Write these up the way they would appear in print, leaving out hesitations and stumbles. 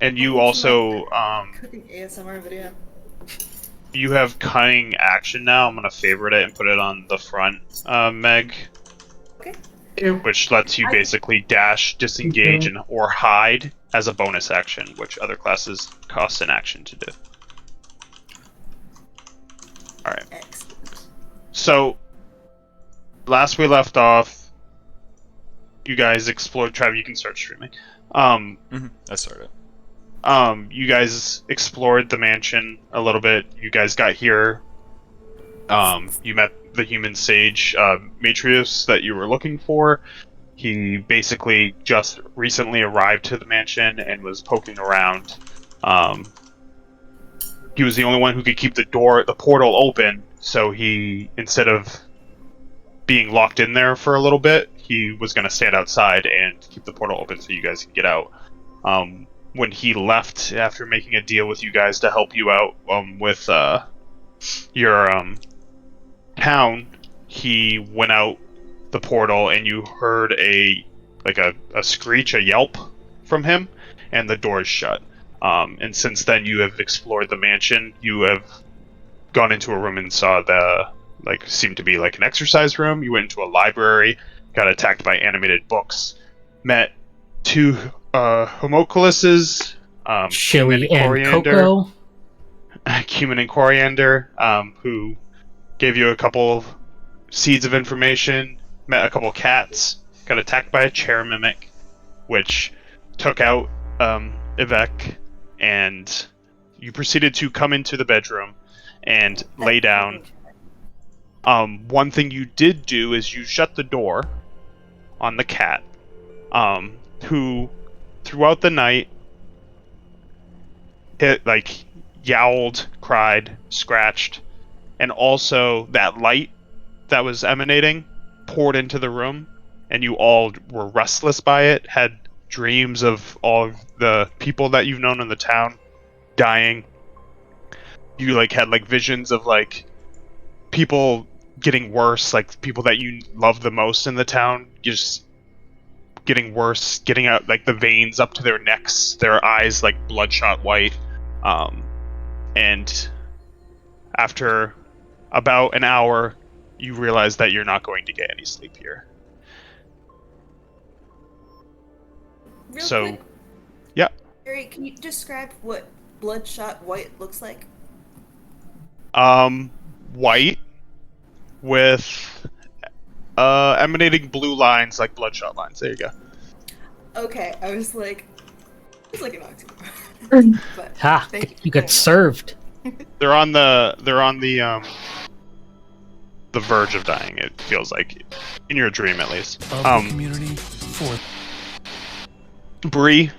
And you It's my also, cooking ASMR video. you have cunning action now. I'm gonna favorite it and put it on the front, Meg, Okay. which lets you I basically dash, disengage, and or hide as a bonus action, which other classes cost an action to do. All right. excellent. So last we left off, you guys explored. Trav, you can start streaming. I started. You guys explored the mansion a little bit. You guys got here. You met the human sage, Matrius, that you were looking for. He basically just recently arrived to the mansion and was poking around. He was the only one who could keep the portal open, so he, instead of being locked in there for a little bit, he was going to stand outside and keep the portal open so you guys could get out. When he left after making a deal with you guys to help you out with your town, he went out the portal and you heard a screech, a yelp from him, and the door is shut. And since then you have explored the mansion. You have gone into a room and saw seemed to be like an exercise room. You went into a library, got attacked by animated books, met two homunculuses, Chili and cocoa. Cumin and Coriander, who gave you a couple of seeds of information, met a couple of cats, got attacked by a chair mimic, which took out Yvette, and you proceeded to come into the bedroom and lay down. One thing you did do is you shut the door on the cat, who throughout the night yowled, cried, scratched, and also that light that was emanating poured into the room, and you all were restless by it, had dreams of all of the people that you've known in the town dying. You had visions of people getting worse, people that you love the most in the town just getting worse, getting out the veins up to their necks, their eyes bloodshot white. And after about an hour, you realize that you're not going to get any sleep here. Real quick, yeah. Harry, can you describe what bloodshot white looks like? White with emanating blue lines like bloodshot lines. There you go. Okay, I was like an oxymoron. But you got served. They're on the verge of dying. It feels like, in your dream at least. Community for Bree,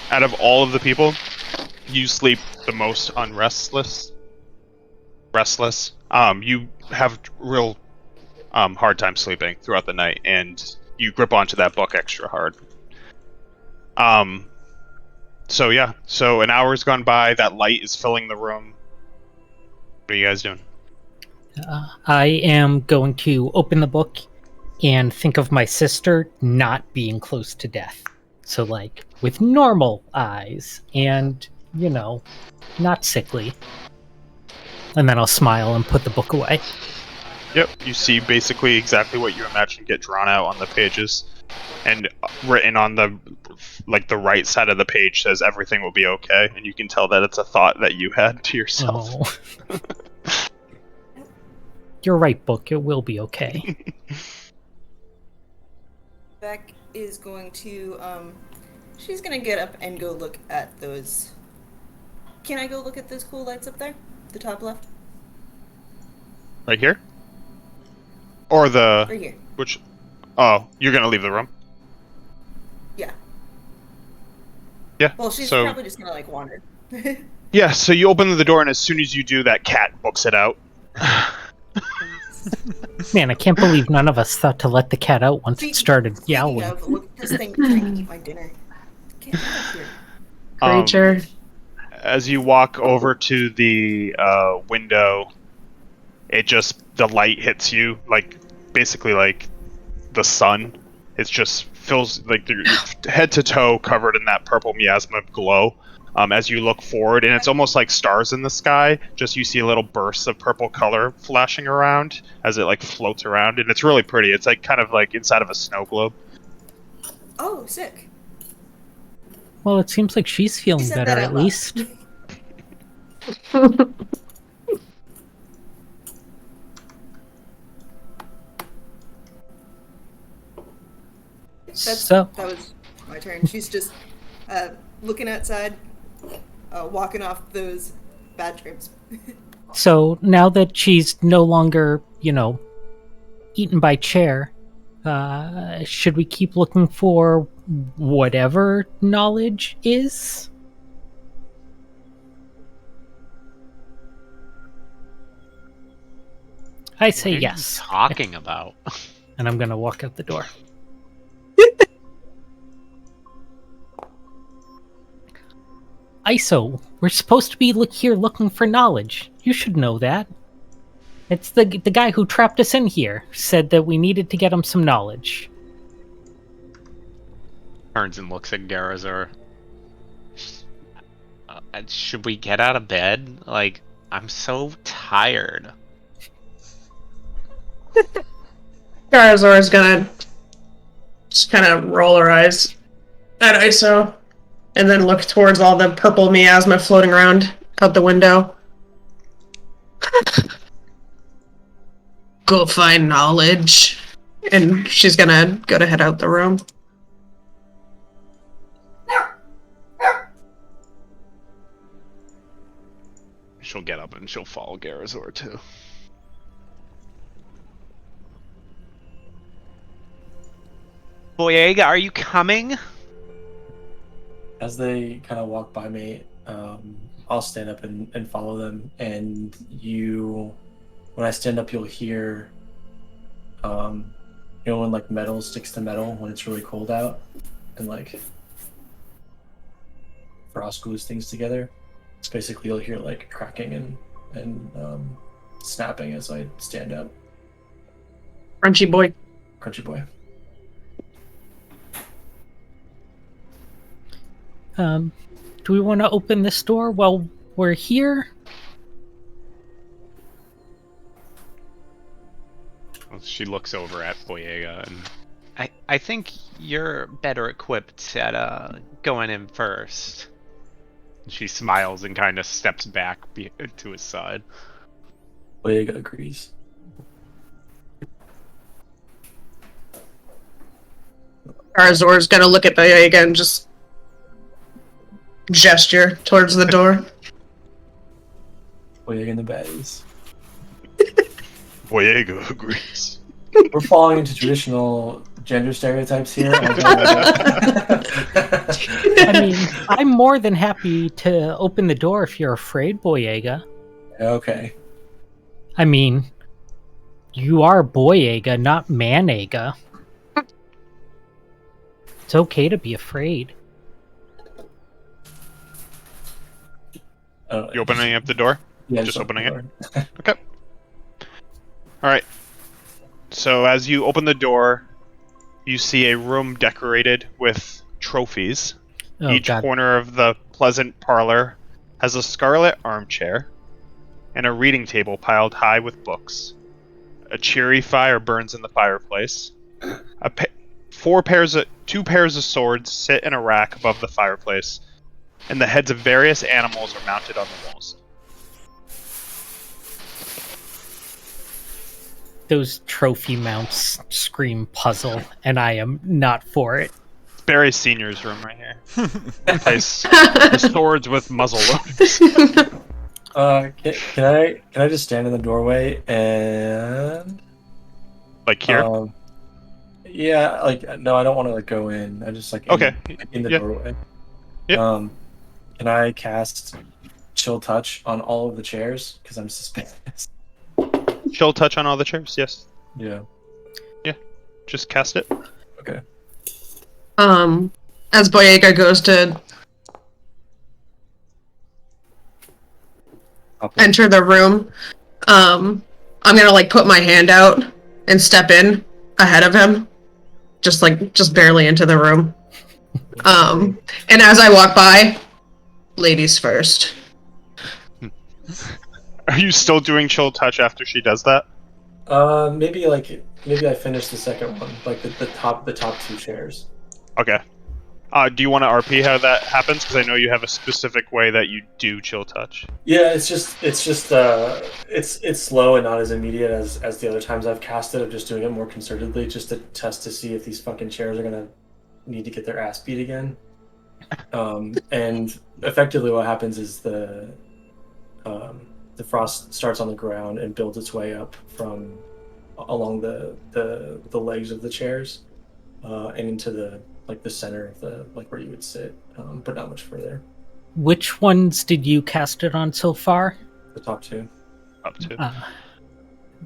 out of all of the people, you sleep the most restless. You have real hard time sleeping throughout the night, and you grip onto that book extra hard. So an hour's gone by. That light is filling the room. What are you guys doing? I am going to open the book and think of my sister not being close to death. So, with normal eyes and, not sickly. And then I'll smile and put the book away. Yep, you see basically exactly what you imagine get drawn out on the pages. And written on the right side of the page says everything will be okay. And you can tell that it's a thought that you had to yourself. Oh. You're right, book. It will be okay. Beck is going to, she's gonna get up and go look at those. Can I go look at those cool lights up there? The top left? Right here? Or the... Right here. Which... Oh, you're gonna leave the room? Yeah. Yeah, Well, she's so... probably just gonna, wander. Yeah, so you open the door, and as soon as you do, that cat books it out. Man, I can't believe none of us thought to let the cat out once it started yowling. Look at this thing trying to eat my dinner. Get out of here. Creature. As you walk over to the window, the light hits you, basically the sun. It just fills, your head to toe covered in that purple miasma glow. as you look forward, and it's almost like stars in the sky. Just you see little bursts of purple color flashing around as it like floats around, and it's really pretty. It's like kind of like inside of a snow globe. Oh, sick. Well, it seems like she's You feeling said better that at out loud. least. So, That was my turn. She's just looking outside, walking off those bad dreams. so now that she's no longer, eaten by chair, should we keep looking for whatever knowledge is? I say What are yes. you talking about? And I'm gonna walk out the door. ISO, we're supposed to be here looking for knowledge. You should know that. It's the guy who trapped us in here said that we needed to get him some knowledge. Turns and looks at Garazor. Should we get out of bed? Like, I'm so tired. Garazor is gonna just kind of roll her eyes at ISO, and then look towards all the purple miasma floating around out the window. Go find knowledge. And she's gonna go to head out the room. She'll get up and she'll follow Garazor too. Boyega, are you coming? As they kind of walk by me, I'll stand up and follow them. And when I stand up, you'll hear, when like metal sticks to metal when it's really cold out, and like frost glues things together. It's basically you'll hear like cracking and snapping as I stand up. Crunchy boy. Crunchy boy. Do we want to open this door while we're here? She looks over at Boyega and I think you're better equipped at going in first. she smiles and kind of steps back to his side. Boyega agrees. Garazor's gonna look at Boyega and just gesture towards the door. Boyega and the baddies. Boyega agrees. We're falling into traditional gender stereotypes here. I mean, I'm more than happy to open the door if you're afraid, Boyega. Okay. I mean, you are Boyega, not Manega. It's okay to be afraid. You opening up the door? Yeah, Just opening open it? Okay. Alright. So as you open the door, you see a room decorated with trophies. Oh, Each God. corner of the pleasant parlor has a scarlet armchair and a reading table piled high with books. A cheery fire burns in the fireplace. Two pairs of swords sit in a rack above the fireplace, and the heads of various animals are mounted on the walls. Those trophy mounts scream puzzle, and I am not for it. Barry Senior's room right here. Place the swords with muzzle loaders. Can I just stand in the doorway and Like here? yeah, like no, I don't want to like go in. I just like in the Yeah. doorway. Yeah. Can I cast Chill Touch on all of the chairs because I'm suspicious? Chill touch on all the chairs, yes. Yeah. Just cast it. Okay. As Boyega goes to enter the room, I'm gonna like put my hand out and step in ahead of him, just barely into the room. And as I walk by, Ladies first. Are you still doing chill touch after she does that? Maybe I finished the second one, like the top two chairs. Okay. Do you want to RP how that happens? Because I know you have a specific way that you do chill touch. Yeah, it's slow and not as immediate as the other times I've cast it. I'm just doing it more concertedly, just to test to see if these fucking chairs are gonna need to get their ass beat again. And effectively, what happens is the frost starts on the ground and builds its way up from along the legs of the chairs, and into the center of the where you would sit, but not much further. Which ones did you cast it on so far? The top two. Up to.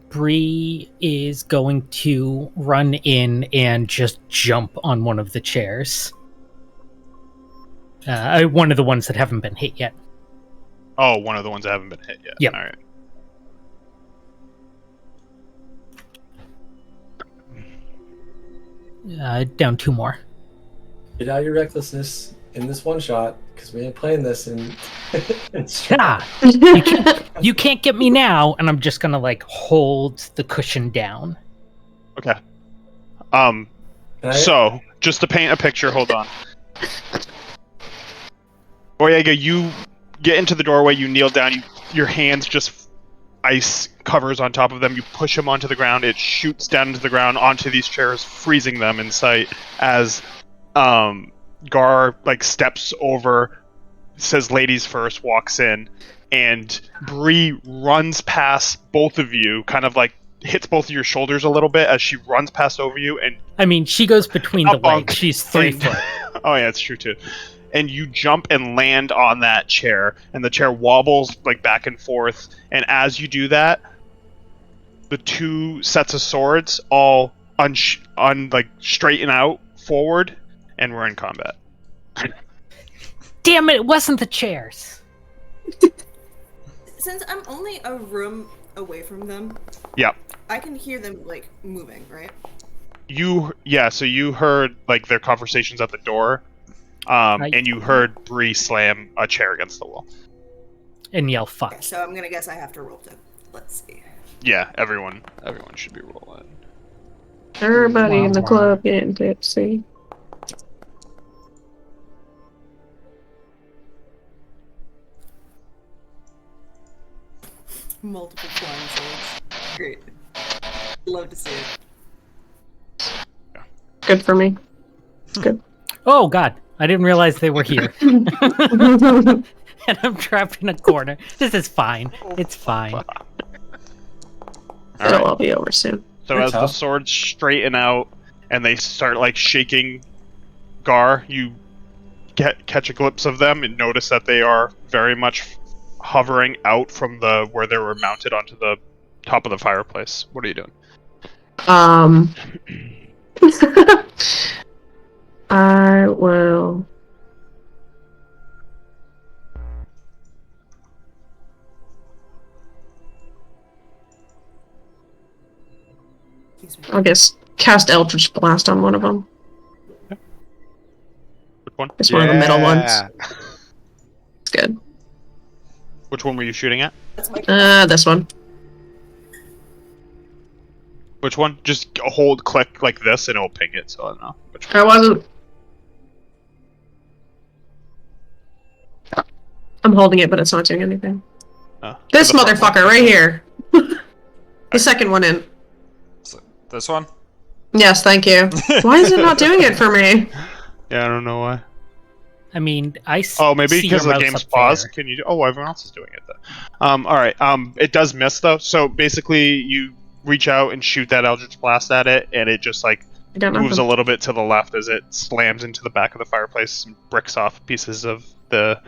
Bree is going to run in and just jump on one of the chairs. One of the ones that haven't been hit yet. Oh, one of the ones that haven't been hit yet. Yep. All right. Down 2 more. Get out your recklessness in this one shot, because we ain't playing this in. Ah, you can't get me now, and I'm just gonna hold the cushion down. Okay. Can I- So, just to paint a picture, hold on. Boyega, you get into the doorway, you kneel down, your hands just ice covers on top of them, you push them onto the ground, it shoots down into the ground onto these chairs, freezing them in sight as Gar steps over, says ladies first, walks in, and Bree runs past both of you, kind of hits both of your shoulders a little bit as she runs past over you, and I mean, she goes between the legs. She's 3 foot. Oh yeah, it's true too. And you jump and land on that chair, and the chair wobbles back and forth. And as you do that, the 2 sets of swords all straighten out forward, and we're in combat. Damn it wasn't the chairs. Since I'm only a room away from them, Yep. I can hear them moving, right? So you heard their conversations at the door, and you heard Bree slam a chair against the wall. And yell fuck. Okay, so I'm gonna guess I have to roll to. Let's see. Yeah, everyone should be rolling. Everybody in the club getting tipsy. Multiple flying swords. Great. Love to see it. Good for me. Good. Oh god, I didn't realize they were here. And I'm trapped in a corner. This is fine. It's fine. It'll all be over soon. So They're as the tough. swords straighten out and they start shaking Gar, you catch a glimpse of them and notice that they are very much hovering out from where they were mounted onto the top of the fireplace. What are you doing? I will. Excuse me. I guess cast Eldritch Blast on one of them. Which one? It's one of the middle ones. It's good. Which one were you shooting at? That's my. This one. Which one? Just hold click like this and it'll ping it, so I don't know. Which one? I wasn't. I'm holding it, but it's not doing anything. This the front motherfucker right here. The second one in. So, this one? Yes, thank you. Why is it not doing it for me? Yeah, I don't know why. I mean, Oh, maybe see because your the mouse game's up paused. there. Can you? Oh, everyone else is doing it though. All right. It does miss though. So basically, you reach out and shoot that Eldritch Blast at it, and it just I got moves nothing. a little bit to the left as it slams into the back of the fireplace and bricks off pieces of the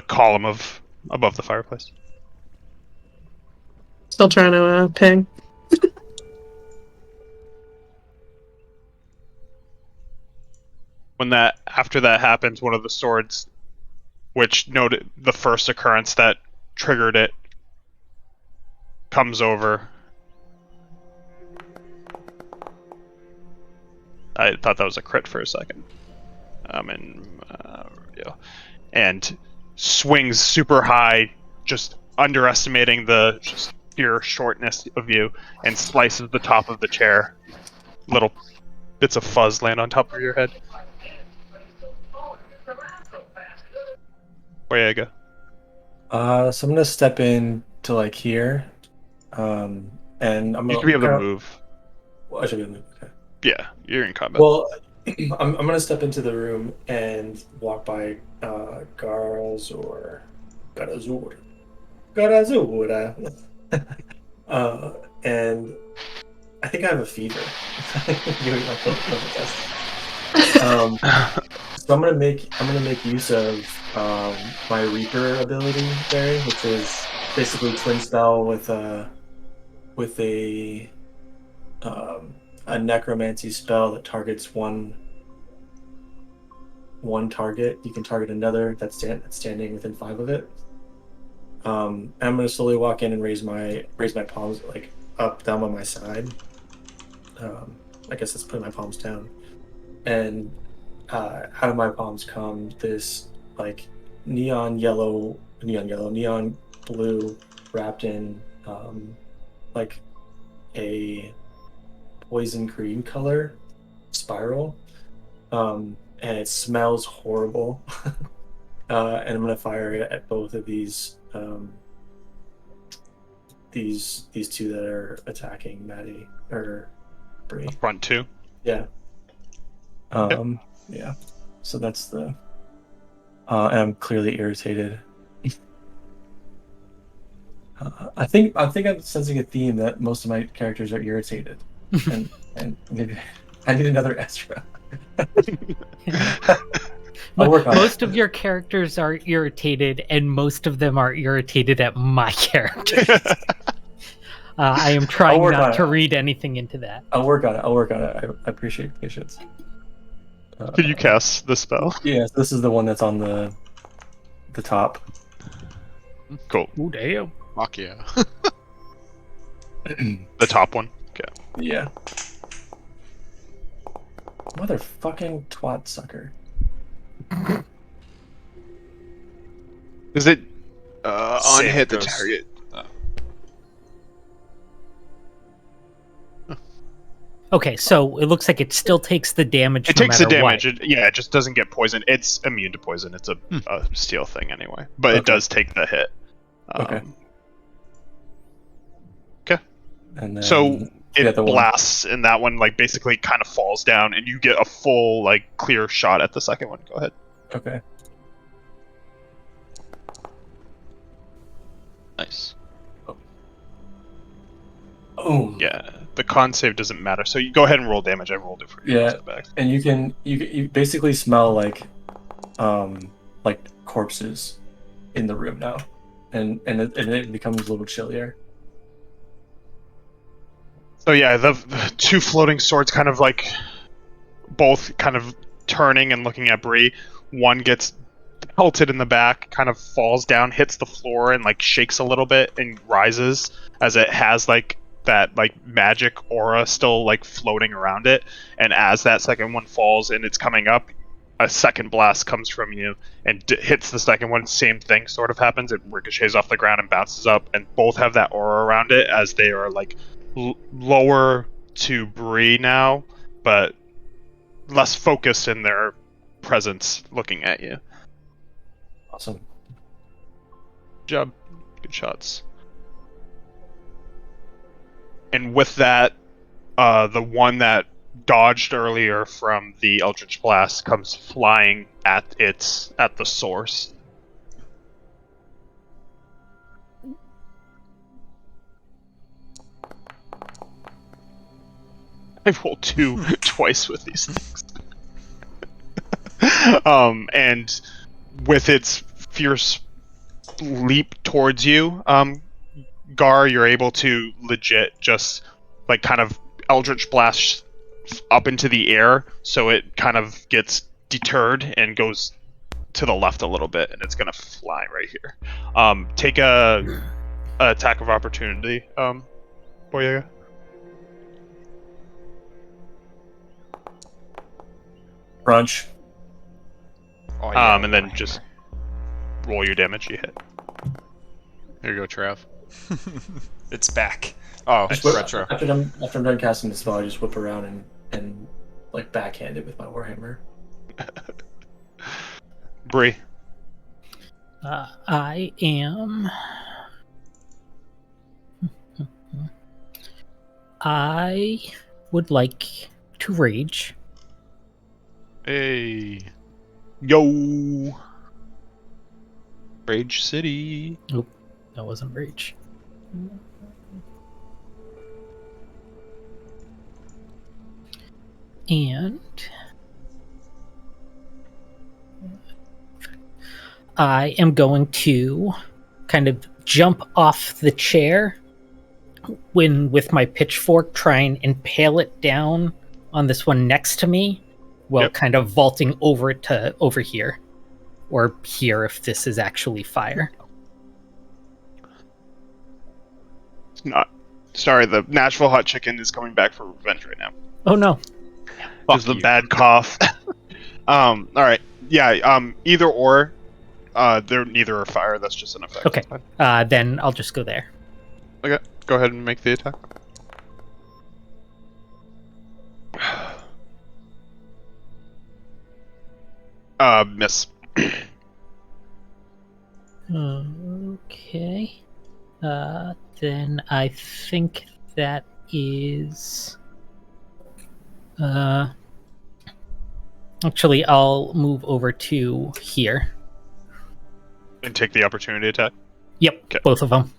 column of above the fireplace. Still trying to ping. After that happens, one of the swords, which noted the first occurrence that triggered it, comes over. I thought that was a crit for a second. and swings super high, just underestimating the sheer shortness of you, and slices the top of the chair. Little bits of fuzz land on top of your head. Boyega. So I'm gonna step in to like here, and I'm You gonna should be able to kind of. move. Well, I should be able to move. Okay. Yeah, you're in combat. Well, I'm gonna step into the room and walk by Garazor. Garazor. Garazor. And I think I have a fever. So I'm gonna make use of my Reaper ability there, which is basically twin spell with a a necromancy spell that targets one target. You can target another that's standing within 5 of it. And I'm gonna slowly walk in and raise my palms like up, down on my side. I guess let's put my palms down, and out of my palms come this like neon blue, wrapped in like a poison green color spiral, and it smells horrible. And I'm gonna fire it at both of these two that are attacking Maddie or Bree. Front two. Yeah. Yeah. So that's the. And I'm clearly irritated. I think I'm sensing a theme that most of my characters are irritated, and maybe I need another Ezra. I'll work on Most it. of your characters are irritated, and most of them are irritated at my character. I am trying work on not it. to read anything into that. I'll work on it. I appreciate patience. Can you cast the spell? Yes, this is the one that's on the top. Cool. Ooh, damn. Fuck yeah. The top one. Okay. Yeah. Motherfucking twat sucker. Does it Save unhit the goes- target? Okay, so it looks like it still takes the damage. It no takes the matter damage. what. It just doesn't get poisoned. It's immune to poison. It's a steel thing anyway, but it Okay. does take the hit. Okay. Okay. And then So the it other one. blasts, and that one like basically kind of falls down, and you get a full like clear shot at the second one. Go ahead. Okay. Nice. Oh. Yeah, the con save doesn't matter. So you go ahead and roll damage. I rolled it for you. Yeah. Go back. And you basically smell like corpses in the room now, and it becomes a little chillier. So yeah, the two floating swords kind of like both kind of turning and looking at Bree. One gets pelted in the back, kind of falls down, hits the floor, and like shakes a little bit and rises as it has like that like magic aura still like floating around it. And as that second one falls and it's coming up, a second blast comes from you and hits the second one. Same thing sort of happens. It ricochets off the ground and bounces up, and both have that aura around it as they are like lower to Bree now, but less focused in their presence looking at you. Awesome. Good job. Good shots. And with that, the one that dodged earlier from the Eldritch Blast comes flying at the source. I rolled 2 twice with these things. And with its fierce leap towards you, Gar, you're able to legit just like kind of Eldritch Blast up into the air, so it kind of gets deterred and goes to the left a little bit, and it's gonna fly right here. Take a attack of opportunity, Boyega. Crunch. Oh, yeah, And then just roll your damage you hit. There you go, Trav. It's back. Oh, Just whip, retro. after I'm done casting the spell, I just whip around and like backhand it with my warhammer. Bree. I am. I would like to rage. Hey. Yo. Rage City. Nope, that wasn't rage. And I am going to kind of jump off the chair with my pitchfork, try and impale it down on this one next to me, while Yep. kind of vaulting over it to over here. Or here if this is actually fire. It's not. Sorry, the Nashville hot chicken is coming back for revenge right now. Oh no. Just the you. bad cough. Alright. Yeah, either or. They're neither are fire, that's just an effect. Okay. It's fine. Then I'll just go there. Okay, go ahead and make the attack. Miss. Okay. Then I think that is. Actually, I'll move over to here. And take the opportunity attack. Yep, Okay. both of them.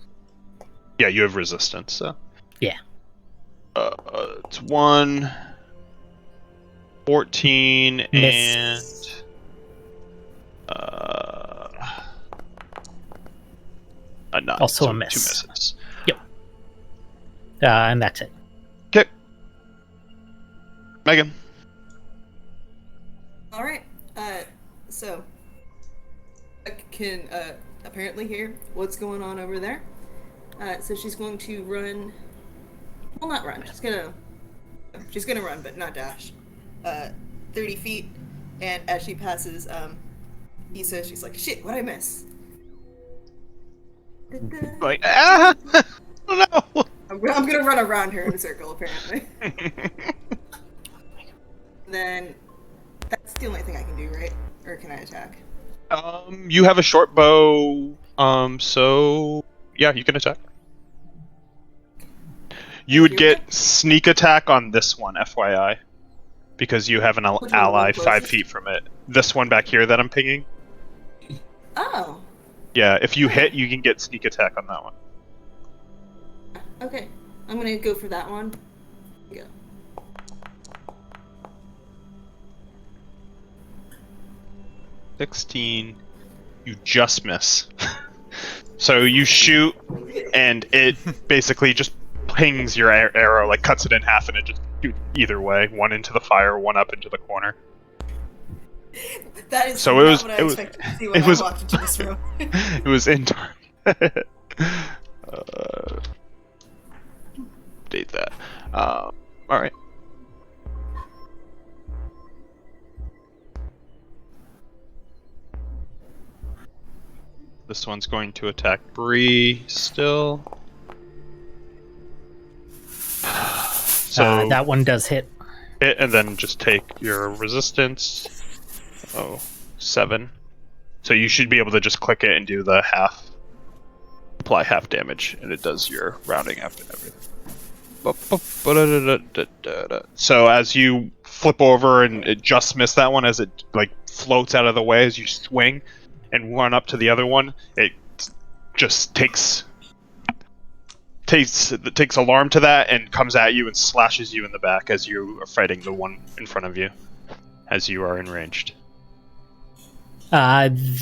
Yeah, you have resistance, so. Yeah. It's 1, 14, Miss. and a 9. Also so a miss. 2 misses. And that's it. Okay. Megan. All right. So I can apparently hear what's going on over there. So she's going to run. Well, not run. She's gonna run, but not dash. 30 feet, and as she passes Issa, she's like, "Shit, what'd I miss?" Like, ah! Oh no! I'm gonna run around her in a circle, apparently. Then that's the only thing I can do, right? Or can I attack? You have a short bow, so yeah, you can attack. You would get sneak attack on this one, FYI, because you have an Which one, ally the 5 closest? feet from it. This one back here that I'm pinging. Oh, Yeah, if you hit, you can get sneak attack on that one. okay. I'm gonna go for that one. Go. $16. You just miss. So you shoot, and it basically just pings your arrow, like cuts it in half, and it just either way, one into the fire, one up into the corner. That is So not it was- what I it was- expected to see when it I was- walked into this room. It was in target. Date that. Alright. This one's going to attack Bree still. So That one does hit. hit and then just take your resistance. 7. So you should be able to just click it and do the half. Apply half damage, and it does your rounding up and everything. So as you flip over and it just missed that one, as it like floats out of the way as you swing and run up to the other one, it just takes alarm to that and comes at you and slashes you in the back as you are fighting the one in front of you, as you are enraged.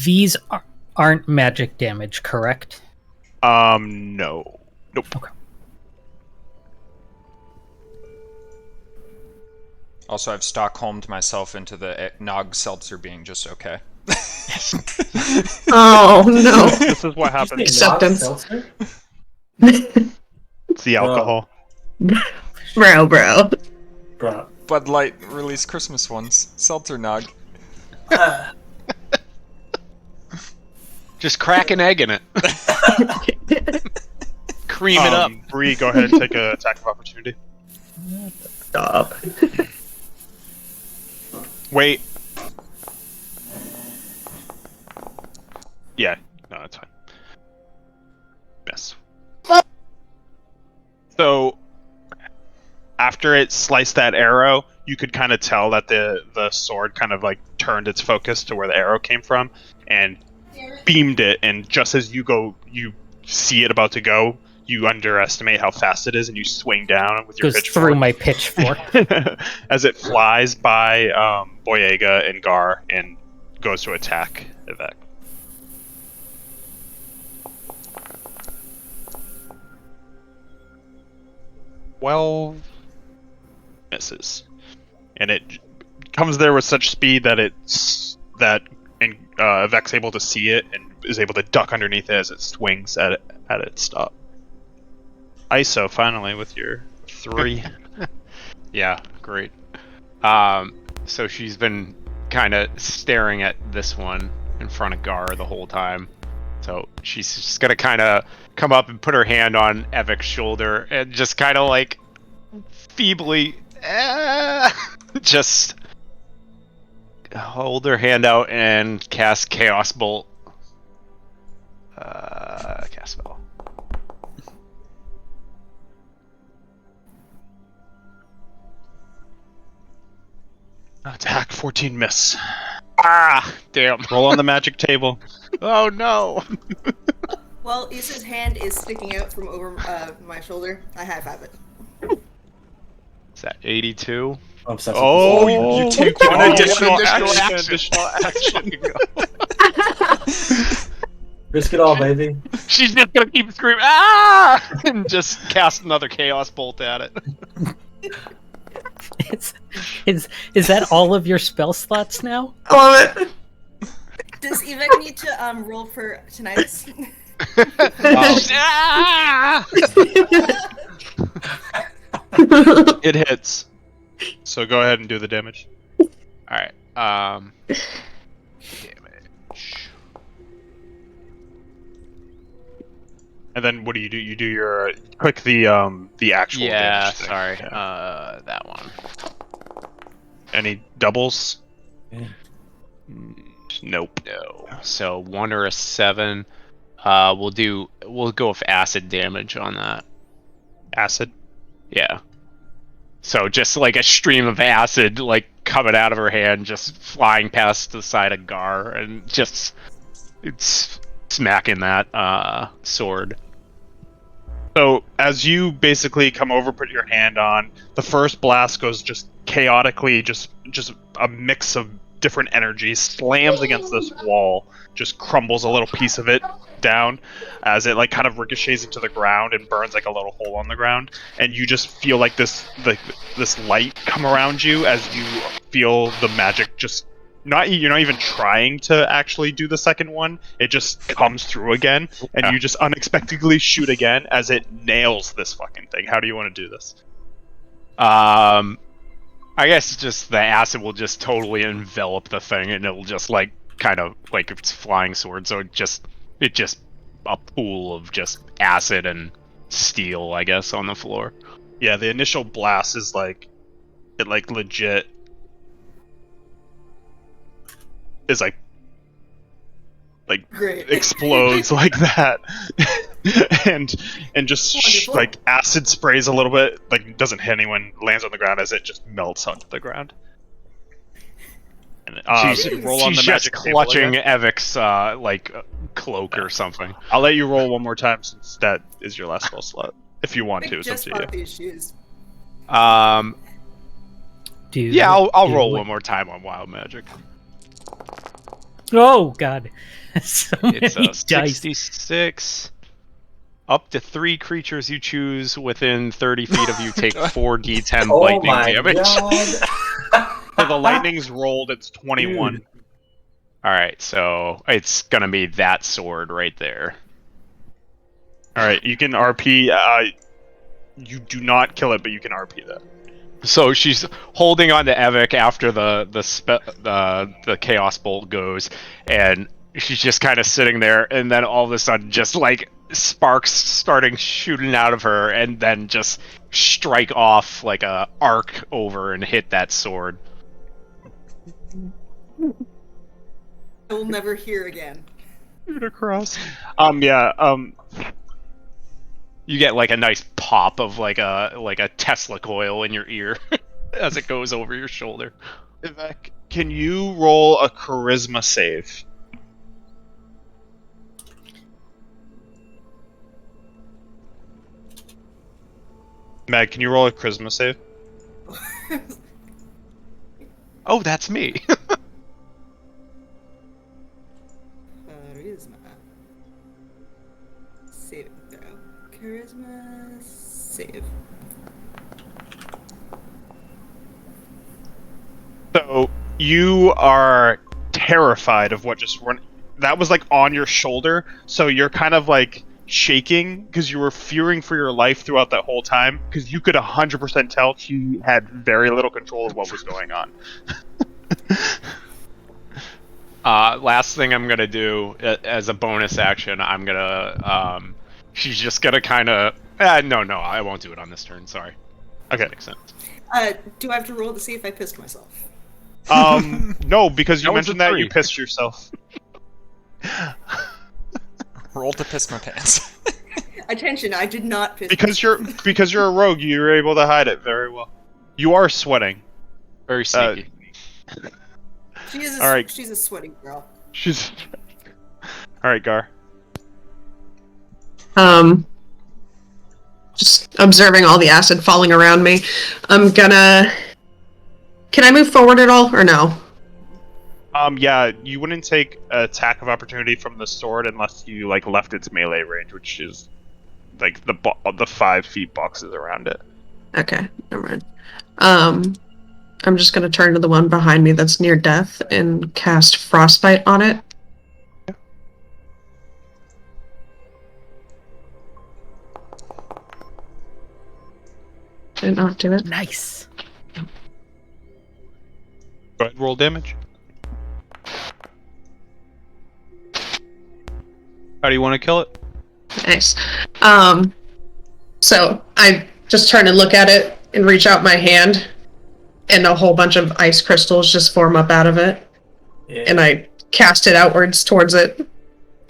These aren't magic damage, correct? No. Nope. Okay. Also, I've Stockholmed myself into the Nog Seltzer being just okay. Oh no. This is what happens. Acceptance. Seltzer? It's the alcohol. Bro. Bro. Bud Light released Christmas ones. Seltzer Nog. Just crack an egg in it. Cream it up. Bree, go ahead and take an attack of opportunity. Stop. Wait. Yeah, no, that's fine. Yes. So, after it sliced that arrow, you could kind of tell that the sword kind of like turned its focus to where the arrow came from and beamed it. And just as you see it about to go, you underestimate how fast it is, and you swing down with your Goes pitchfork. through my pitchfork. As it flies by Boyega and Gar and goes to attack Vivek. 12 misses, and it comes there with such speed that Vec's able to see it and is able to duck underneath it as it swings at its stop. ISO, finally, with your 3. Yeah, great. So she's been kind of staring at this one in front of Gar the whole time. So she's just gonna kind of come up and put her hand on Evic's shoulder and just kind of like feebly just hold her hand out and cast Chaos Bolt. Cast spell. Attack 14 miss. Ah, damn. Roll on the magic table. Oh no. Well, Issa's hand is sticking out from over my shoulder. I high five it. Is that 82? I'm obsessed with Oh, this. you take one one additional additional action. Risk it all, baby. She's just gonna keep screaming, ah! And just cast another Chaos Bolt at it. Is that all of your spell slots now? I love it. Does Evek need to roll for tinnitus? Ah! It hits. So go ahead and do the damage. Alright, damage. And then what do? You do your click the actual Yeah, damage thing. sorry. Yeah. That one. Any doubles? Yeah. Nope. No. So 1 or a 7. We'll go with acid damage on that. Acid. Yeah. So just like a stream of acid, like coming out of her hand, just flying past the side of Gar, and just it's smacking that sword. So as you basically come over, put your hand on, the first blast goes just chaotically, just a mix of different energies, slams against this wall, just crumbles a little piece of it down as it like kind of ricochets into the ground and burns like a little hole on the ground, and you just feel like this light come around you as you feel the magic just you're not even trying to actually do the second one. It just comes through again, and you just unexpectedly shoot again as it nails this fucking thing. How do you want to do this? I guess just the acid will just totally envelop the thing, and it'll just like kind of like it's flying sword, so it just a pool of just acid and steel, I guess, on the floor. Yeah, the initial blast is like it like legit is like Great. explodes like that. and just Wonderful. like acid sprays a little bit, like doesn't hit anyone, lands on the ground as it just melts onto the ground. And roll on the She's magic just table clutching again. Evic's cloak or something. I'll let you roll one more time since that is your last spell slot. If you want to, I it's up just to bought you. these shoes. Yeah, I'll roll one more time on Wild Magic. Oh god. So It's many a dice. 66. Up to 3 creatures you choose within 30 feet of you take 4d10 Oh lightning my damage. god. For the lightning's rolled, it's 21. Dude. Alright, so it's gonna be that sword right there. Alright, you can RP. You do not kill it, but you can RP that. So she's holding on to Evic after the Chaos Bolt goes, and she's just kind of sitting there, and then all of a sudden, just like sparks starting shooting out of her, and then just strike off like a arc over and hit that sword. I will never hear again. Shoot across. You get like a nice pop of like a Tesla coil in your ear as it goes over your shoulder. Vivek, can you roll a charisma save? Mag, can you roll a charisma save? Oh, that's me. Charisma. Save throw. Charisma save. So you are terrified of what just run. That was like on your shoulder, so you're kind of like shaking because you were fearing for your life throughout that whole time because you could 100% tell she had very little control of what was going on. Last thing I'm gonna do as a bonus action, I'm gonna she's just gonna kind of no, I won't do it on this turn. Sorry. Okay. Makes sense. Do I have to roll to see if I pissed myself? No, because you That was mentioned a that 3. you pissed yourself. Roll to piss my pants. Attention, I did not piss Because you're a rogue, you're able to hide it very well. You are sweating. Very sneaky. All right. She's a sweaty girl. She's. All right, Gar. Just observing all the acid falling around me. I'm gonna. Can I move forward at all, or no? Yeah, you wouldn't take an attack of opportunity from the sword unless you like left its melee range, which is like the 5 feet boxes around it. Okay, never mind. I'm just gonna turn to the one behind me that's near death and cast Frostbite on it. Did not do it. Nice. Go ahead, roll damage. How do you want to kill it? Nice. So I just turn and look at it and reach out my hand, and a whole bunch of ice crystals just form up out of it. Yeah. And I cast it outwards towards it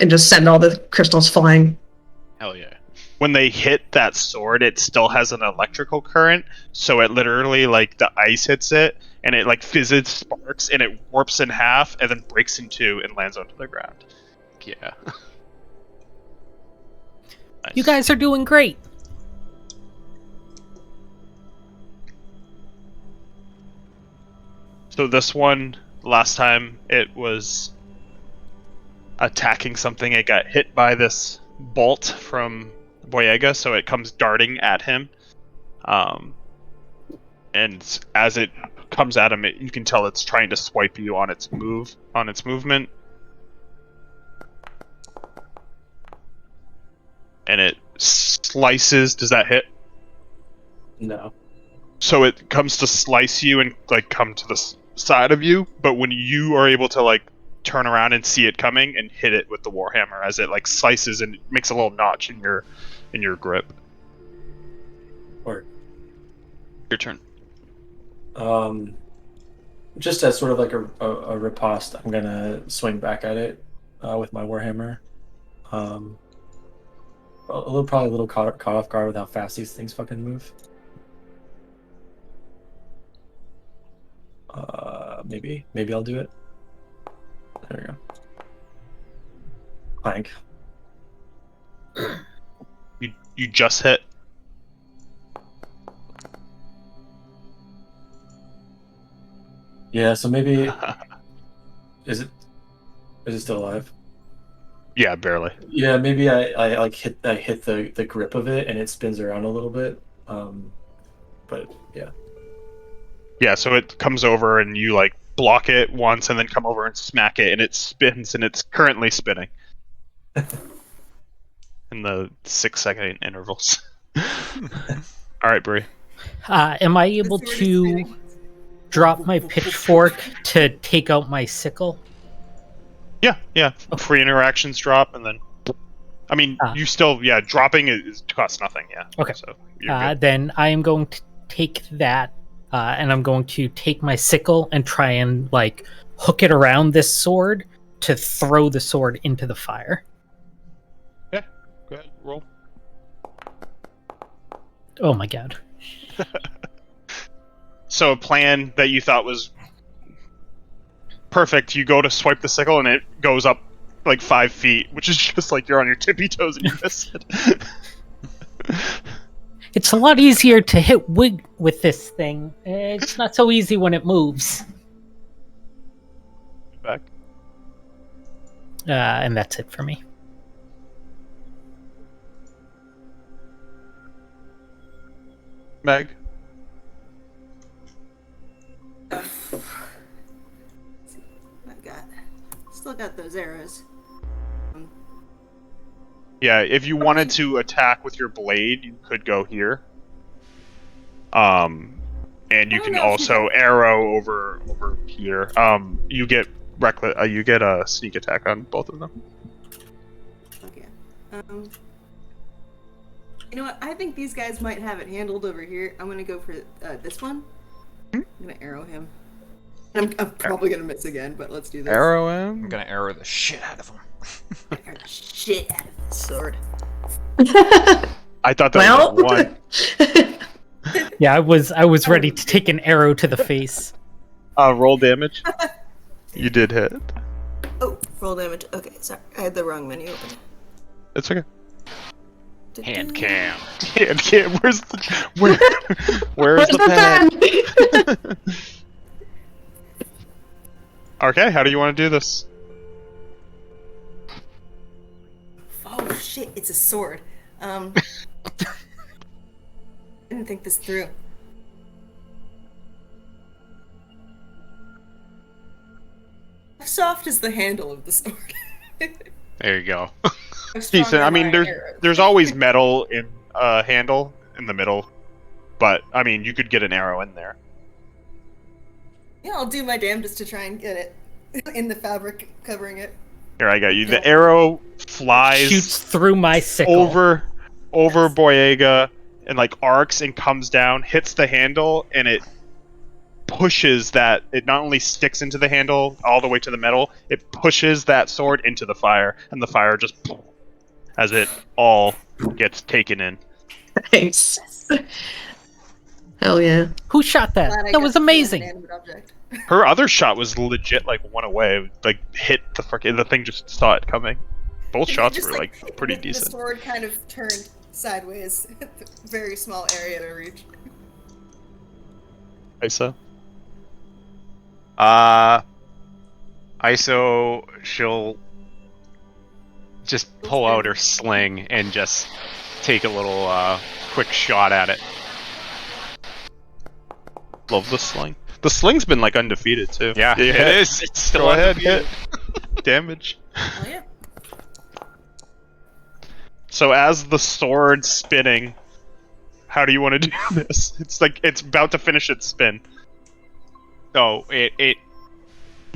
and just send all the crystals flying. Hell yeah. When they hit that sword, it still has an electrical current, so it literally like the ice hits it and it like fizzes sparks and it warps in half and then breaks in 2 and lands onto the ground. Yeah. You guys are doing great. So this one, last time it was attacking something, it got hit by this bolt from Boyega, so it comes darting at him. And as it comes at him, you can tell it's trying to swipe you on its movement. And it slices. Does that hit? No. So it comes to slice you and like come to the side of you, but when you are able to like turn around and see it coming and hit it with the warhammer as it like slices and makes a little notch in your grip. Or Your turn. just as sort of like a riposte, I'm gonna swing back at it with my warhammer. Probably a little caught off guard with how fast these things fucking move. Maybe I'll do it. There we go. Clank. You just hit. Yeah, so maybe is it still alive? Yeah, barely. Yeah, maybe I like hit the grip of it and it spins around a little bit. But yeah. Yeah, so it comes over and you like block it once and then come over and smack it and it spins and it's currently spinning. In the 6-second intervals. Alright, Bree. Am I able to drop my pitchfork to take out my sickle? Yeah. Free interactions drop, and then. I mean, Ah. you still, dropping it costs nothing, yeah. Okay. So you're good. Then I am going to take that, and I'm going to take my sickle and try and like hook it around this sword to throw the sword into the fire. Yeah, go ahead, roll. Oh my god. So a plan that you thought was perfect, you go to swipe the sickle and it goes up like 5 feet, which is just like you're on your tippy toes and you miss it. It's a lot easier to hit wig with this thing. It's not so easy when it moves. Back. And that's it for me. Meg. Still got those arrows. Yeah, if you wanted to attack with your blade, you could go here. And you can also arrow over here. You get you get a sneak attack on both of them. Okay. You know what? I think these guys might have it handled over here. I'm gonna go for this one. I'm gonna arrow him. I'm probably gonna miss again, but let's do this. Arrow I'm him. gonna arrow the shit out of him. Arrow the shit out of the sword. I thought that was one. Yeah, I was ready to take an arrow to the face. Roll damage. You did hit. Oh, roll damage. Okay, sorry. I had the wrong menu open. It's okay. Hand cam. Hand cam. Where's the pen? Okay, how do you want to do this? Oh shit, it's a sword. I didn't think this through. How soft is the handle of the sword? There you go. How strong Decent. are I mean, my arrows? there's always metal in handle in the middle, but I mean, you could get an arrow in there. Yeah, I'll do my damnedest to try and get it in the fabric covering it. Here, I got you. The arrow flies Shoots through my sickle. over Boyega and like arcs and comes down, hits the handle, and it pushes that. It not only sticks into the handle all the way to the metal, it pushes that sword into the fire, and the fire just as it all gets taken in. Nice. Hell yeah. Who shot that? Glad I That got was to kill an amazing. inanimate object. Her other shot was legit like one away. Like hit the the thing just saw it coming. Both shots Just, were like pretty the decent. sword kind of turned sideways. Very small area to reach. Isa. ISO, she'll just pull out her sling and just take a little quick shot at it. Love the sling. The sling's been like undefeated too. Yeah, it is. It's still Go ahead, undefeated. hit. Damage. Oh yeah. So as the sword's spinning, how do you want to do this? It's like it's about to finish its spin. So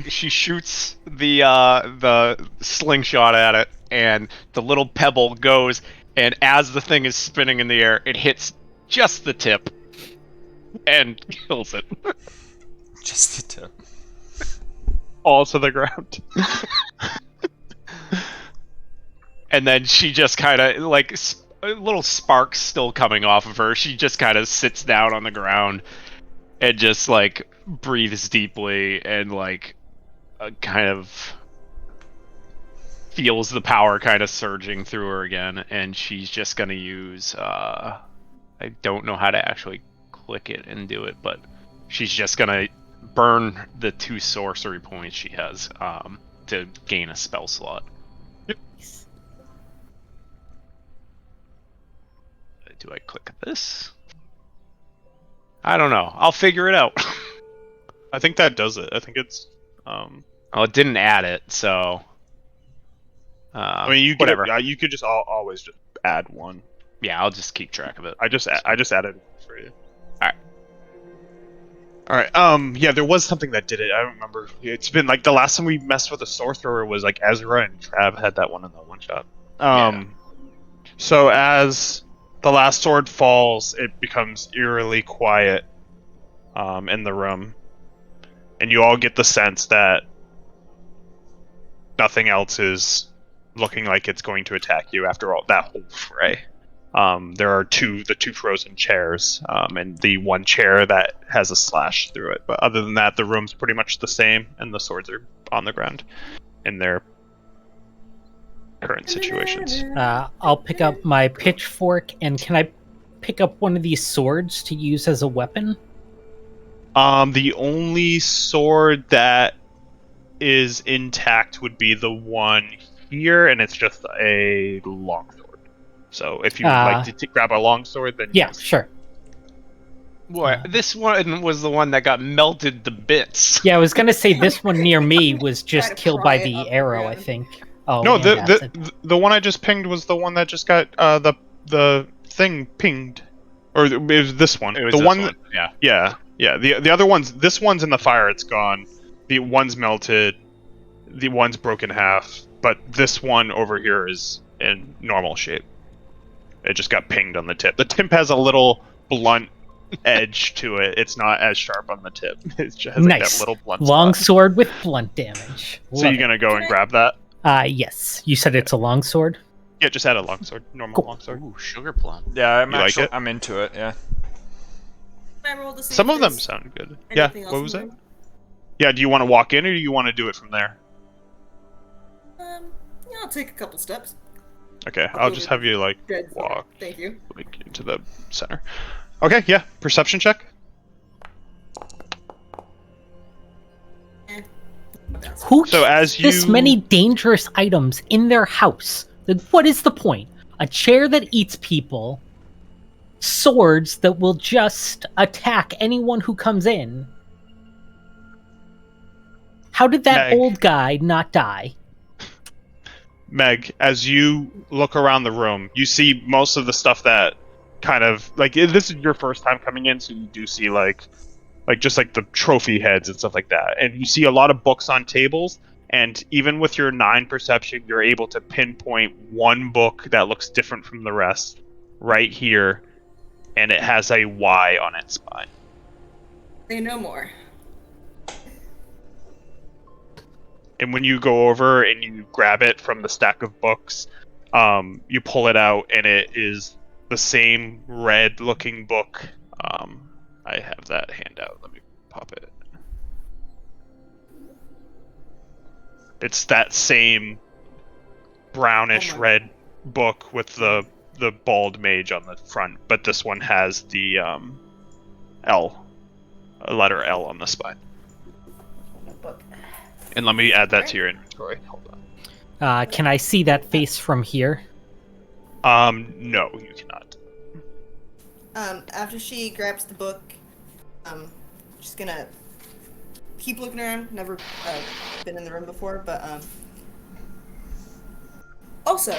she shoots the slingshot at it, and the little pebble goes, and as the thing is spinning in the air, it hits just the tip and kills it. Just the tip. All to the ground. And then she just kind of, like, a little sparks still coming off of her. She just kind of sits down on the ground and just, like, breathes deeply and, like, kind of feels the power kind of surging through her again. And she's just going to use, I don't know how to actually click it and do it, but she's just going to burn the 2 sorcery points she has to gain a spell slot. Do I click this? I don't know. I'll figure it out. I think that does it. I think it's. Oh, it didn't add it, so. I mean, you whatever. You could just always just add one. Yeah, I'll just keep track of it. I just added one for you. All right. Yeah, there was something that did it. I don't remember. It's been like the last time we messed with a sword thrower was like Ezra and Trav had that one in the one shot. So as the last sword falls, it becomes eerily quiet, in the room, and you all get the sense that nothing else is looking like it's going to attack you after all that whole fray. There are the two frozen chairs, and the one chair that has a slash through it. But other than that, the room's pretty much the same, and the swords are on the ground in their current situations. I'll pick up my pitchfork, and can I pick up one of these swords to use as a weapon? The only sword that is intact would be the one here, and it's just a longsword. So if you would like to grab a longsword, then yeah, yes. Sure. What? This one was the one that got melted to bits. Yeah, I was gonna say this one near me was Try just to killed pry by it the up the arrow, I ground. think. Oh, No, and the acid. the one I just pinged was the one that just got the thing pinged, or it was this one. It was The this one, one. Yeah. yeah. The other ones, this one's in the fire. It's gone. The one's melted. The one's broken half. But this one over here is in normal shape. It just got pinged on the tip. The tip has a little blunt edge to it. It's not as sharp on the tip. It just has like Nice. that little blunt Long spot. sword with blunt damage. So you're gonna go and grab that? Yes. You said it's a long sword? Yeah, just add a longsword. Normal longsword. Ooh, sugar plum. Yeah, You like it? I'm into it. Yeah. Can I roll to see Some if of them there's sound good. anything Yeah, else what in was the that? room? Yeah, do you want to walk in or do you want to do it from there? Yeah, I'll take a couple steps. Okay, I'll just have you like Good. walk Thank you. like into the center. Okay, yeah, perception check. Who So as keeps this you- many dangerous items in their house? What is the point? A chair that eats people, swords that will just attack anyone who comes in. How did that Meg. old guy not die? Meg, as you look around the room, you see most of the stuff that kind of like this is your first time coming in, so you do see like just like the trophy heads and stuff like that, and you see a lot of books on tables. And even with your 9 perception, you're able to pinpoint one book that looks different from the rest right here, and it has a Y on its spine. Say no more. And when you go over and you grab it from the stack of books, you pull it out, and it is the same red-looking book. I have that handout. Let me pop it. It's that same brownish red book with the bald mage on the front, but this one has the L, a letter L on the spine. Book. And let me add that to your inventory. Hold on. Can I see that face from here? No, you cannot. After she grabs the book, she's gonna keep looking around. Never been in the room before, but also,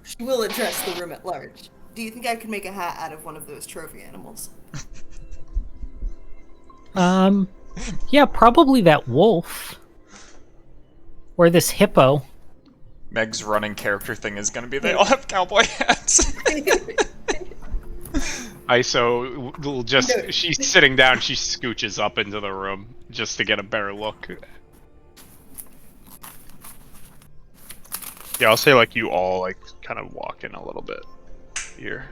she will address the room at large. Do you think I could make a hat out of one of those trophy animals? Yeah, probably that wolf. Or this hippo. Meg's running character thing is gonna be they all have cowboy hats. ISO will just, she's sitting down, she scooches up into the room just to get a better look. Yeah, I'll say like you all like kind of walk in a little bit here.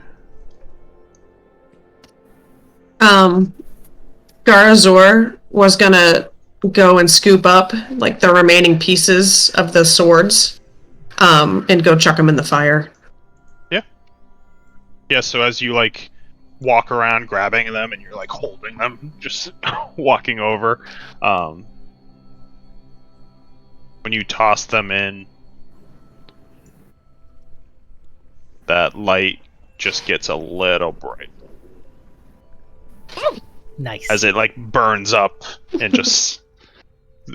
Garazor was gonna go and scoop up like the remaining pieces of the swords, and go chuck them in the fire. Yeah, so as you like walk around grabbing them and you're like holding them, just walking over, when you toss them in, that light just gets a little bright Nice. as it like burns up and just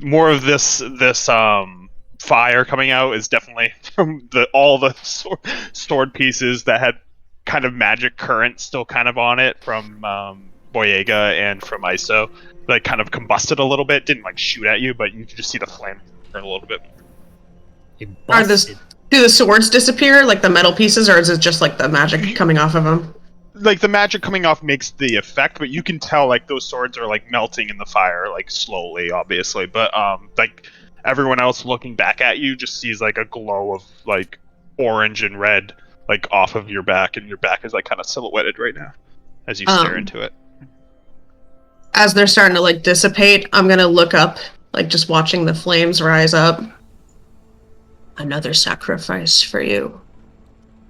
more of this fire coming out is definitely from all the sword pieces that had kind of magic current still kind of on it from Boyega and from ISO, like kind of combusted a little bit. Didn't like shoot at you, but you could just see the flame burn a little bit. It Are busted. do the swords disappear, like the metal pieces, or is it just like the magic coming off of them? Like the magic coming off makes the effect, but you can tell like those swords are like melting in the fire, like slowly, obviously. But like everyone else looking back at you just sees like a glow of like orange and red like off of your back, and your back is like kind of silhouetted right now as you stare into it. As they're starting to like dissipate, I'm gonna look up, like just watching the flames rise up. Another sacrifice for you.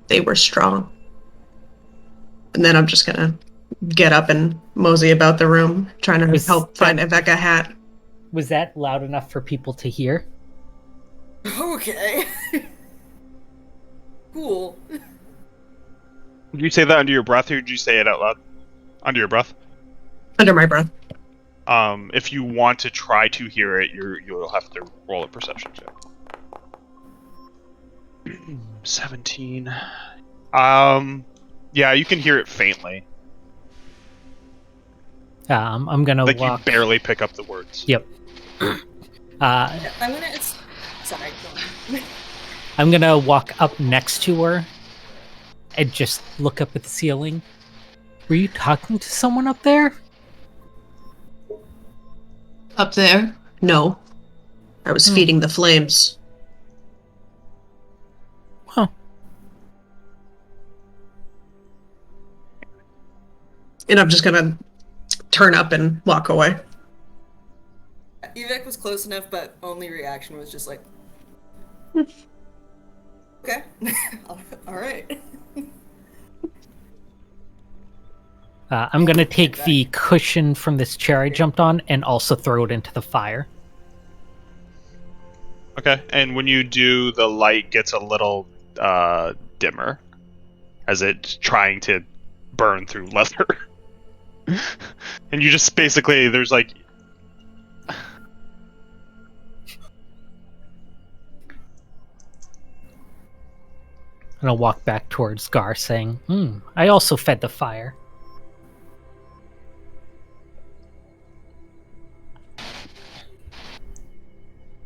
They were strong. And then I'm just gonna get up and mosey about the room, trying to help find Eveka hat. Was that loud enough for people to hear? Okay. Cool. Did you say that under your breath, or did you say it out loud? Under your breath? Under my breath. If you want to try to hear it, you'll have to roll a perception check. 17. Yeah, you can hear it faintly. I'm gonna Like walk. you barely pick up the words. Yep. I'm gonna. Sorry. Go on. I'm gonna walk up next to her and just look up at the ceiling. Were you talking to someone up there? Up there? No. I was feeding the flames. Huh. And I'm just gonna turn up and walk away. Evek was close enough, but only reaction was just like, okay, all right. I'm gonna take the cushion from this chair I jumped on and also throw it into the fire. Okay, and when you do, the light gets a little dimmer as it's trying to burn through leather. And you just basically, there's like... And I'll walk back towards Gar saying, I also fed the fire.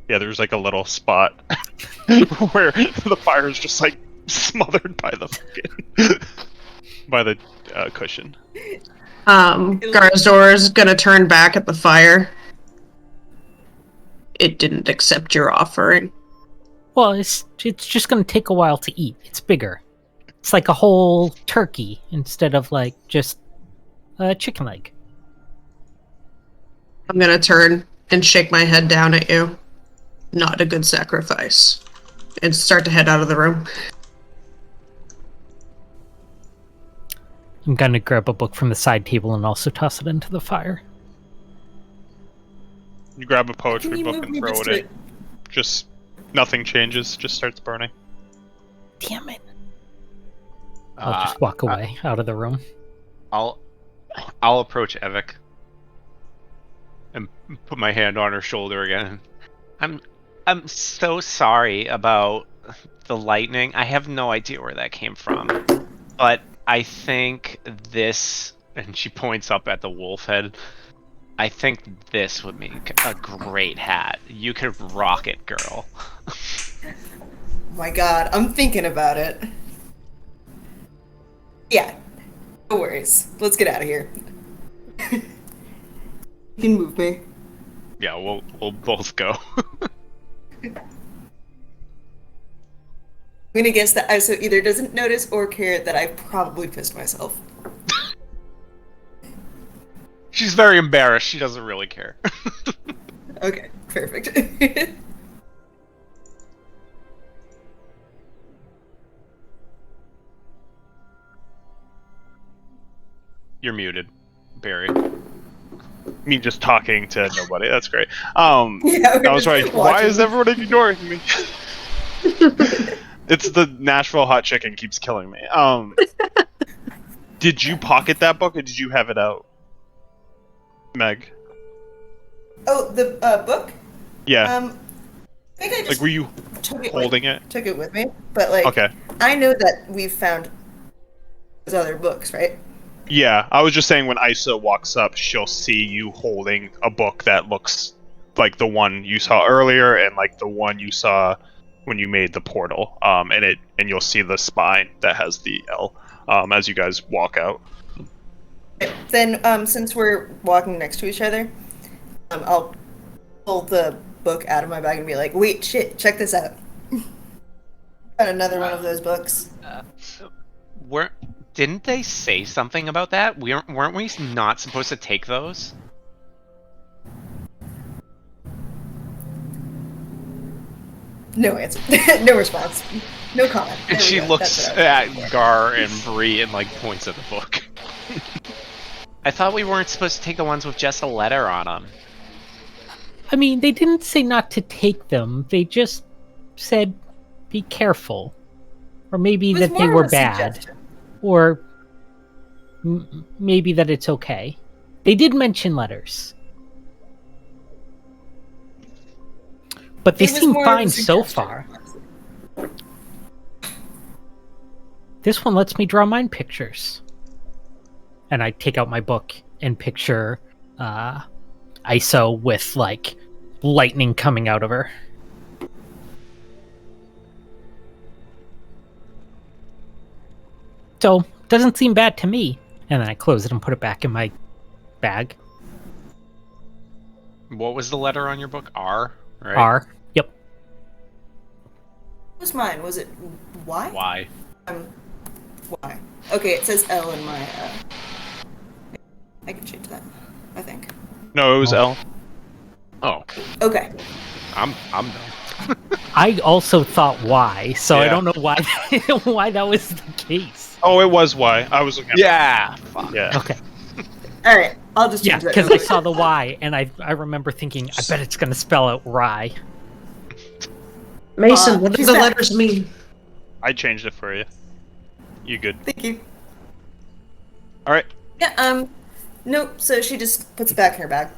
Yeah, there's like a little spot where the fire is just like smothered by the fucking by the cushion. Garzor is gonna turn back at the fire. It didn't accept your offering. Well, it's just gonna take a while to eat. It's bigger. It's like a whole turkey instead of like just a chicken leg. I'm gonna turn and shake my head down at you. Not a good sacrifice. And start to head out of the room. I'm gonna grab a book from the side table and also toss it into the fire. You grab a poetry Can you book move and me throw just it in. Just nothing changes, just starts burning. Damn it. I'll just walk away out of the room. I'll approach Evek and put my hand on her shoulder again. I'm so sorry about the lightning. I have no idea where that came from. But I think this, and she points up at the wolf head, I think this would make a great hat. You could rock it, girl. Oh my god, I'm thinking about it. Yeah, no worries. Let's get out of here. You can move me. Yeah, we'll both go. I'm gonna guess that Iso either doesn't notice or care that I probably pissed myself. She's very embarrassed. She doesn't really care. Okay, perfect. You're muted, Barry. Me just talking to nobody. That's great. Yeah, I was like, why is everyone ignoring me? It's the Nashville hot chicken keeps killing me. Did you pocket that book or did you have it out, Meg? Oh, the book? Yeah. I think I just Like, were you took it, holding it? took it with me, but like, Okay. I know that we've found those other books, right? Yeah, I was just saying when Isa walks up, she'll see you holding a book that looks like the one you saw earlier and like the one you saw when you made the portal. And you'll see the spine that has the L as you guys walk out. Then, since we're walking next to each other, I'll pull the book out of my bag and be like, "Wait, shit! Check this out." Got another one of those books. Didn't they say something about that? Weren't we not supposed to take those? No answer. No response. No comment. And There we she go. looks That's what I was at Gar and Bree and like points at the book. I thought we weren't supposed to take the ones with just a letter on them. I mean, they didn't say not to take them. They just said, be careful. Or maybe It was that they more were of a bad. suggestion. Or maybe that it's okay. They did mention letters. But they It was seem more of a fine so suggestion. far. This one lets me draw mind pictures. And I take out my book and picture ISO with, like, lightning coming out of her. So, doesn't seem bad to me. And then I close it and put it back in my bag. What was the letter on your book? R, right? R. Yep. What was mine? Was it Y? Y. Y. Okay, it says L in my. I can change that. I think. No, it was L. Oh, Okay. I'm done. I also thought Y, so I Yeah. don't know why why that was the case. Oh, it was Y. I was looking at Yeah. Fuck. Yeah. Okay. All right. I'll just Yeah, change that. because real I quick. saw the Y, and I remember thinking, I bet it's going to spell out rye. Mason, what do she's the back. letters mean? I changed it for you. You good? Thank you. All right. Yeah. Nope. So she just puts it back in her bag.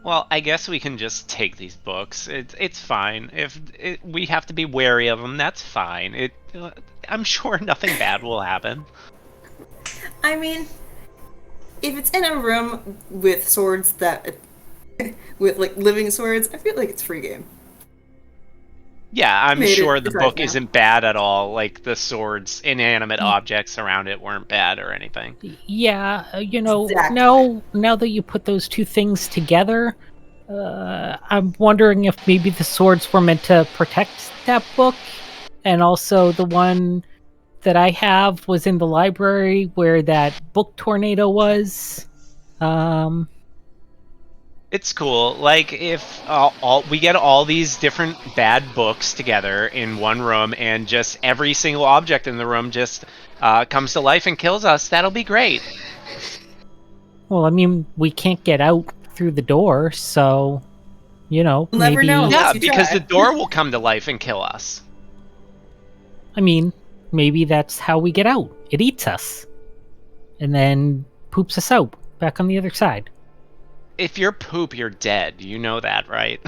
Well, I guess we can just take these books. It's fine. If we have to be wary of them, that's fine. I'm sure nothing bad will happen. I mean, if it's in a room with swords that, with like living swords, I feel like it's free game. Yeah, I'm Made it sure the besides book now. isn't bad at all. Like the swords, inanimate objects around it weren't bad or anything. Yeah, Exactly. now that you put those two things together, I'm wondering if maybe the swords were meant to protect that book, and also the one that I have was in the library where that book tornado was. It's cool. Like if we get all these different bad books together in one room, and just every single object in the room just comes to life and kills us, that'll be great. Well, I mean, we can't get out through the door, so We'll never maybe. know. Yeah, Unless you because try. the door will come to life and kill us. I mean, maybe that's how we get out. It eats us, and then poops us out back on the other side. If you're poop, you're dead. You know that, right?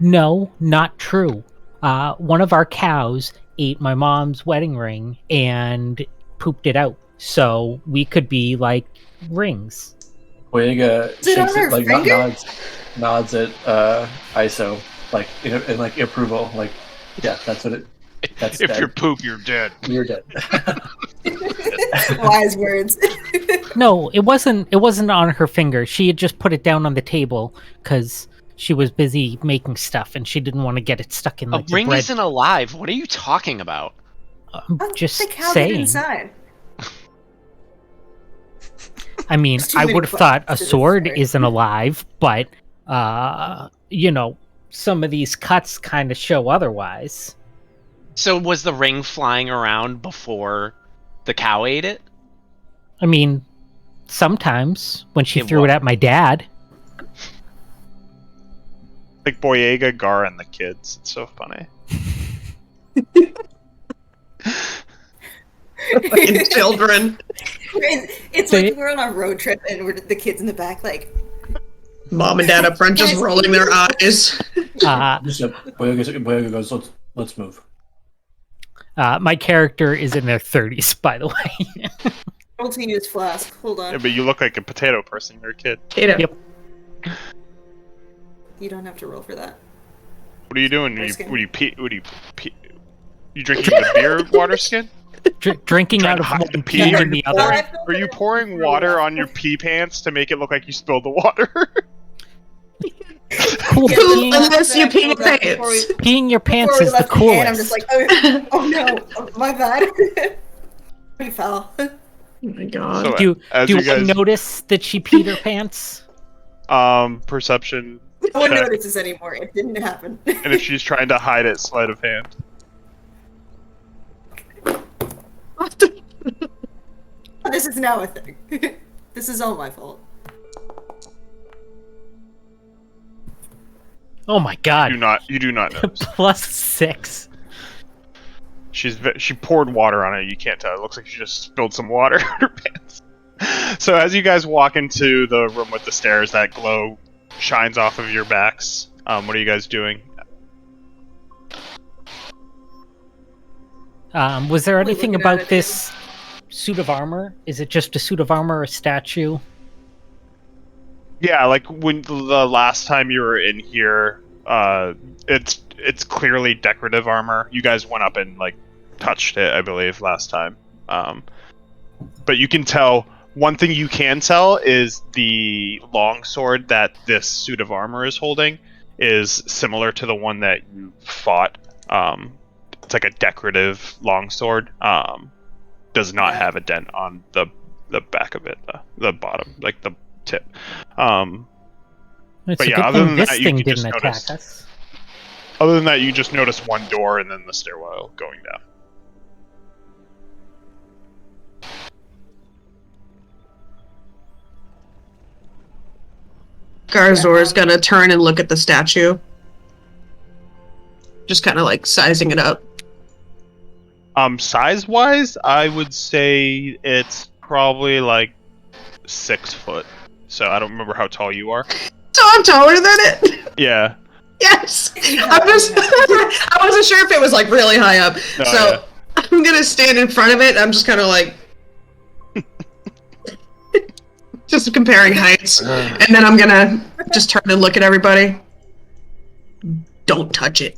No, not true. One of our cows ate my mom's wedding ring and pooped it out. So we could be like rings. Boyega Is it on shakes her it, like finger? nods at ISO, like in like approval, like yeah, that's what it. That's If dead. you're poop, you're dead. You're dead. Wise words. No, it wasn't. It wasn't on her finger. She had just put it down on the table because she was busy making stuff and she didn't want to get it stuck in A like the ring bread. isn't alive. What are you talking about? I'm just the cow get saying. inside. I mean, There's too I many would have thought a questions, sword sorry. isn't alive, but some of these cuts kind of show otherwise. So was the ring flying around before the cow ate it? I mean, sometimes when she It threw was. it at my dad. Like Boyega, Gar, and the kids. It's so funny. Fucking children. It's like we're on a road trip and we're the kids in the back, like, Mom and Dad up front just rolling their eyes. Boyega goes, let's move. My character is in their 30s, by the way. Roll to use flask. Hold on. Yeah, but you look like a potato person. You're a kid. Potato. Yep. You don't have to roll for that. What are you doing? Water skin. What do you pee? What do you pee? You drinking the beer water skin? Drinking Trying out to of hide one the pee pee? in the other. Are you pouring water on your pee pants to make it look like you spilled the water? Cool. Yeah, Cool, Peeing, unless you pee your Before we- pants. peeing your pants Before we is the left the can, I'm coolest. just like, oh no, oh, my bad. Pretty foul. Oh my god. So do as do you guys, I notice that she peed her pants? perception No one check, notices anymore. It didn't happen. and if she's trying to hide it, sleight of hand. What the- This is now a thing. This is all my fault. Oh my god. You do not notice. +6. She poured water on it. You can't tell. It looks like she just spilled some water on her pants. So as you guys walk into the room with the stairs, that glow shines off of your backs. What are you guys doing? Was there Probably anything looking at about it. this suit of armor? Is it just a suit of armor or a statue? Yeah, like when the last time you were in here, it's clearly decorative armor. You guys went up and like touched it, I believe, last time. But you can tell. One thing you can tell is the longsword that this suit of armor is holding is similar to the one that you fought. It's like a decorative longsword. Does not have a dent on the back of it, the bottom, like the tip. It's But a yeah, good other thing than this that, you thing can just didn't notice- attack us. Other than that, you just notice one door and then the stairwell going down. Garzor's gonna turn and look at the statue. Just kind of like sizing it up. Size-wise, I would say it's probably like 6 foot. So I don't remember how tall you are. So I'm taller than it. Yeah. Yes. I'm just. I wasn't sure if it was like really high up. No, So yeah. I'm gonna stand in front of it. I'm just kind of like. Just comparing heights, and then I'm gonna just turn and look at everybody. Don't touch it,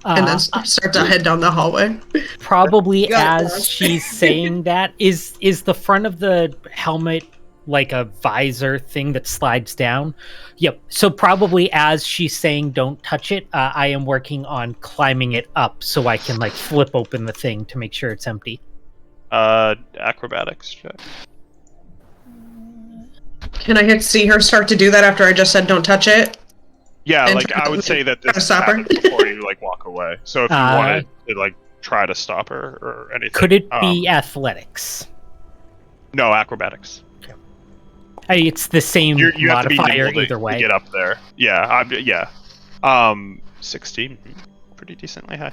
and then start to head down the hallway. Probably You got it, as Bob. she's saying that, is the front of the helmet like a visor thing that slides down? Yep. So probably as she's saying don't touch it, I am working on climbing it up so I can like flip open the thing to make sure it's empty. Acrobatics check. Can I see her start to do that after I just said don't touch it? Yeah, And like try I to- would say that try to this stop her? happens before you like walk away. So if you wanted to like try to stop her or anything, Could it be athletics? No, acrobatics. It's the same You have to be modifier nimble either to way. get up there. Yeah, yeah. 16, pretty decently high.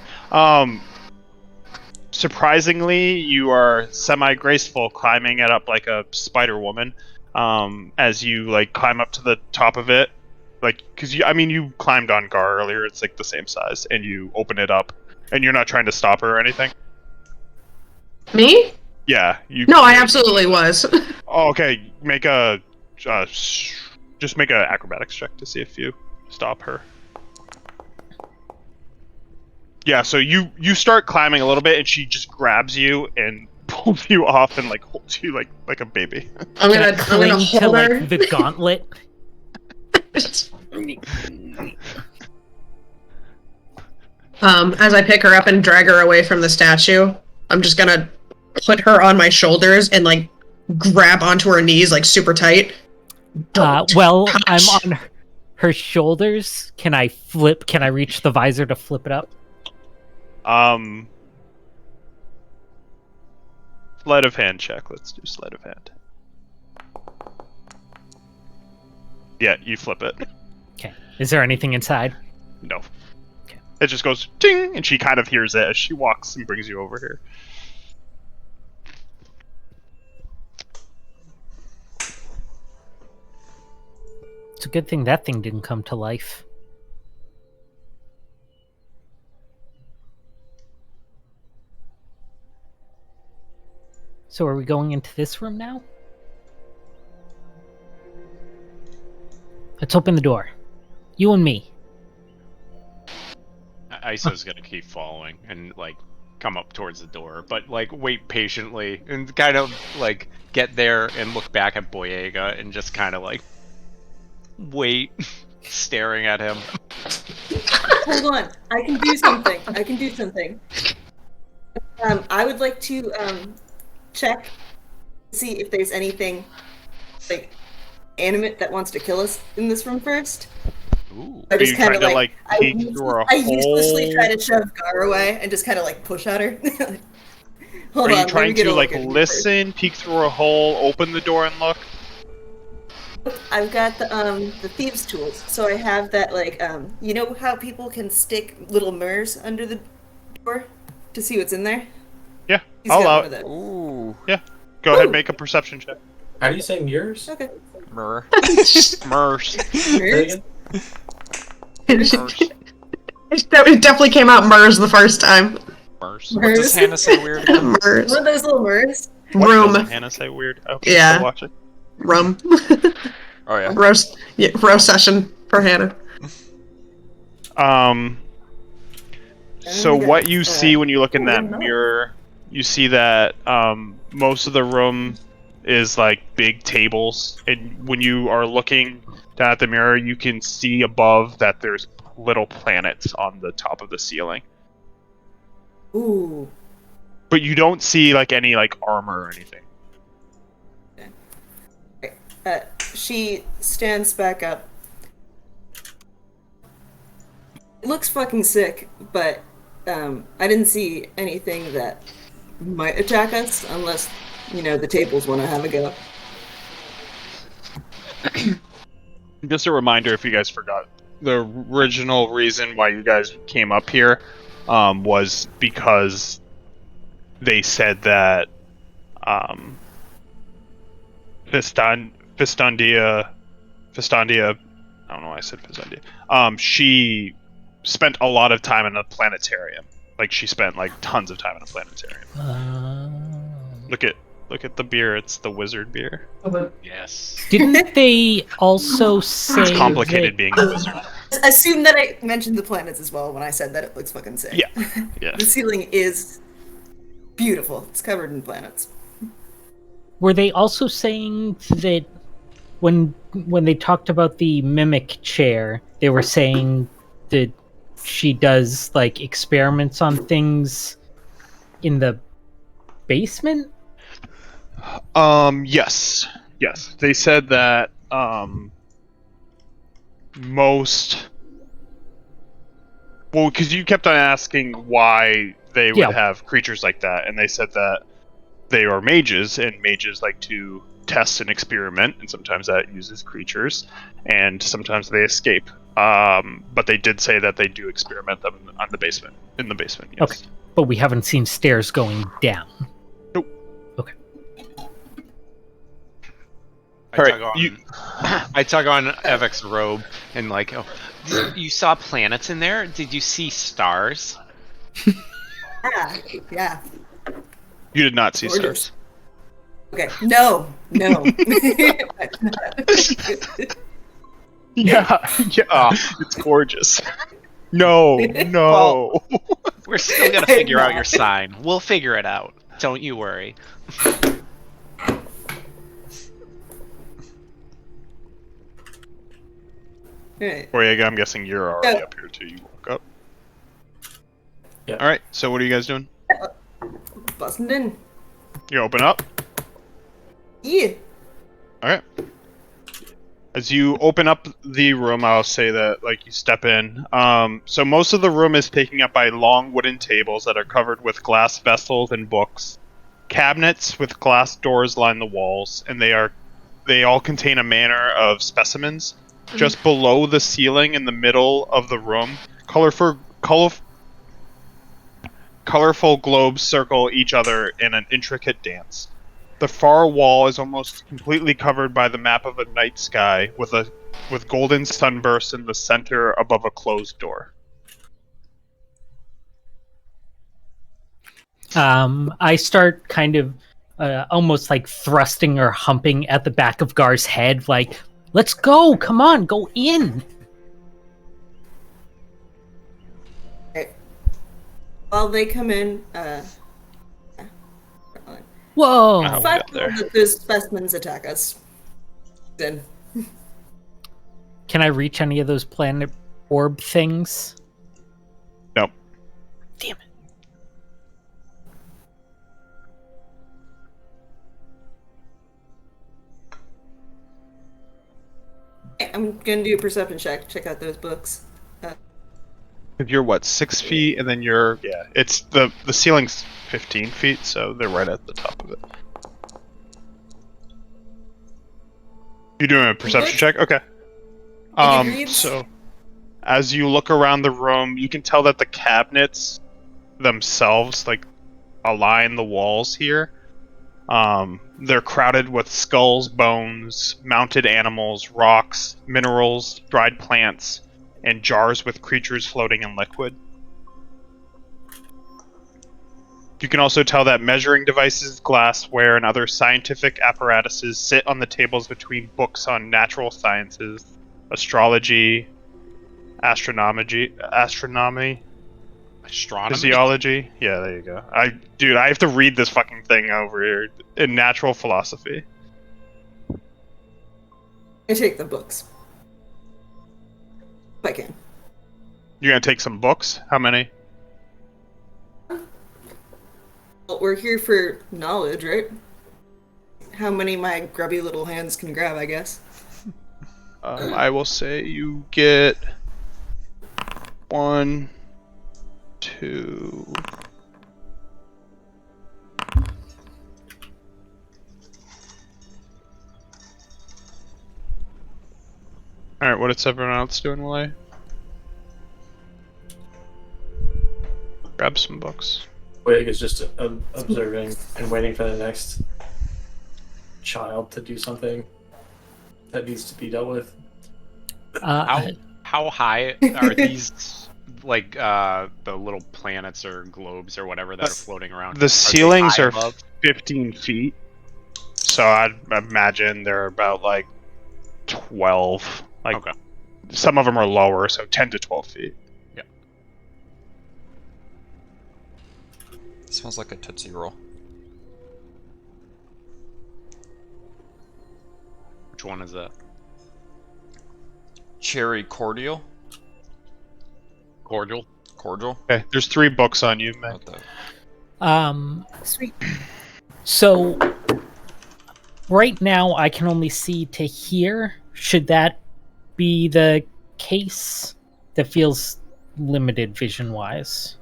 Surprisingly, you are semi-graceful climbing it up like a spider woman. As you like climb up to the top of it, like because you climbed on Gar earlier. It's like the same size, and you open it up, and you're not trying to stop her or anything. Me? Yeah, you. No, I absolutely was. Oh, okay. Make a just make a acrobatics check to see if you stop her. Yeah, so you start climbing a little bit, and she just grabs you and pulls you off and like holds you like a baby. I'm Can I gonna cling to hold her. like the gauntlet? As I pick her up and drag her away from the statue, I'm just gonna put her on my shoulders and like grab onto her knees like super tight. Well, touch. I'm on her shoulders. Can I flip? Can I reach the visor to flip it up? Sleight of hand check. Let's do sleight of hand. Yeah, you flip it. Okay. Is there anything inside? No. Okay. It just goes ting, and she kind of hears it as she walks and brings you over here. It's a good thing that thing didn't come to life. So are we going into this room now? Let's open the door. You and me. Iso's gonna keep following and like come up towards the door, but like wait patiently and kind of like get there and look back at Boyega and just kind of like wait, staring at him. Hold on, I can do something. I would like to check, see if there's anything like animate that wants to kill us in this room first. Ooh. I just you kind of trying to, like peek through a I uselessly hole? try to shove Gar away and just kind of like push at her. Hold Are on, you let me trying get to a like look at you listen, peek through a hole, open the door and look? first. I've got the thieves' tools, so I have that like you know how people can stick little mirrors under the door to see what's in there. Yeah, He's I'll got allow one of it. those. Ooh. Yeah, go ahead, Ooh. make a perception check. How do you say mirrors? Okay. Mirror. Mers. Say Mirrors? again? It definitely came out Mers the first time. Mers. What does Mirrors? Hannah say weird again? Mers. One of those little mirrors. What Room. doesn't Hannah say weird? Oh, she's Yeah. still watching. Rum. Oh yeah. Roast. Yeah, roast session for Hannah. So Okay. what you see when you look in Oh, that no. mirror, you see that most of the room is like big tables, and when you are looking down at the mirror, you can see above that there's little planets on the top of the ceiling. Ooh. But you don't see like any like armor or anything. She stands back up. It looks fucking sick, but I didn't see anything that might attack us unless, you know, the tables want to have a go. Just a reminder, if you guys forgot, the original reason why you guys came up here was because they said that Fistandia, I don't know why I said Fistandia. She spent a lot of time in a planetarium. Like she spent like tons of time in a planetarium. Look at the beer. It's the wizard beer. Yes. Didn't they also say It's complicated that- being a wizard. Assume that I mentioned the planets as well when I said that it looks fucking sick. Yeah. Yeah. The ceiling is beautiful. It's covered in planets. Were they also saying that when they talked about the mimic chair, they were saying that she does like experiments on things in the basement? Yes. They said that most. Well, because you kept on asking why they would Yeah. have creatures like that, and they said that they are mages, and mages like to test and experiment, and sometimes that uses creatures, and sometimes they escape. But they did say that they do experiment them in the basement. Yes. Okay. But we haven't seen stairs going down. Nope. Okay. I All tug right, on, I tug on Evek's robe and like, oh, you saw planets in there? Did you see stars? Yeah. You did not see Gorgeous. stars. Okay. No. Yeah. It's gorgeous. No. We're still gonna figure out your sign. We'll figure it out. Don't you worry. Alright. Boyega, I'm guessing you're already Yeah. up here too. You woke up. Yeah. All right. So what are you guys doing? Busting in. You open up. Yeah. All right. As you open up the room, I'll say that like you step in. So most of the room is taken up by long wooden tables that are covered with glass vessels and books. Cabinets with glass doors line the walls, and they all contain a manner of specimens. Just below the ceiling in the middle of the room, colorful globes circle each other in an intricate dance. The far wall is almost completely covered by the map of a night sky with golden sunbursts in the center above a closed door. I start kind of almost like thrusting or humping at the back of Gar's head, like, let's go, come on, go in. Okay. While they come in, Whoa. Wow. five got there. that those specimens attack us. Then Can I reach any of those planet orb things? Nope. Damn it. I'm gonna do a perception check. Check out those books. If you're what, 6 feet, and then you're it's the ceiling's 15 feet, so they're right at the top of it. You're doing a perception check? Okay. I can read. So as you look around the room, you can tell that the cabinets themselves like align the walls here. They're crowded with skulls, bones, mounted animals, rocks, minerals, dried plants, and jars with creatures floating in liquid. You can also tell that measuring devices, glassware, and other scientific apparatuses sit on the tables between books on natural sciences, astrology, astronomy, physiology. Yeah, there you go. I have to read this fucking thing over here in natural philosophy. I take the books. If I can. You're gonna take some books? How many? Well, we're here for knowledge, right? How many my grubby little hands can grab, I guess. I will say you get 1, 2. Alright, what is everyone else doing while I grab some books? Wig is just observing and waiting for the next child to do something that needs to be dealt with. How high are these, like, the little planets or globes or whatever that are floating around? The ceilings are above? 15 feet, so I'd imagine they're about, like, 12. Like, Okay. some of them are lower, so 10 to 12 feet. Smells like a Tootsie Roll. Which one is that? Cherry cordial? Cordial? Cordial? Okay, there's 3 books on you, Meg. What the... Sweet. So right now I can only see to here. Should that be the case? That feels limited vision-wise.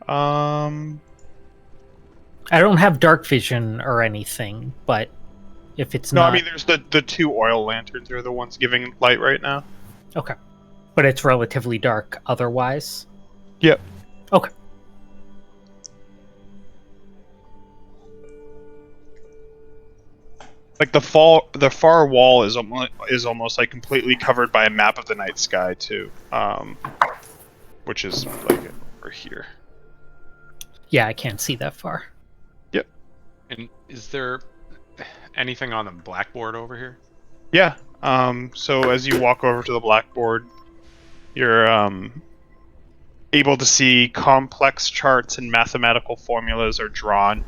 I don't have dark vision or anything, but if it's No, not... I mean, there's the 2 oil lanterns are the ones giving light right now. Okay. But it's relatively dark otherwise? Yep. Okay. Like the far wall is almost like completely covered by a map of the night sky too, which is like over here. Yeah, I can't see that far. Yep. And is there anything on the blackboard over here? Yeah. So as you walk over to the blackboard, you're able to see complex charts and mathematical formulas are drawn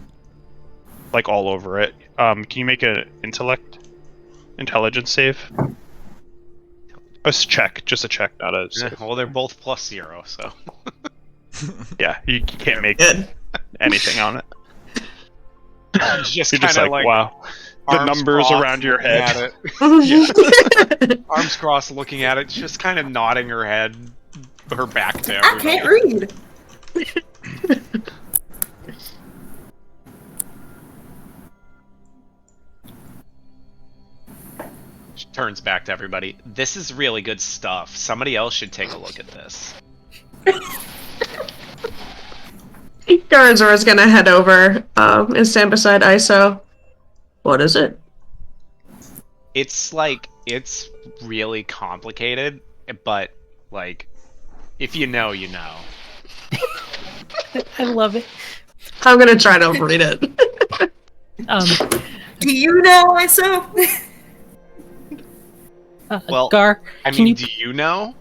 like all over it. Can you make an intelligence save? Just a check, not a save. Well, they're both +0, so. Yeah, you can't make Good. anything on it. It's just You're kind just of like, like wow. The arms numbers crossed, around your looking head. at it. Arms crossed, looking at it, just kind of nodding her head, her back to I everybody. can't read. She turns back to everybody. This is really good stuff. Somebody else should take a look at this. Garazora's gonna head over and stand beside Iso. What is it? It's really complicated, but like, if you know, you know. I love it. I'm gonna try to read it. Do you know ISO? Well, Gar, I can mean, you do you know?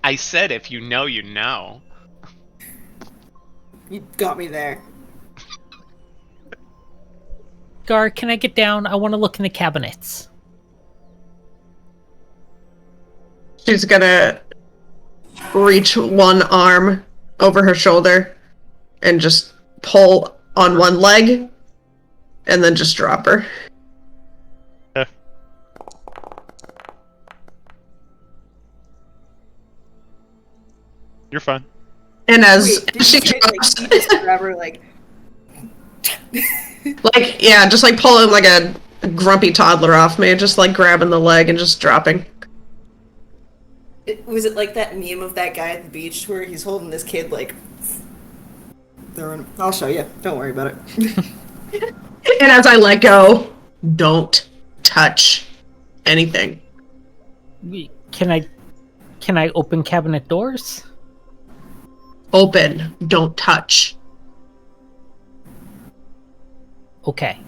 I said if you know, you know. You got me there. Gar, can I get down? I want to look in the cabinets. She's gonna reach one arm over her shoulder and just pull on one leg and then just drop her. You're fine. And as Wait, did she you say, drops, like, you just grab her, like... like, yeah, just like pulling like a grumpy toddler off me, just like grabbing the leg and just dropping. Was it like that meme of that guy at the beach where he's holding this kid, like... I'll show you. Don't worry about it. And as I let go, don't touch anything. Can I open cabinet doors? Open, don't touch. Okay.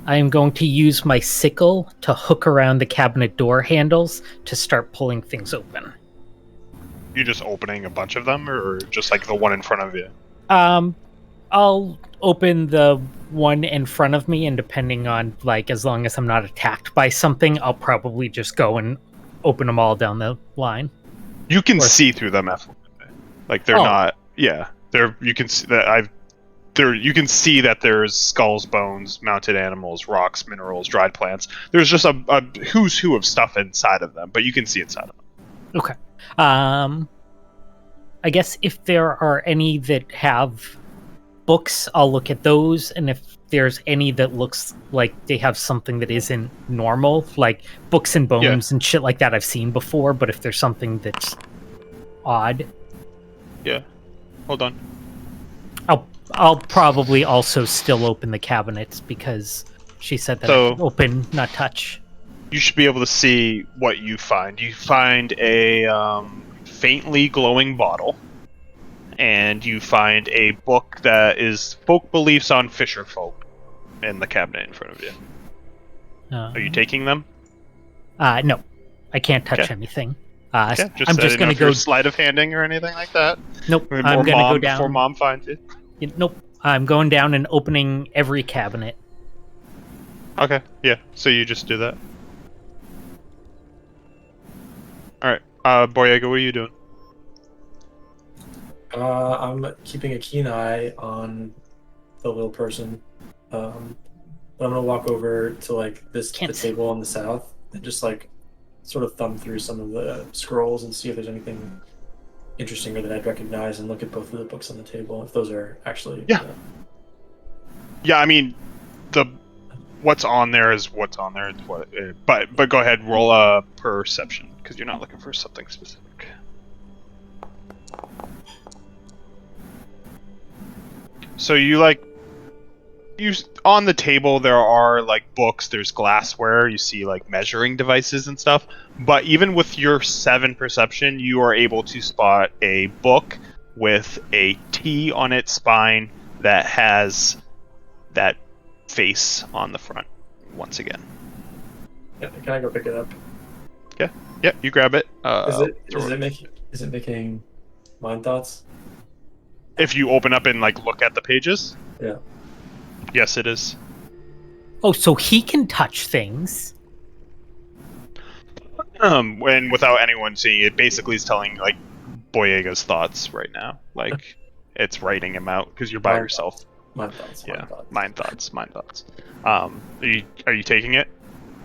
I am going to use my sickle to hook around the cabinet door handles to start pulling things open. You just opening a bunch of them, or just like the one in front of you? I'll open the one in front of me, and depending on, like, as long as I'm not attacked by something, I'll probably just go and open them all down the line. You can see through them, like they're not. Yeah, they're. You can see that you can see that there's skulls, bones, mounted animals, rocks, minerals, dried plants. There's just a who's who of stuff inside of them, but you can see inside of them. Okay. I guess if there are any that have books, I'll look at those, and if there's any that looks like they have something that isn't normal, like books and bones and shit like that I've seen before, but if there's something that's odd... Yeah. Hold on. I'll probably also still open the cabinets, because she said that I can open, not touch. You should be able to see what you find. You find a faintly glowing bottle, and you find a book that is Folk Beliefs on Fisher Folk in the cabinet in front of you. Are you taking them? No. I can't touch anything. I'm just going to go sleight of handing or anything like that. Nope. I'm going to go down before Mom finds you. Nope. I'm going down and opening every cabinet. Okay. Yeah. So you just do that. All right. Boyega, what are you doing? I'm keeping a keen eye on the little person. But I'm gonna walk over to like the table on the south and just like sort of thumb through some of the scrolls and see if there's anything interesting or that I'd recognize, and look at both of the books on the table if those are actually Yeah, I mean, what's on there is what's on there. But go ahead, roll a perception, because you're not looking for something specific. So on the table there are like books, there's glassware, you see like measuring devices and stuff, but even with your 7 perception, you are able to spot a book with a T on its spine that has that face on the front once again. Yeah, can I go pick it up? Yeah, you grab it. Is it making mind thoughts? If you open up and like look at the pages? Yeah. Yes, it is. Oh, so he can touch things. And without anyone seeing it, basically is telling like Boyega's thoughts right now. Like it's writing him out because you're by yourself. Mind thoughts. Yeah. Mind thoughts. Are you taking it?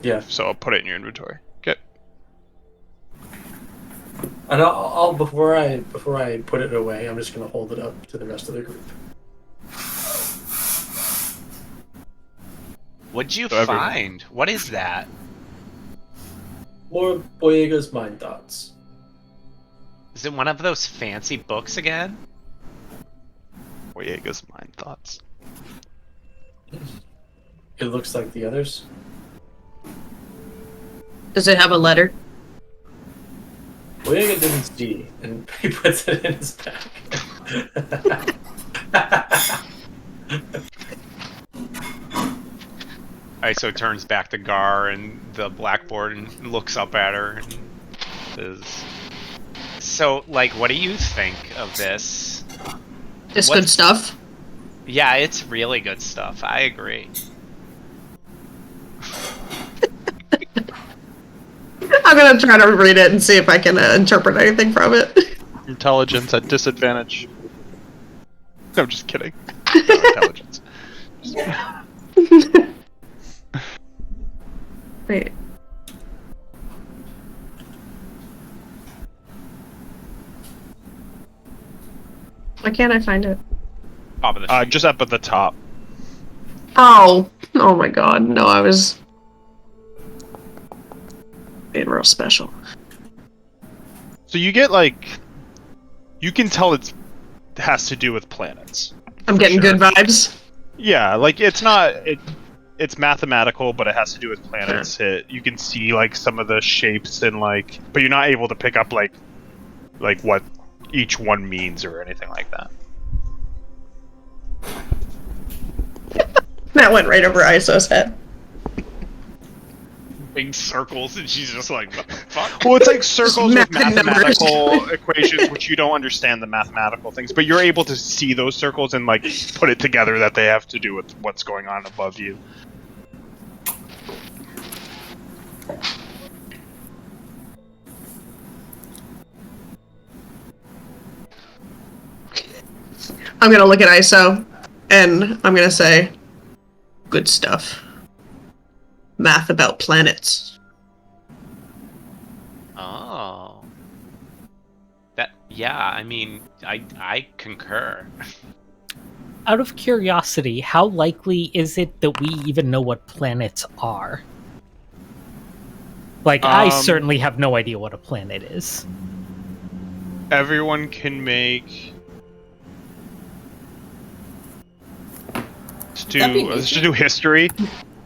Yeah. So I'll put it in your inventory. Okay. And I'll before I put it away, I'm just gonna hold it up to the rest of the group. What'd you find? What is that? More Boyega's mind thoughts. Is it one of those fancy books again? Boyega's mind thoughts. It looks like the others. Does it have a letter? Boyega didn't see, and he puts it in his bag. ISO turns back to Gar and the blackboard and looks up at her and says, "So, like, what do you think of this?" It's good stuff. Yeah, it's really good stuff. I agree. I'm gonna try to read it and see if I can interpret anything from it. Intelligence at disadvantage. No, I'm just kidding. No, intelligence. Wait. Why can't I find it? Top of the sheet. Just up at the top. Oh my god. No, I was being real special. So you get like, you can tell it has to do with planets. I'm for getting sure. good vibes. Yeah, like it's not it's mathematical, but it has to do with planets. You can see like some of the shapes and like, but you're not able to pick up like what each one means or anything like that. That went right over Iso's head. Big circles, and she's just like, "What the fuck?" Well, it's like circles with math and mathematical equations, which you don't understand the mathematical things, but you're able to see those circles and like put it together that they have to do with what's going on above you. I'm gonna look at ISO and I'm gonna say, good stuff. Math about planets. Oh. Yeah, I mean, I concur. Out of curiosity, how likely is it that we even know what planets are? Like, I certainly have no idea what a planet is. Everyone can make. Let's do history.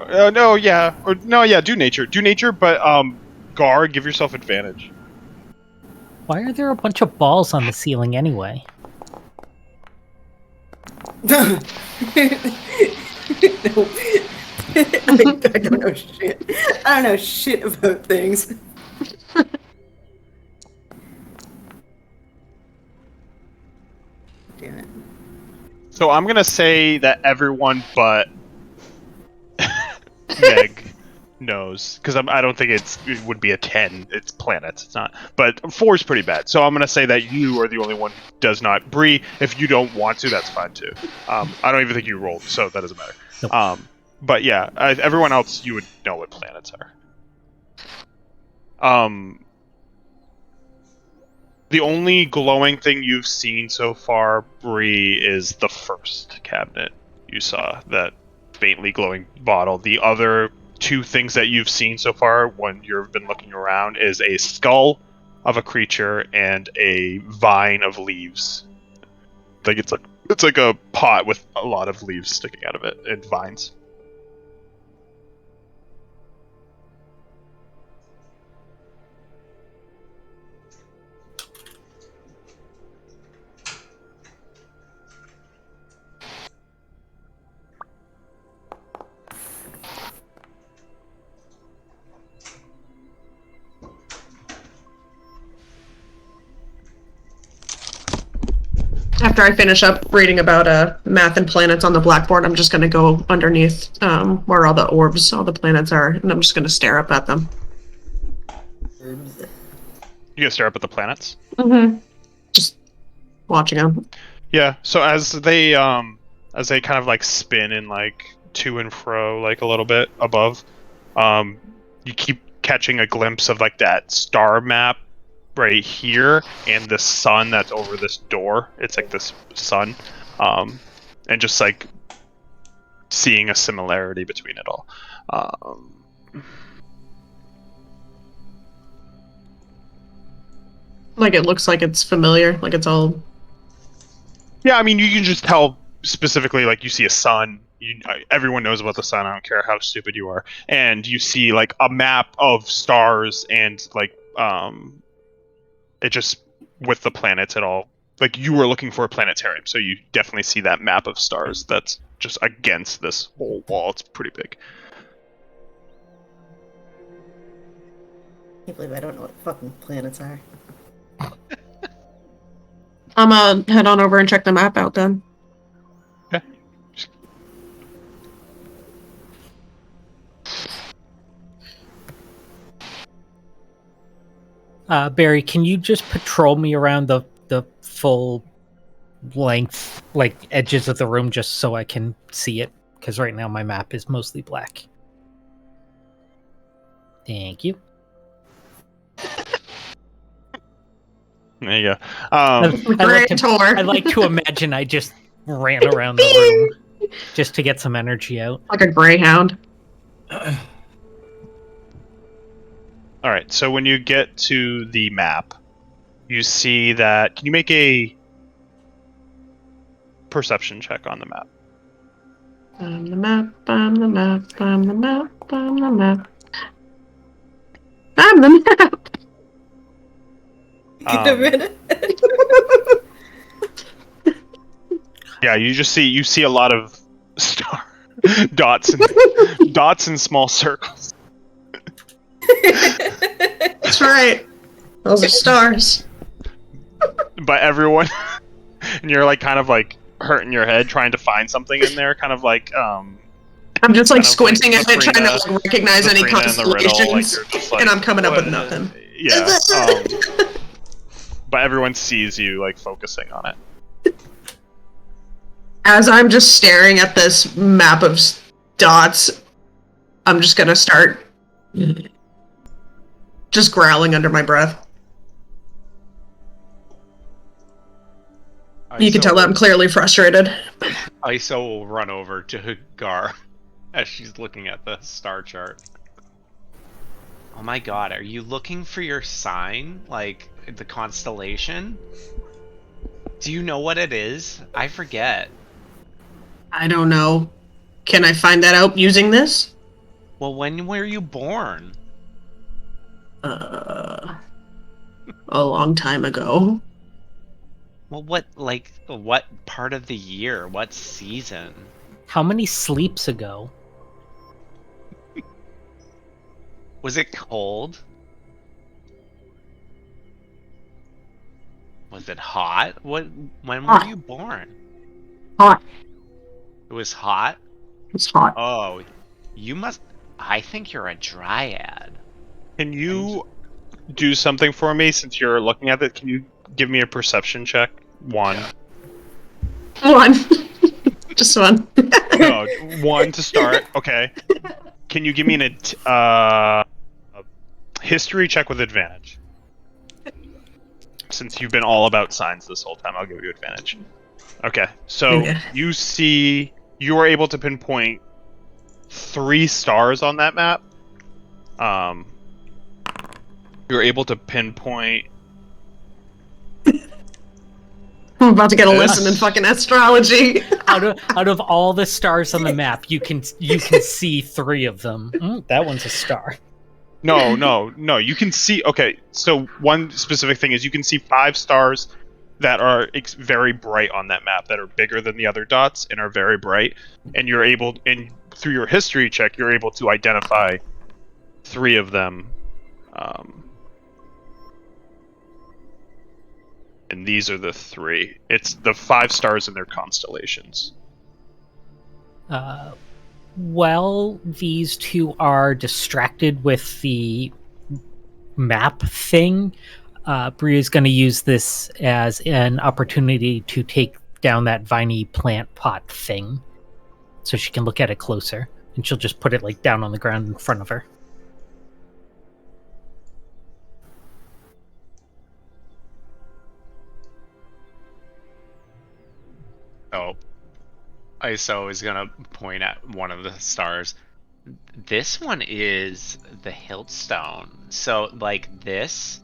No, yeah, or no, yeah. Do nature, but Gar, give yourself advantage. Why are there a bunch of balls on the ceiling anyway? No. I don't know shit. I don't know shit about things. Damn it. So I'm gonna say that everyone but Meg knows, because I don't think it would be a 10. It's planets. It's not. But 4 is pretty bad. So I'm gonna say that you are the only one who does not. Bree, if you don't want to, that's fine too. I don't even think you rolled, so that doesn't matter. Nope. But yeah, everyone else, you would know what planets are. The only glowing thing you've seen so far, Bree, is the first cabinet you saw, that faintly glowing bottle. The other 2 things that you've seen so far when you've been looking around is a skull of a creature and a vine of leaves. Like it's like a pot with a lot of leaves sticking out of it and vines. After I finish up reading about math and planets on the blackboard, I'm just gonna go underneath where all the orbs, all the planets are, and I'm just gonna stare up at them. You gonna stare up at the planets? Mm-hmm. Just watching them. Yeah. So as they kind of like spin and like to and fro like a little bit above, you keep catching a glimpse of like that star map right here and the sun that's over this door. It's like this sun, and just like seeing a similarity between it all. Like it looks like it's familiar, like it's all. Yeah, I mean, you can just tell specifically, like, you see a sun. Everyone knows about the sun. I don't care how stupid you are. And you see, like, a map of stars and, like, it just, with the planets at all. Like, you were looking for a planetarium, so you definitely see that map of stars that's just against this whole wall. It's pretty big. Can't believe I don't know what fucking planets are. I'm gonna head on over and check the map out then. Okay. Barry, can you just patrol me around the full length, like edges of the room, just so I can see it? Because right now my map is mostly black. Thank you. There you go. Great tour. I like to imagine I just ran around the room just to get some energy out. Like a greyhound. All right. So when you get to the map, you see that. Can you make a perception check on the map? I'm the map, I'm the map, I'm the map, I'm the map. I'm the map! Get a minute. Yeah, you see a lot of star dots and small circles. That's right. Those are stars. But everyone, and you're like kind of like hurting your head trying to find something in there, kind of like I'm just like kind of squinting like at it, trying to Latrina- like, recognize any Latrina and the riddle, constellations, like, you're just like, and I'm coming up with "What?" nothing. Yeah. But everyone sees you like focusing on it. As I'm just staring at this map of dots, I'm just gonna start just growling under my breath. You can tell that I'm clearly frustrated. Iso will run over to Gar as she's looking at the star chart. Oh my god, are you looking for your sign? Like, the constellation? Do you know what it is? I forget. I don't know. Can I find that out using this? Well, when were you born? A long time ago. Well, what part of the year? What season? How many sleeps ago? Was it cold? Was it hot? When were Hot. you born? Hot. It was hot? It's hot. Oh, you must... I think you're a dryad. Can you do something for me since you're looking at it? Can you give me a perception check? One. One. Just one. No, one to start. Okay. Can you give me a history check with advantage? Since you've been all about signs this whole time, I'll give you advantage. Okay, so Yeah. you were able to pinpoint 3 stars on that map. You were able to pinpoint. I'm about to get a This- lesson in fucking astrology. Out of all the stars on the map, you can see 3 of them. That one's a star. No. You can see. Okay, so one specific thing is you can see 5 stars that are very bright on that map, that are bigger than the other dots and are very bright. And you're able, and through your history check, you're able to identify 3 of them. And these are the 3. It's the 5 stars in their constellations. Well, these 2 are distracted with the map thing. Bria's going to use this as an opportunity to take down that viney plant pot thing, so she can look at it closer, and she'll just put it like down on the ground in front of her. Oh. Iso is gonna point at one of the stars. This one is the Hiltstone. So, like, this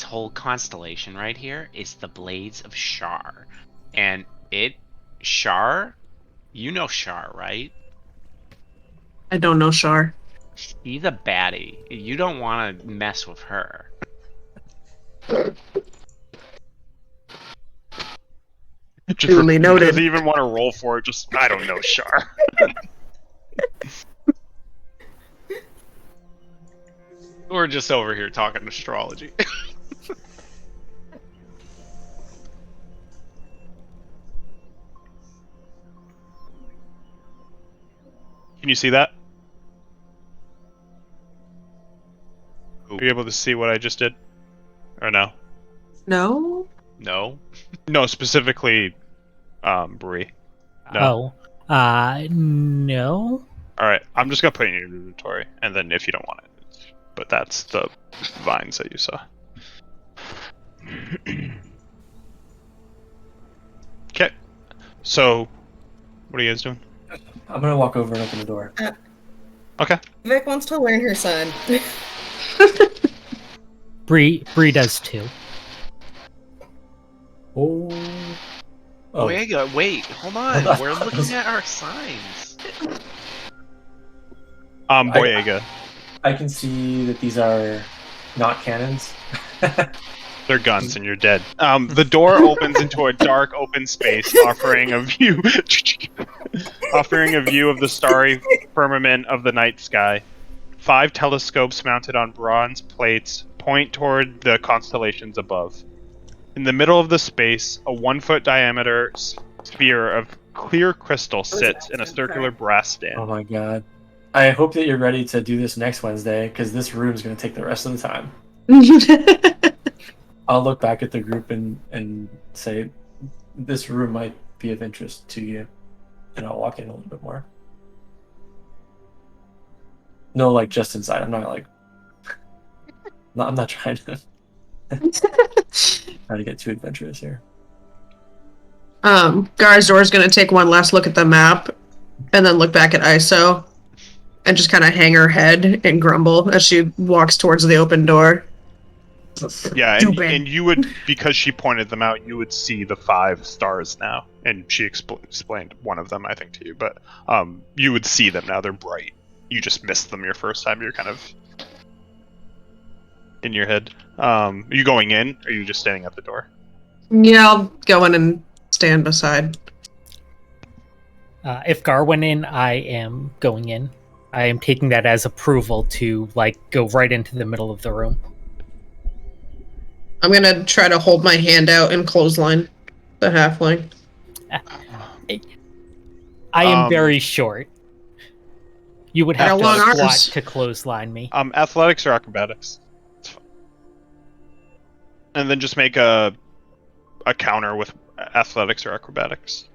whole constellation right here is the Blades of Shar. And Shar, you know Shar, right? I don't know, Shar. She's a baddie. You don't want to mess with her. Duly noted. Doesn't even want to roll for it. Just I don't know, Char. We're just over here talking astrology. Can you see that? Are you able to see what I just did? Or no? No? No. No, specifically, Bree. No. No. Alright, I'm just gonna put it in your inventory, and then if you don't want it. But that's the vines that you saw. Okay. So, what are you guys doing? I'm gonna walk over and open the door. Okay. Vic wants to learn her son. Bree does too. Oh. Boyega, wait, hold on. Hold on. We're looking at our signs. Boyega. I can see that these are not cannons. They're guns and you're dead. The door opens into a dark open space, offering a view of the starry firmament of the night sky. 5 telescopes mounted on bronze plates point toward the constellations above. In the middle of the space, a 1-foot diameter sphere of clear crystal sits in a circular brass stand. Oh my god. I hope that you're ready to do this next Wednesday, because this room is going to take the rest of the time. I'll look back at the group and say, this room might be of interest to you. And I'll walk in a little bit more. No, like, just inside. I'm not, like... No, I'm not trying to... try to get too adventurous here. Garzor's gonna take one last look at the map, and then look back at ISO, and just kind of hang her head and grumble as she walks towards the open door. Yeah, Stupid. and you would, because she pointed them out, you would see the 5 stars now. And she explained one of them, I think, to you. But you would see them now. They're bright. You just missed them your first time. You're kind of in your head. Are you going in, or are you just standing at the door? Yeah, I'll go in and stand beside. If Gar went in, I am going in. I am taking that as approval to, like, go right into the middle of the room. I'm gonna try to hold my hand out and clothesline the halfling. I am very short. You would I have got long to squat arms. to clothesline me. Athletics or acrobatics? It's fine. And then just make a counter with athletics or acrobatics.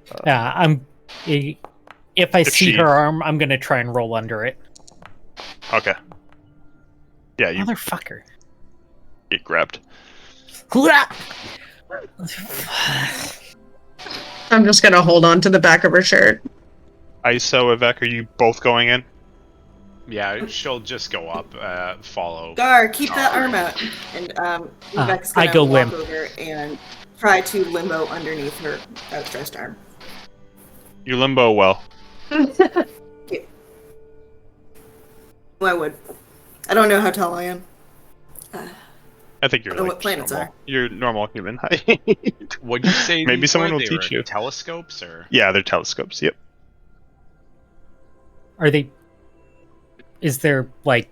If I see her arm, I'm gonna try and roll under it. Okay. Yeah, you Motherfucker. get grabbed. I'm just gonna hold on to the back of her shirt. ISO, Vivek, are you both going in? Yeah, she'll just go up, follow. Gar, keep that arm out. And Vic's I gonna go walk limp. over and try to limbo underneath her outstretched arm. You limbo well. Yeah. I would. I don't know how tall I am. I think you're I don't know like what planets normal. are. You're normal human height. What'd you say? Maybe these someone were? will They teach were you. Telescopes or? Yeah, they're telescopes. Yep. Are they... Is there, like,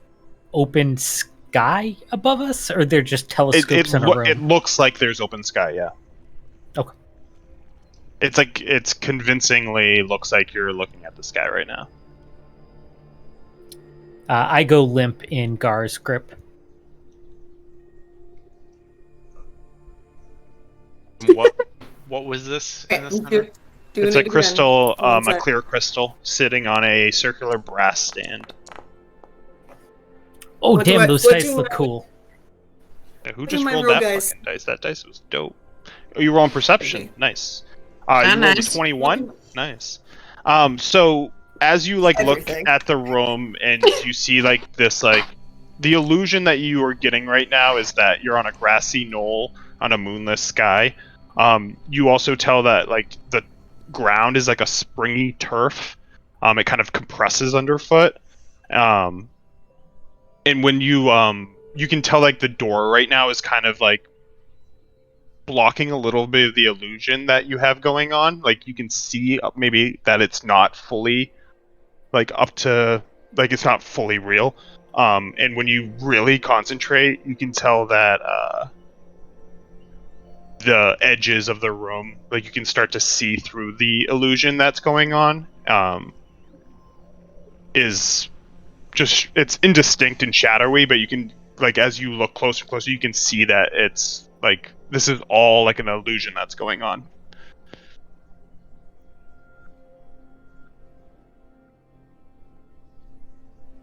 open sky above us? Or they're just telescopes in a room? It looks like there's open sky. Yeah. Okay. It's convincingly looks like you're looking at the sky right now. I go limp in Gar's grip. What was this? Okay, In the center? doing It's it a again. crystal, One a sec. clear crystal, sitting on a circular brass stand. Oh, What do damn, I- those what dice do look I- cool. Who What just do my rolled roll that guys- fucking dice? That dice was dope. Oh, you rolling perception. Okay. Nice. You rolled a nice. 21. Nice. So as you like look Everything. at the room and you see like this like the illusion that you are getting right now is that you're on a grassy knoll on a moonless sky. You also tell that like the ground is like a springy turf. It kind of compresses underfoot. And when you can tell like the door right now is kind of like blocking a little bit of the illusion that you have going on. Like you can see maybe that it's not fully like up to like it's not fully real. And when you really concentrate, you can tell that the edges of the room, like you can start to see through the illusion that's going on, is just, it's indistinct and shadowy, but you can, like, as you look closer and closer, you can see that it's like this is all like an illusion that's going on.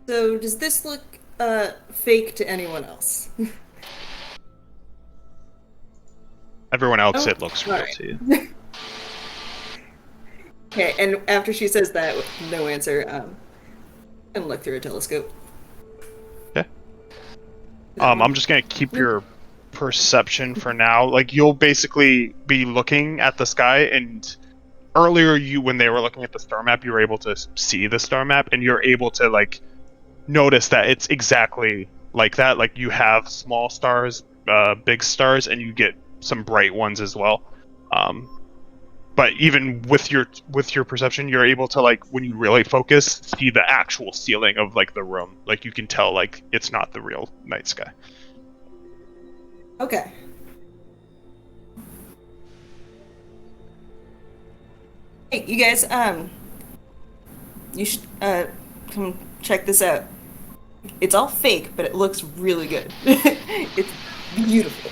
So does this look fake to anyone else? Everyone else, Oh, it looks real alright. to you. Okay, and after she says that, with no answer, and look through a telescope. Okay. I'm just gonna keep your perception for now. Like, you'll basically be looking at the sky, and earlier when they were looking at the star map, you were able to see the star map, and you're able to like notice that it's exactly like that. Like, you have small stars, big stars, and you get some bright ones as well. But even with your perception, you're able to, like, when you really focus, see the actual ceiling of like the room. Like, you can tell like it's not the real night sky. Okay. Hey, you guys, you should come check this out. It's all fake, but it looks really good. It's beautiful.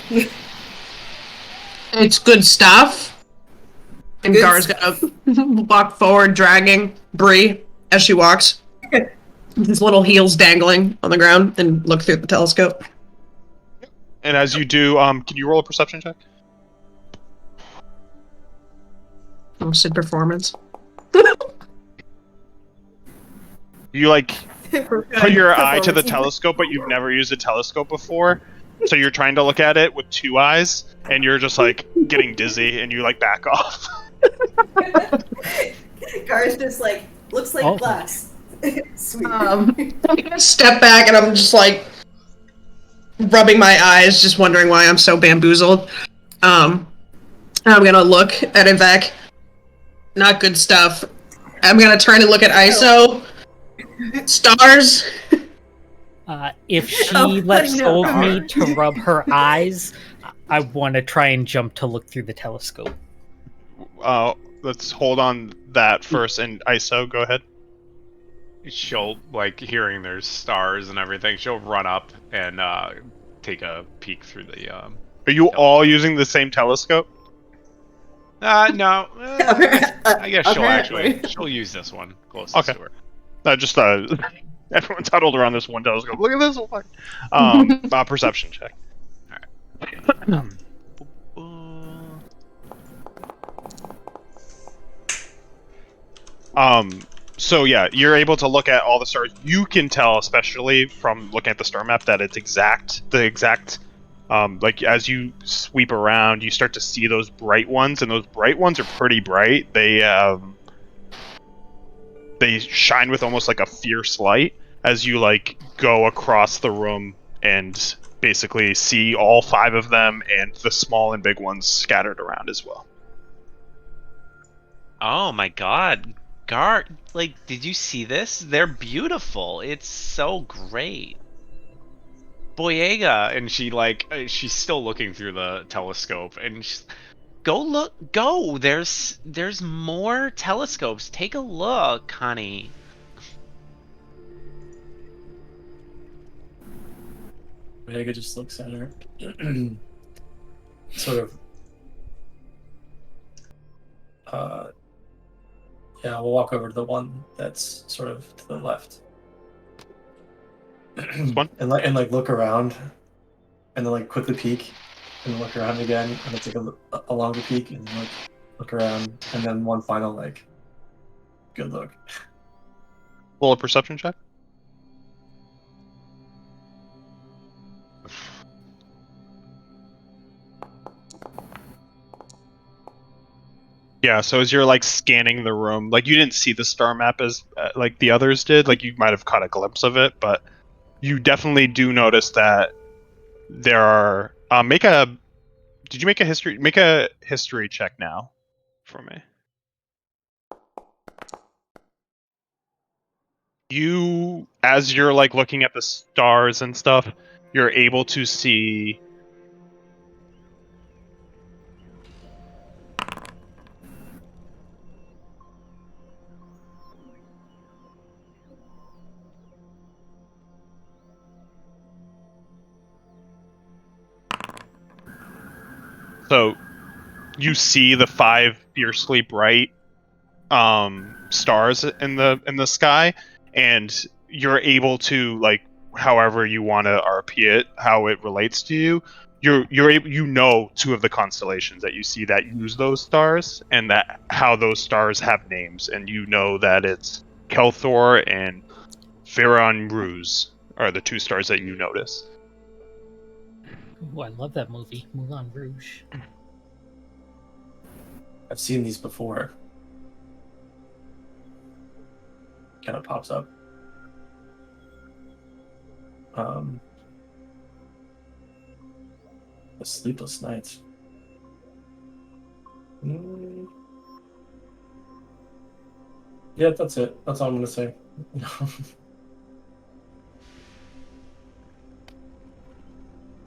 It's good stuff. And Good Gar's stuff. gonna walk forward, dragging Bree as she walks. With his little heels dangling on the ground and look through the telescope. And as you do, can you roll a perception check? Boosted performance. You like put your eye to the Performance. telescope, but you've never used a telescope before, so you're trying to look at it with two eyes, and you're just like getting dizzy, and you like back off. Gar's just like, looks like Oh. glass. Sweet. I step back and I'm just like rubbing my eyes, just wondering why I'm so bamboozled. I'm gonna look at Ivek. Not good stuff. I'm gonna turn and look at ISO. Stars. If she Oh, lets honey, go no. of me to rub her eyes, I want to try and jump to look through the telescope. Let's hold on that first, and ISO, go ahead. She'll, like, hearing there's stars and everything, she'll run up and take a peek through the. Are you all using the same telescope? No. I guess Apparently. she'll use this one closest Okay. to her. Just everyone's huddled around this one telescope. Look at this one. Perception check. So yeah, you're able to look at all the stars. You can tell, especially from looking at the star map, that it's the exact. Like, as you sweep around, you start to see those bright ones, and those bright ones are pretty bright. They shine with almost like a fierce light as you like go across the room and basically see all 5 of them, and the small and big ones scattered around as well. Oh my god. Gar, like, did you see this? They're beautiful. It's so great. Boyega. And she, like, she's still looking through the telescope, and she's, Go look. Go. There's more telescopes. Take a look, honey. Vega just looks at her. Sort of. Yeah, we'll walk over to the one that's sort of to the left. one? And like look around, and then like quickly peek, and then look around again, and then take a longer peek, and then look around, and then one final like good look. Roll a perception check. Yeah, so as you're like scanning the room, like you didn't see the star map as like the others did, like you might have caught a glimpse of it, but you definitely do notice that there are did you make a history check now for me? You, as you're like looking at the stars and stuff, you're able to see so you see the 5 fiercely bright stars in the sky, and you're able to, like, however you want to RP it, how it relates to you. You're able, you know, 2 of the constellations that you see that use those stars, and that how those stars have names, and you know that it's Kelthor and Veron Ruse are the 2 stars that you notice. Ooh, I love that movie, Moulin Rouge. I've seen these before. Kind of pops up. The Sleepless Nights. Yeah, that's it. That's all I'm gonna say.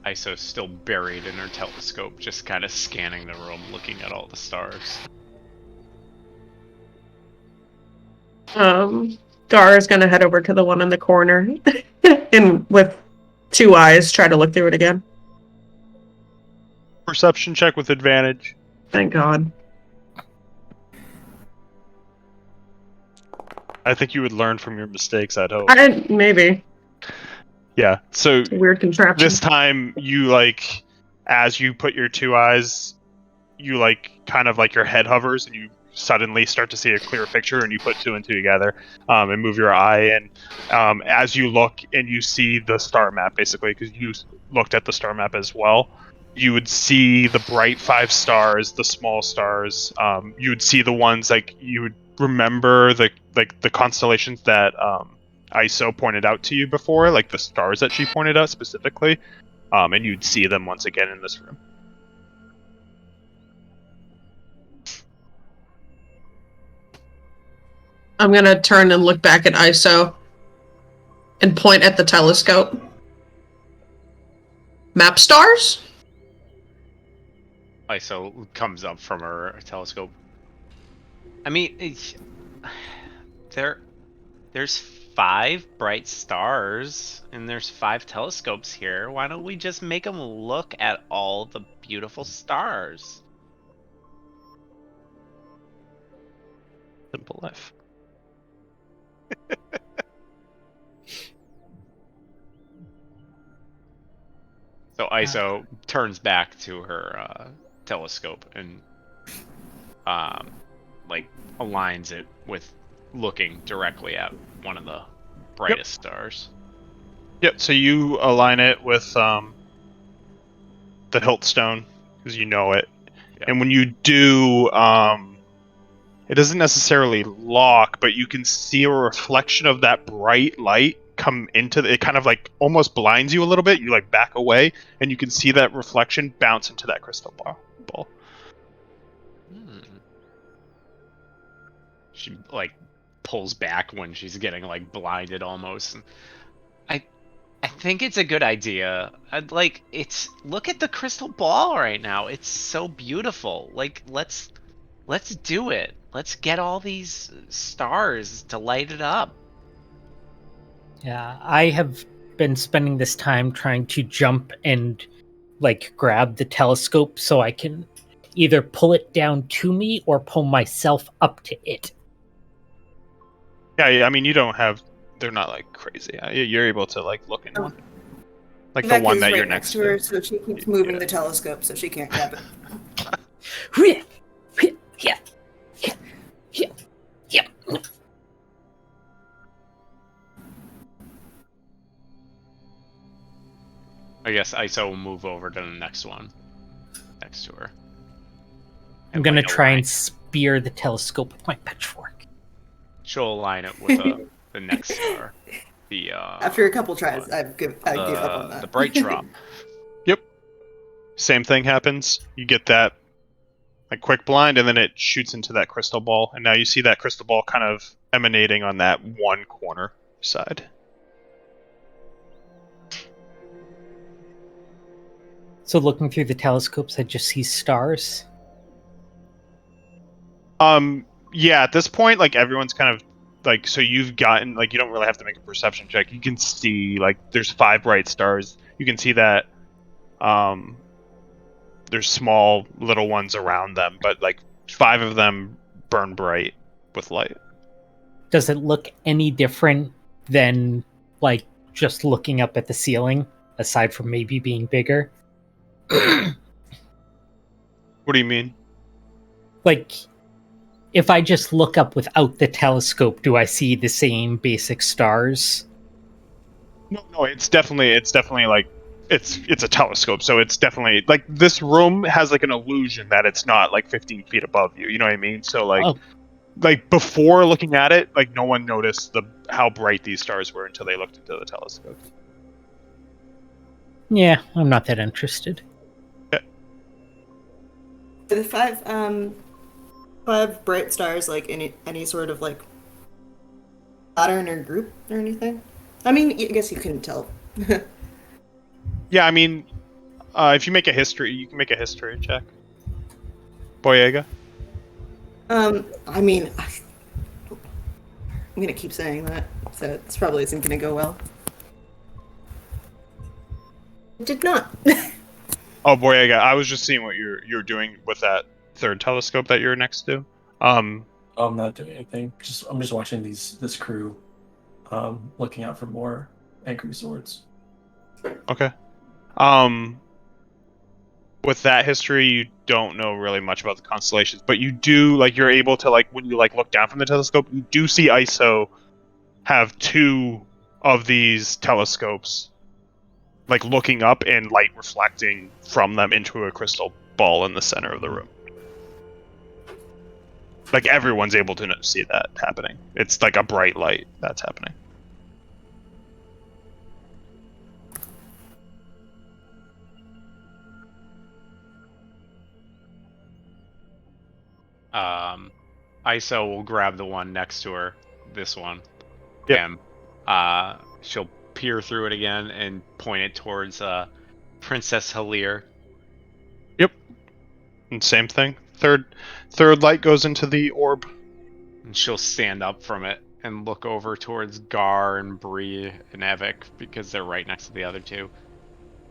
Iso's still buried in her telescope, just kind of scanning the room, looking at all the stars. Gar is gonna head over to the one in the corner and with 2 eyes try to look through it again. Perception check with advantage. Thank God. I think you would learn from your mistakes, I'd hope. Maybe. Yeah, so It's a weird contraption. this time you, like, as you put your 2 eyes, you, like, kind of like your head hovers and you suddenly start to see a clear picture, and you put 2 and 2 together, and move your eye, and as you look and you see the star map, basically, because you looked at the star map as well, you would see the bright 5 stars, the small stars. You would see the ones, like, you would remember the constellations that ISO pointed out to you before, like the stars that she pointed out specifically, and you'd see them once again in this room. I'm gonna turn and look back at ISO and point at the telescope. Map stars? Iso comes up from her telescope. I mean, there's 5 bright stars, and there's 5 telescopes here. Why don't we just make them look at all the beautiful stars? Simple life. So Iso turns back to her telescope and like aligns it with looking directly at one of the brightest stars. Yep, so you align it with the hilt stone, because you know it. Yep. And when you do, it doesn't necessarily lock, but you can see a reflection of that bright light come into it, kind of like almost blinds you a little bit. You like back away, and you can see that reflection bounce into that crystal ball. She like pulls back when she's getting like blinded almost. I think it's a good idea. Look at the crystal ball right now. It's so beautiful. Like let's do it. Let's get all these stars to light it up. Yeah, I have been spending this time trying to jump and like grab the telescope so I can either pull it down to me or pull myself up to it. Yeah, I mean, you don't have. They're not like crazy. You're able to like look in one, like the Vec one is that right you're next next to her, so she keeps moving the telescope so she can't grab it. I guess Iso will move over to the next one, next to her. I'm gonna like, try align. and spear the telescope with my pitchfork. She'll align it with the next star. The After a couple tries, I gave up on that. The bright drop. Yep. Same thing happens. You get that like quick blind, and then it shoots into that crystal ball, and now you see that crystal ball kind of emanating on that one corner side. So looking through the telescopes, I just see stars. Yeah, at this point, like, everyone's kind of like, so you've gotten, like, you don't really have to make a perception check. You can see, like, there's 5 bright stars. You can see that there's small little ones around them, but like 5 of them burn bright with light. Does it look any different than, like, just looking up at the ceiling, aside from maybe being bigger? What do you mean? Like, if I just look up without the telescope, do I see the same basic stars? No, it's definitely like it's a telescope, so it's definitely like this room has like an illusion that it's not like 15 feet above you. You know what I mean? So like, Oh. like before looking at it, like no one noticed how bright these stars were until they looked into the telescope. Yeah, I'm not that interested. Are the 5 bright stars like any sort of like pattern or group or anything? I mean, I guess you couldn't tell. Yeah, I mean, if you make a history, you can make a history check. Boyega. I mean, I'm gonna keep saying that, so this probably isn't gonna go well. It did not. Oh, Boyega, I was just seeing what you're doing with that 3rd telescope that you're next to. I'm not doing anything. I'm just watching this crew, looking out for more angry swords. Okay. With that history, you don't know really much about the constellations, but you do, like, you're able to, like, when you like look down from the telescope, you do see ISO have 2 of these telescopes, like, looking up and light reflecting from them into a crystal ball in the center of the room. Like, everyone's able to see that happening. It's like a bright light that's happening. ISO will grab the one next to her, this one. Yep. And she'll peer through it again and point it towards Princess Halir. Yep. And same thing. Third light goes into the orb. And she'll stand up from it and look over towards Gar and Bree and Evik because they're right next to the other 2.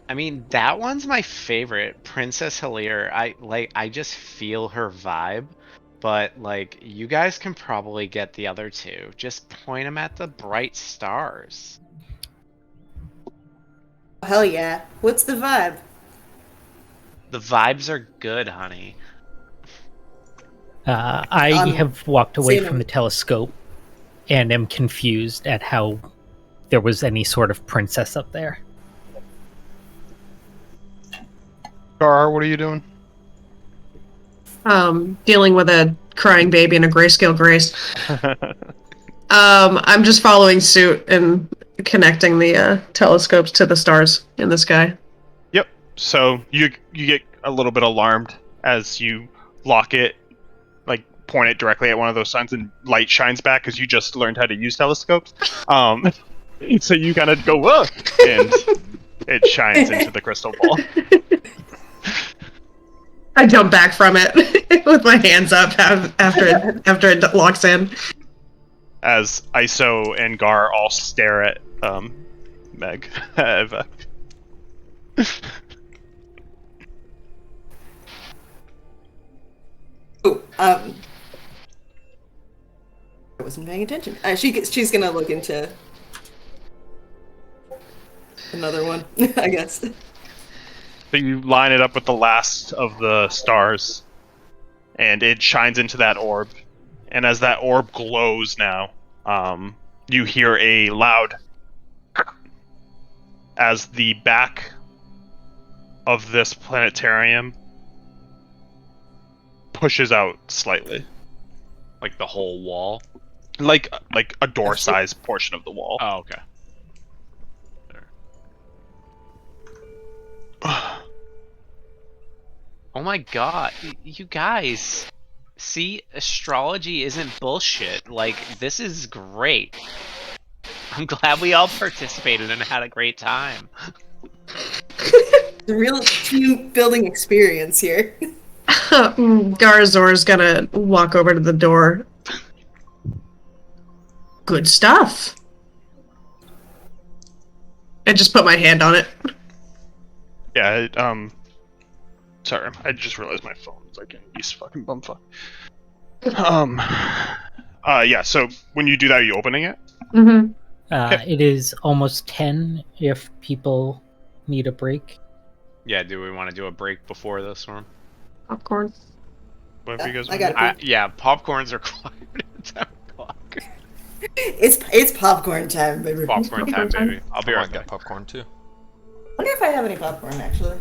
I mean, that one's my favorite, Princess Halir. I just feel her vibe. But, like, you guys can probably get the other 2. Just point them at the bright stars. Hell yeah. What's the vibe? The vibes are good, honey. I have walked away same. from the telescope and am confused at how there was any sort of princess up there. Gar, what are you doing? Dealing with a crying baby and a grayscale grace. I'm just following suit and connecting the telescopes to the stars in the sky. Yep. So you get a little bit alarmed as you lock it, like point it directly at one of those signs, and light shines back because you just learned how to use telescopes. So you kind of go, whoa, and it shines into the crystal ball. I jump back from it with my hands up after it locks in. As ISO and Gar all stare at Meg. Eva. Oh, I wasn't paying attention. She's gonna look into another one, I guess. So you line it up with the last of the stars, and it shines into that orb. And as that orb glows now, you hear a loud as the back of this planetarium pushes out slightly. Like the whole wall? Like a door-sized portion of the wall. Oh, okay. Oh my god, you guys. See, astrology isn't bullshit. Like, this is great. I'm glad we all participated and had a great time. The real team building experience here. Garzor's gonna walk over to the door. Good stuff. I just put my hand on it. Yeah, sorry, I just realized my phone's like in use fucking bumfuck. Yeah, so when you do that, are you opening it? Mm-hmm. It is almost 10 if people need a break. Yeah, do we want to do a break before this one? Popcorn. Whatever you guys I want got to do. it. Yeah, popcorn's required at 10 o'clock. It's popcorn time, baby. Popcorn time, baby. I'll be I right want to back. get popcorn too. Wonder if I have any popcorn actually.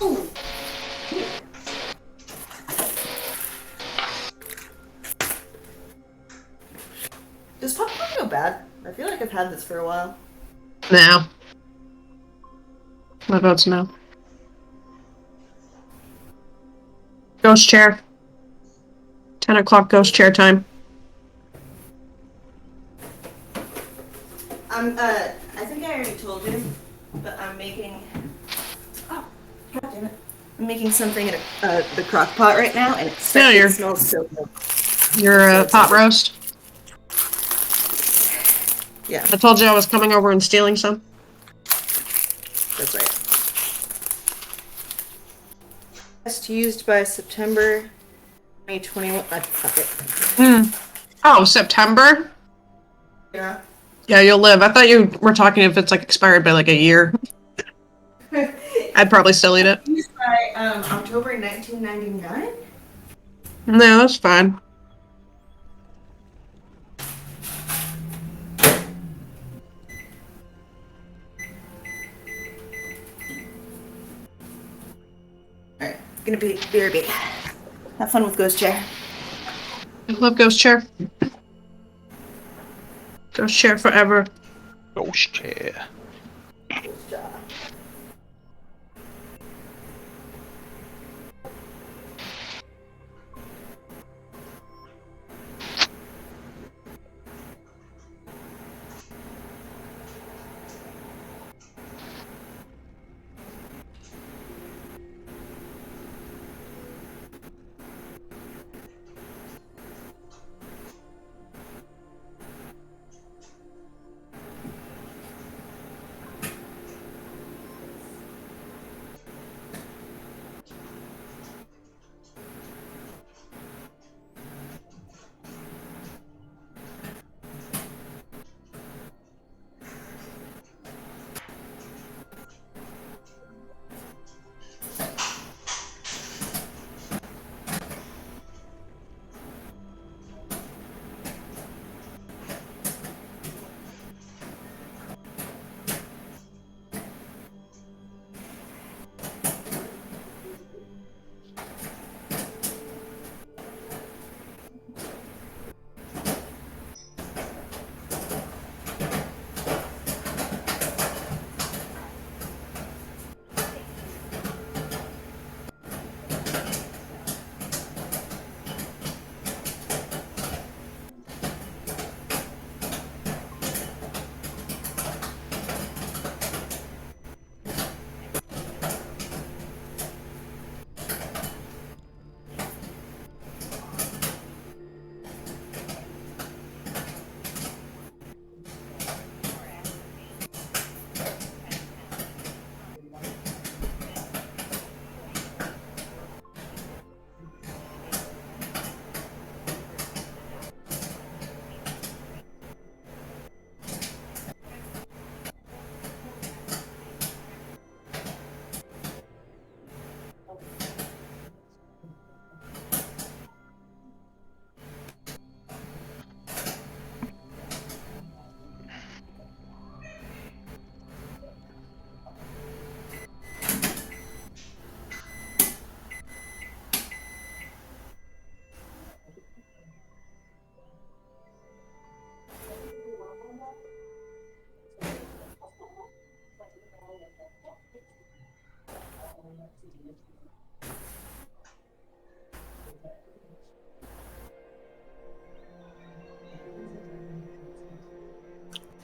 Ooh. Does popcorn go bad? I feel like I've had this for a while. No. My vote's no. Ghost chair. 10 o'clock ghost chair time. I think I already told you, but I'm making. Oh, god damn it! I'm making something in the crock pot right now, and it smells so good. Your pot roast. Yeah, I told you I was coming over and stealing some. that's right. Best used by September 2021. Fuck it. Oh, September? Yeah. Yeah, you'll live. I thought you were talking if it's like expired by like a year. I'd probably still eat it. Used by October 1999. No, that's fine. Alright, gonna be BRB. Have fun with Ghost Chair. I love ghost chair. Ghost chair forever. Ghost chair.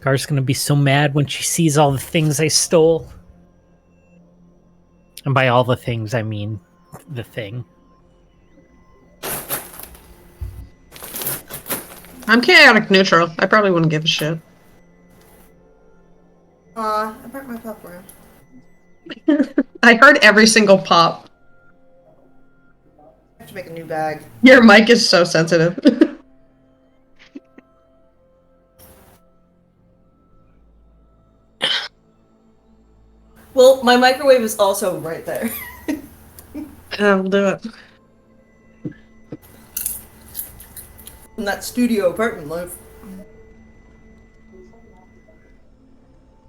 Gar's gonna be so mad when she sees all the things I stole. And by all the things, I mean the thing. I'm chaotic neutral. I probably wouldn't give a shit. I brought my popcorn. I heard every single pop. I have to make a new bag. Your mic is so sensitive. Well, my microwave is also right there. I'll do it. In that studio apartment life.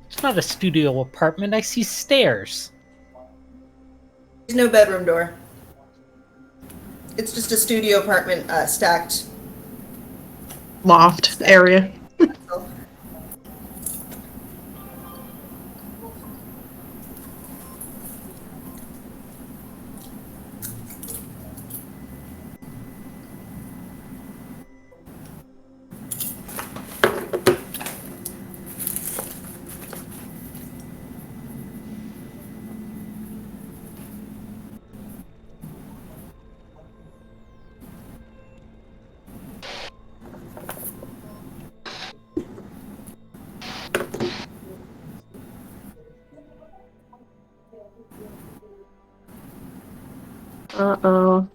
It's not a studio apartment. I see stairs. There's no bedroom door. It's just a studio apartment stacked. Loft area. Uh-oh.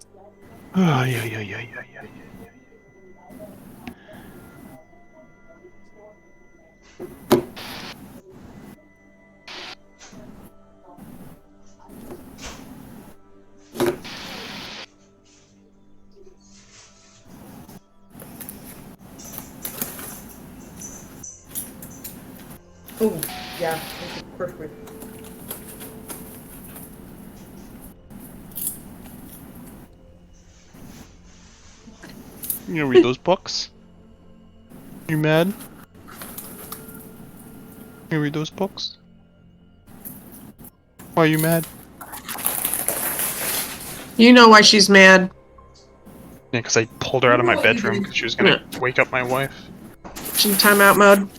Oh, yeah. Oh, yeah. Perfect. You gonna read those books? You mad? You gonna read those books? Why are you mad? You know why she's mad. Yeah, because I pulled her out of my bedroom because she was gonna wake up my wife. She's in timeout mode.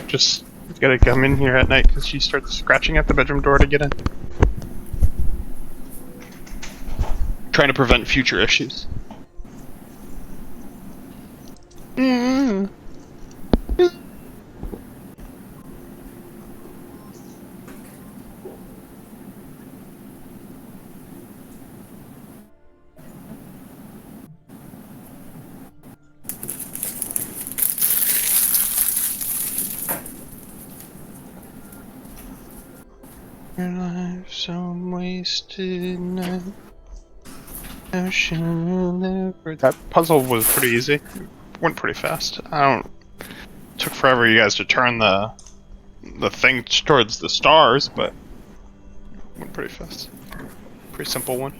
Just gotta come in here at night because she starts scratching at the bedroom door to get in. Trying to prevent future issues. Your life's some wasted night. How shall you live? That puzzle was pretty easy. Went pretty fast. Took forever you guys to turn the thing towards the stars, but went pretty fast. Pretty simple one.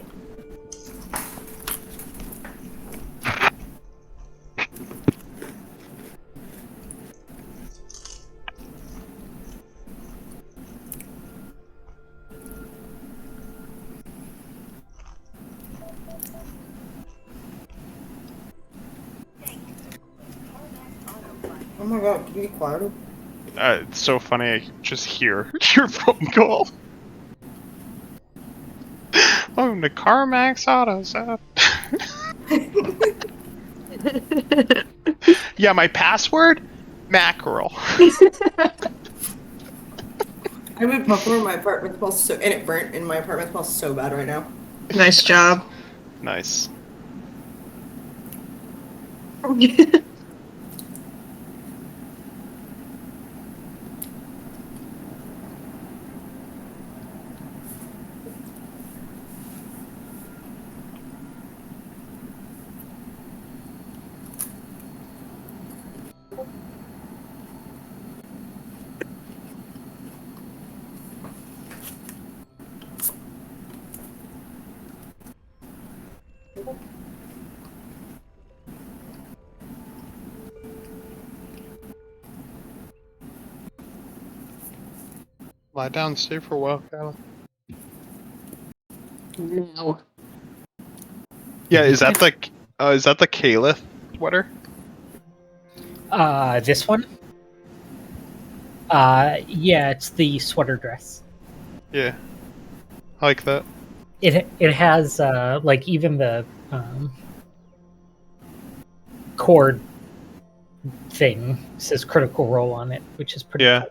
Oh my god, can you be quieter? It's so funny, I just hear your phone call. Welcome to CarMax Autos. Yeah, my password? Mackerel. I moved before my apartment smells so, and it burnt, and my apartment smells so bad right now. Nice job. Nice. Lie down and stay for a while, Kyla. No. Yeah, is that the Caliph sweater? This one? Yeah, it's the sweater dress. Yeah, I like that. It has like even the cord thing says Critical Role on it, which is pretty Yeah, cool.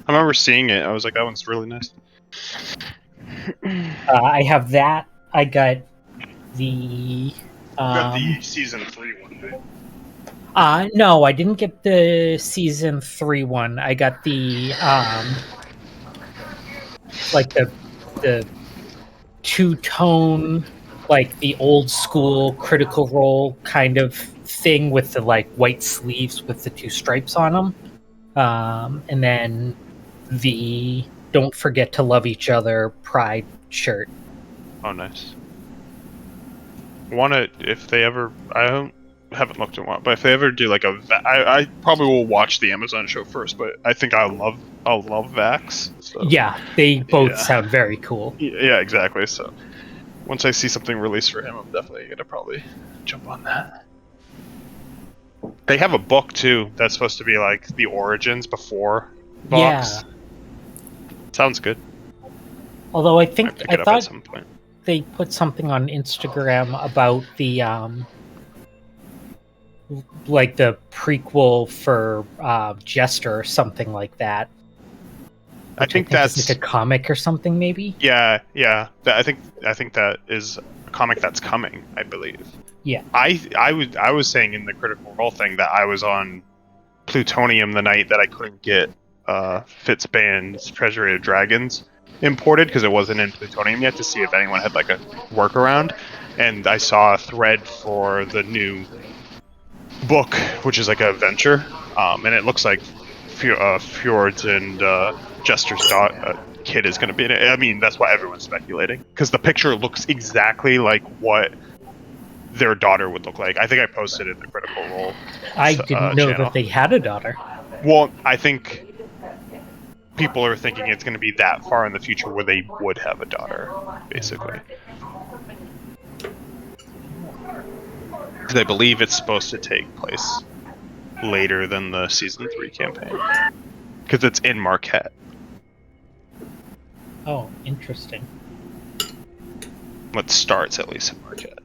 I remember seeing it. I was like, that one's really nice. I have that. I got the. season 3 one, right? No, I didn't get the season 3 one. I got the like the two-tone, like the old school Critical Role kind of thing with the like white sleeves with the 2 stripes on them. And then the Don't Forget to Love Each Other Pride shirt. Oh, nice. If they ever, haven't looked in a while, but if they ever do like I probably will watch the Amazon show first, but I think I'll love Vax. So. Yeah, they both Yeah. sound very cool. Yeah, exactly. So once I see something released for him, I'm definitely gonna probably jump on that. They have a book too that's supposed to be like the origins before Vox. Yeah. Sounds good. Although I Might think pick I it up at thought some point. they put something on Instagram about the like the prequel for Jester or something like that. I think that's is like a comic or something, maybe. Yeah. I think that is a comic that's coming, I believe. Yeah. I was saying in the Critical Role thing that I was on Plutonium the night that I couldn't get Fitzband's Treasury of Dragons imported because it wasn't in Plutonium yet, to see if anyone had like a workaround, and I saw a thread for the new book, which is like a adventure, and it looks like Fjord's and Jester's kid is going to be in it. I mean, that's why everyone's speculating, because the picture looks exactly like what their daughter would look like. I think I posted it in the Critical Role. I didn't know channel. that they had a daughter. Well, I think people are thinking it's going to be that far in the future where they would have a daughter, basically. Because I believe it's supposed to take place later than the Season 3 campaign. Because it's in Marquette. Oh, interesting. What starts at least in Marquette.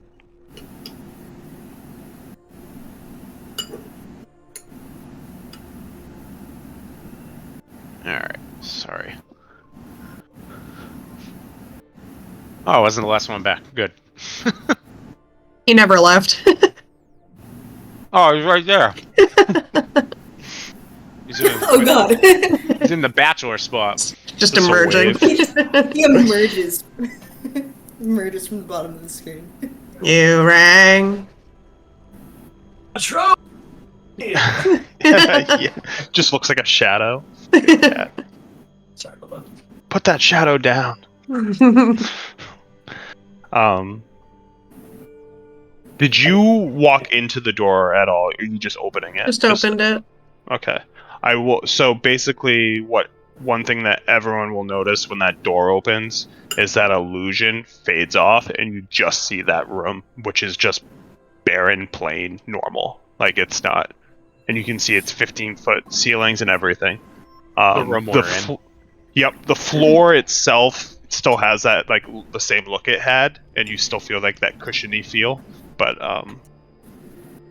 Alright, sorry. Oh, I wasn't the last one back. Good. He never left. Oh, he's right there. He's in, Oh god. he's in the bachelor spot. Just Just a emerging. He emerges. Emerges from the bottom of the screen. You rang. What's wrong? Yeah, just looks like a shadow. Sorry about that. Put that shadow down. Did you walk into the door at all? Or are you just opening it? Just opened it. Okay. I will. So basically, one thing that everyone will notice when that door opens is that illusion fades off, and you just see that room, which is just barren, plain, normal. Like it's not, and you can see it's 15-foot ceilings and everything. The room we're in. Yep, the floor itself still has that like the same look it had, and you still feel like that cushiony feel. But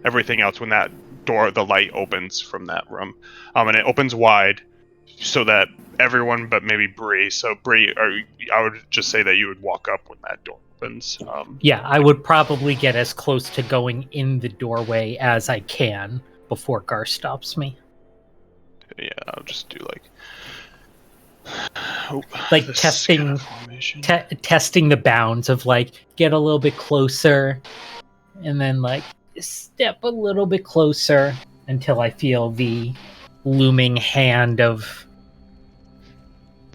everything else, when that door, the light opens from that room, and it opens wide, so that everyone but maybe Bree. So Bree, I would just say that you would walk up when that door opens. Yeah, I would probably get as close to going in the doorway as I can before Gar stops me. Yeah, I'll just do like. Like this testing kind of formation. testing the bounds of like get a little bit closer and then like step a little bit closer until I feel the looming hand of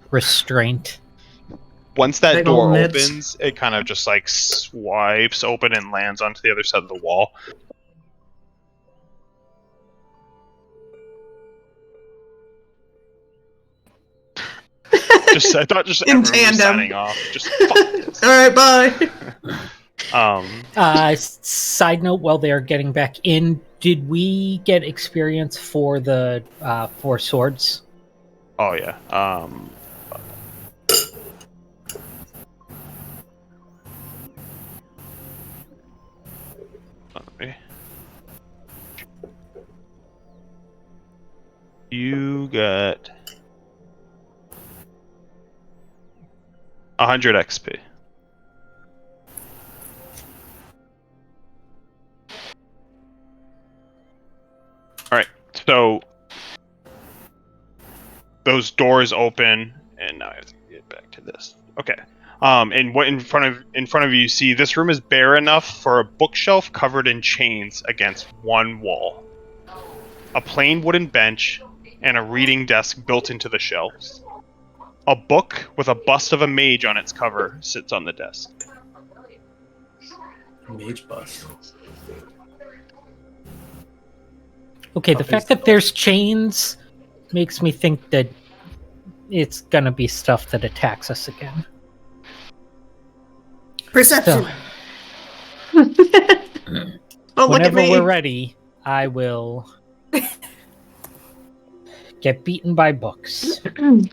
restraint. Once that Big door ol' mitts. opens, it kind of just like swipes open and lands onto the other side of the wall. I thought just In everyone was tandem. signing off. Just fuck this. All right, bye. Side note, while they're getting back in, did we get experience for the Four Swords? Oh yeah. Okay. You got 100 XP. All right. So those doors open, and now I have to get back to this. Okay. And what in front of you see this room is bare enough for a bookshelf covered in chains against one wall, a plain wooden bench, and a reading desk built into the shelves. A book with a bust of a mage on its cover sits on the desk. Mage bust. Okay, the fact that there's chains makes me think that it's gonna be stuff that attacks us again. Perception. So, Oh, look at whenever me. we're ready, I will get beaten by books.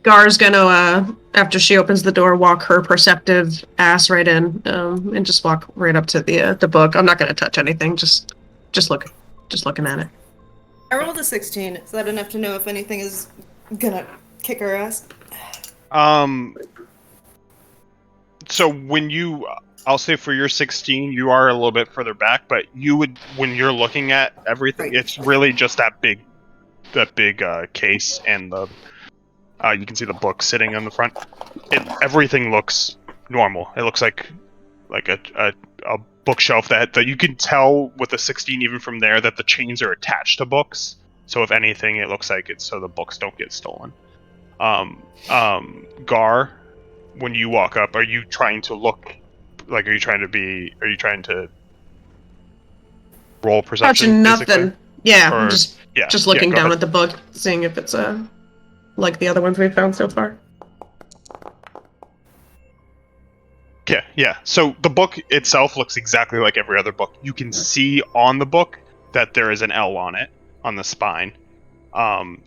Gar's gonna, after she opens the door, walk her perceptive ass right in, and just walk right up to the book. I'm not gonna touch anything. Just looking at it. I rolled a 16. Is that enough to know if anything is gonna kick her ass? So I'll say for your 16, you are a little bit further back, but when you're looking at everything, Right. it's really just that big case and you can see the book sitting on the front. Everything looks normal. It looks like a bookshelf that you can tell with the 16 even from there that the chains are attached to books. So if anything, it looks like it's so the books don't get stolen. Gar, when you walk up, are you trying to look like are you trying to roll perception? Touching nothing. Basically? Yeah, Or- just looking go down ahead. at the book, seeing if it's like the other ones we've found so far. Yeah. So the book itself looks exactly like every other book. You can see on the book that there is an L on it, on the spine.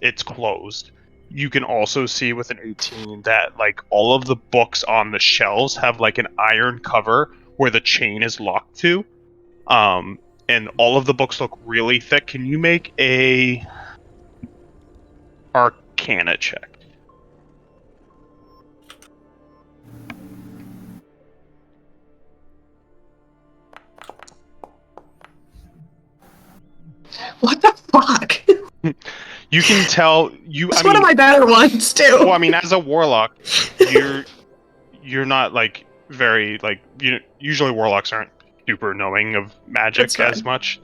It's closed. You can also see with an 18 that like all of the books on the shelves have like an iron cover where the chain is locked to. And all of the books look really thick. Can you make a Arcana check? What the fuck? You can tell It's one of my better ones too. Well, I mean, as a warlock, you're not like very like usually warlocks aren't super knowing of magic That's fine. as much.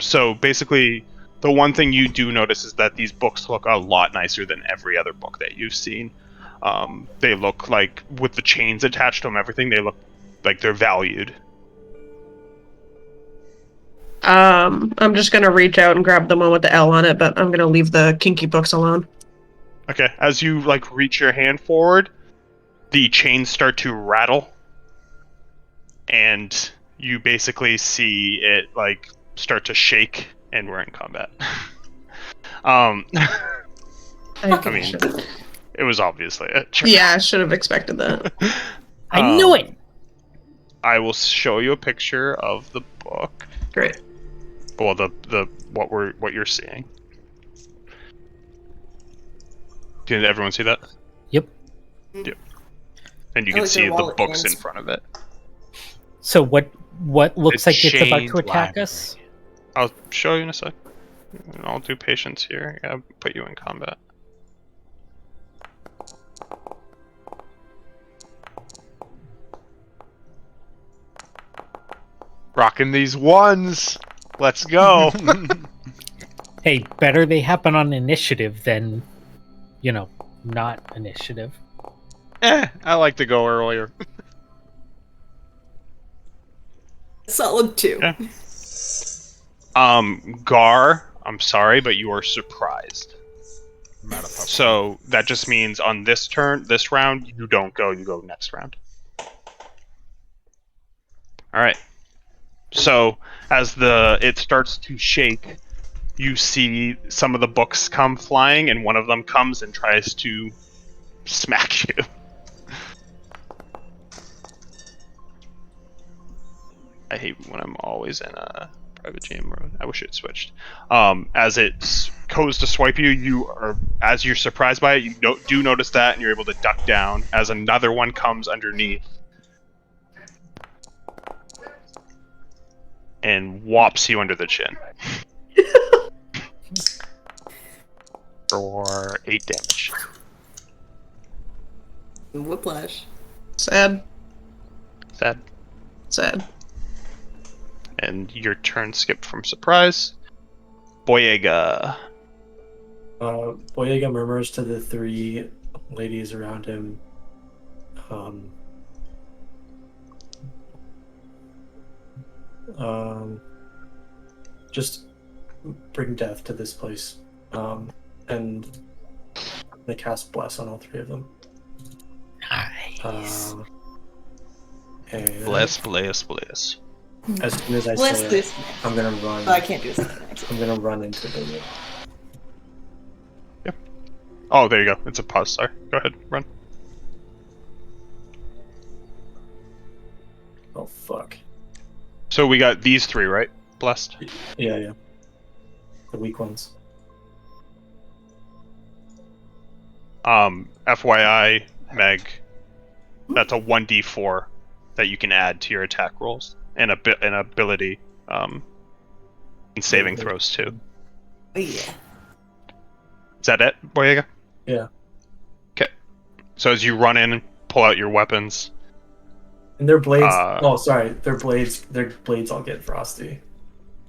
So basically, the one thing you do notice is that these books look a lot nicer than every other book that you've seen. They look like with the chains attached to them, everything. They look like they're valued. I'm just gonna reach out and grab the one with the L on it, but I'm gonna leave the kinky books alone. Okay, as you like reach your hand forward, the chains start to rattle, and you basically see it like start to shake, and we're in combat. I mean, it was obviously a trick. Yeah, I should have expected that. I knew it! I will show you a picture of the book. Great. Well, what you're seeing. Can everyone see that? Yep. Yep. And you I can like see their the wallet books cans. in front of it. So what looks The like it's about chained to attack library. us? I'll show you in a sec. I'll do patience here. Yeah, put you in combat. Rocking these ones. Let's go. Hey, better they happen on initiative than, not initiative. I like to go earlier. Solid 2. Yeah. Gar, I'm sorry, but you are surprised. So that just means on this round, you don't go, you go next round. Alright. So as it starts to shake, you see some of the books come flying, and one of them comes and tries to smack you. I hate when I'm always in a private GM mode. I wish it switched. As it goes to swipe you, as you're surprised by it, you do notice that, and you're able to duck down as another one comes underneath and whops you under the chin for 8 damage. Whiplash. Sad. Sad. Sad. And your turn skipped from surprise. Boyega. Boyega murmurs to the 3 ladies around him. Just bring death to this place. And they cast bless on all 3 of them. Nice. And Bless. as soon as I Bless say this. it, I'm gonna run. Oh, I can't do this. I'm gonna run into the room. Oh, there you go. It's a pause. Sorry. Go ahead. Run. Oh fuck. So we got these 3, right? Blessed. Yeah. The weak ones. FYI, Meg, that's a 1d4 that you can add to your attack rolls and an ability, and saving throws too. Oh, yeah. Is that it, Boyega? Yeah. Okay. So as you run in and pull out your weapons, And their blades. Their blades all get frosty.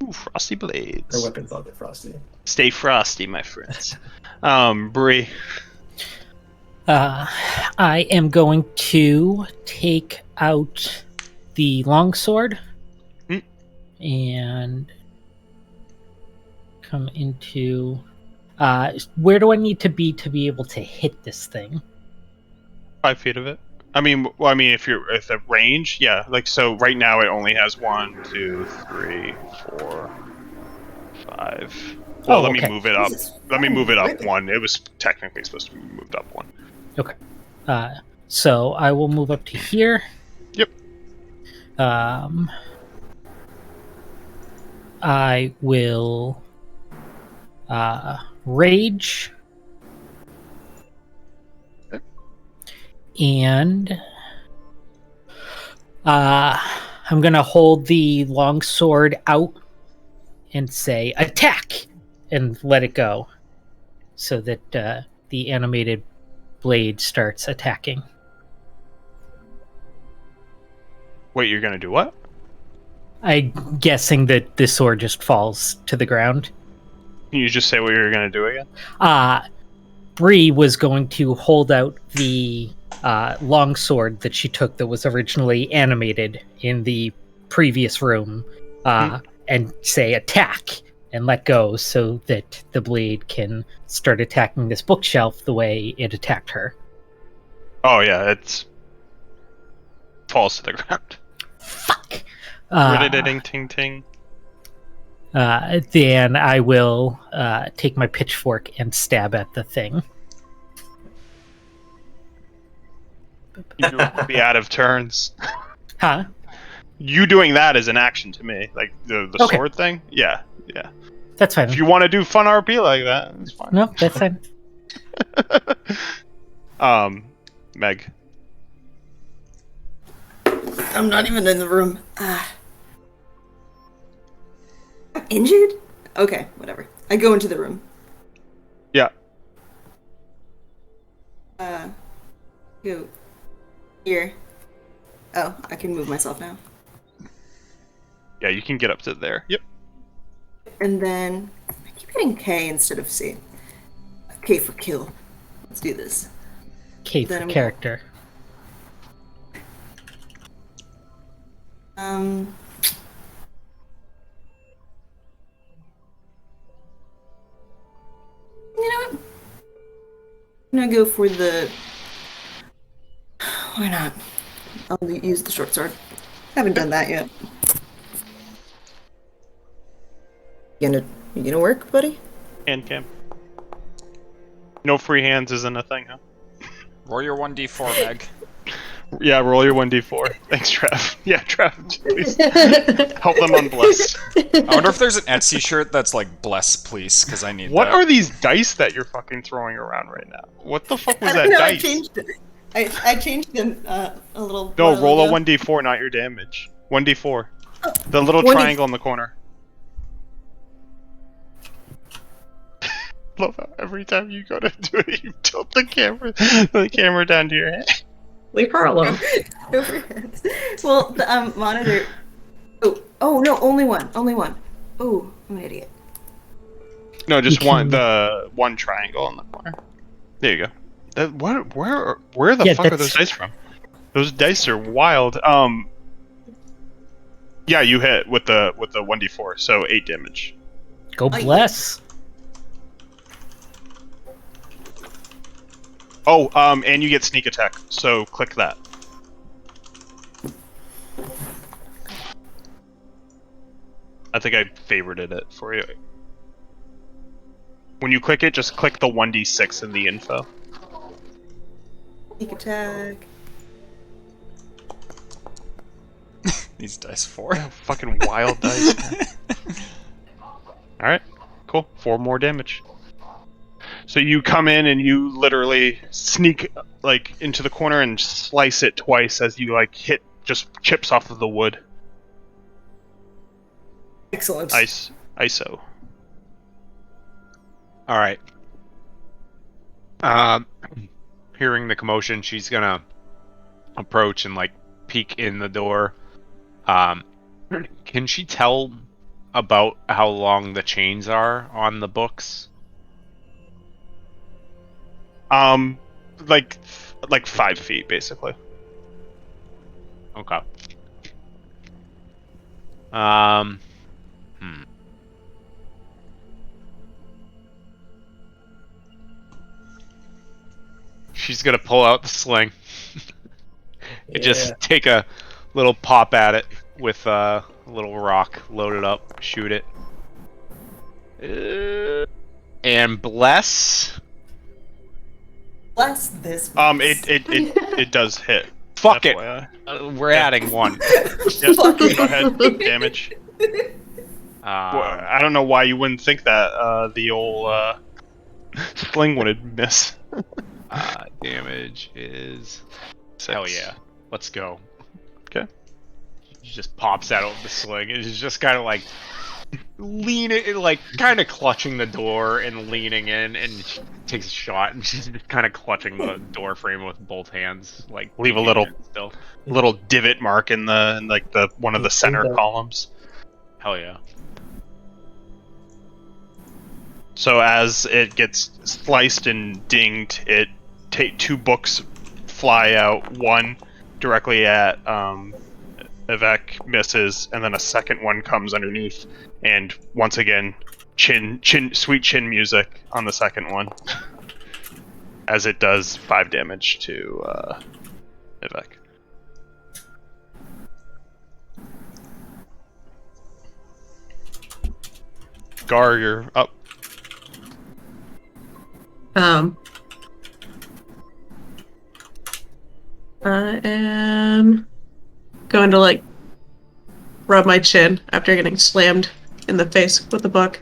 ooh, frosty blades. Their weapons all get frosty. Stay frosty, my friends. Bree. I am going to take out the longsword and come into. Where do I need to be able to hit this thing? 5 feet of it. I mean, if the range, yeah. Like, so right now it only has 1, 2, 3, 4, 5. Well, Oh, let okay. me move it up. Jesus Let me move it up fucking 1. It was technically supposed to be moved up 1. Okay. So I will move up to here. Yep. I will rage. Okay. And I'm gonna hold the longsword out and say attack and let it go so that the animated blade starts attacking. Wait, you're gonna do what? I'm guessing that the sword just falls to the ground. Can you just say what you're gonna do again? Bree was going to hold out the long sword that she took that was originally animated in the previous room and say attack and let go so that the blade can start attacking this bookshelf the way it attacked her. Oh yeah, it falls to the ground. Fuck! Ting ting. Then I will take my pitchfork and stab at the thing. You will be out of turns. Huh? You doing that is an action to me, like the Okay. sword thing. Yeah. That's fine. If you want to do fun RP like that, it's fine. No, that's fine. Meg. I'm not even in the room. Injured? Okay, whatever. I go into the room. Yeah. Go here. Oh, I can move myself now. Yeah, you can get up to there. Yep. And then I keep hitting K instead of C. K for kill. Let's do this. K Then for I'm- character. You know what? I'm gonna go for the. Why not? I'll use the short sword. Haven't done that yet. Gonna You gonna work, buddy? Hand cam. No free hands isn't a thing, huh? Roll your 1d4, Meg. Yeah, roll your 1d4. Thanks, Trev. Yeah, Trev, please. Help them unbless. I wonder if there's an Etsy shirt that's like bless please, because I need What that. are these dice that you're fucking throwing around right now? What the fuck was I that don't know, dice? I changed it. I changed them a little. No, while roll a ago. 1d4, not your damage. 1d4. The little 1d4. triangle in the corner. Love how every time you go to do it, you tilt the camera down to your head. Leave her alone. Overhead. Well, the monitor. Oh no, only one. Oh, I'm an idiot. No, just You one. can- The one triangle in the corner. There you go. Where the Yeah, fuck are that's- those dice from? Those dice are wild. Yeah, you hit with the 1d4, so 8 damage. Go bless. Oh, and you get sneak attack, so click that. I think I favorited it for you. When you click it, just click the 1d6 in the info. Sneak attack. These dice 4. Fucking wild dice. Alright, cool. 4 more damage. So you come in and you literally sneak like into the corner and slice it twice as you like hit just chips off of the wood. Excellent. ISO. All right. Hearing the commotion, she's gonna approach and like peek in the door. Can she tell about how long the chains are on the books? Like 5 feet basically. Okay. She's gonna pull out the sling. And just take a little pop at it with a little rock, load it up, shoot it. And bless. Bless this. It does hit. Fuck it. FYI. We're adding 1. Yep, Fuck it. go ahead. Damage. Well, I don't know why you wouldn't think that the old sling would miss. Damage is 6. hell yeah. Let's go. Okay. She just pops out of the sling. It's just kind of like leaning, like kind of clutching the door and leaning in, and she takes a shot, and she's just kind of clutching the door frame with both hands, like Leave a little still. little divot mark in the one of the center columns. Hell yeah. So as it gets sliced and dinged, 2 books fly out. One directly at Vivek, misses, and then a second one comes underneath. And once again, sweet chin music on the second one, as it does 5 damage to Vivek. Gar, you're up. I am going to like rub my chin after getting slammed in the face with the book.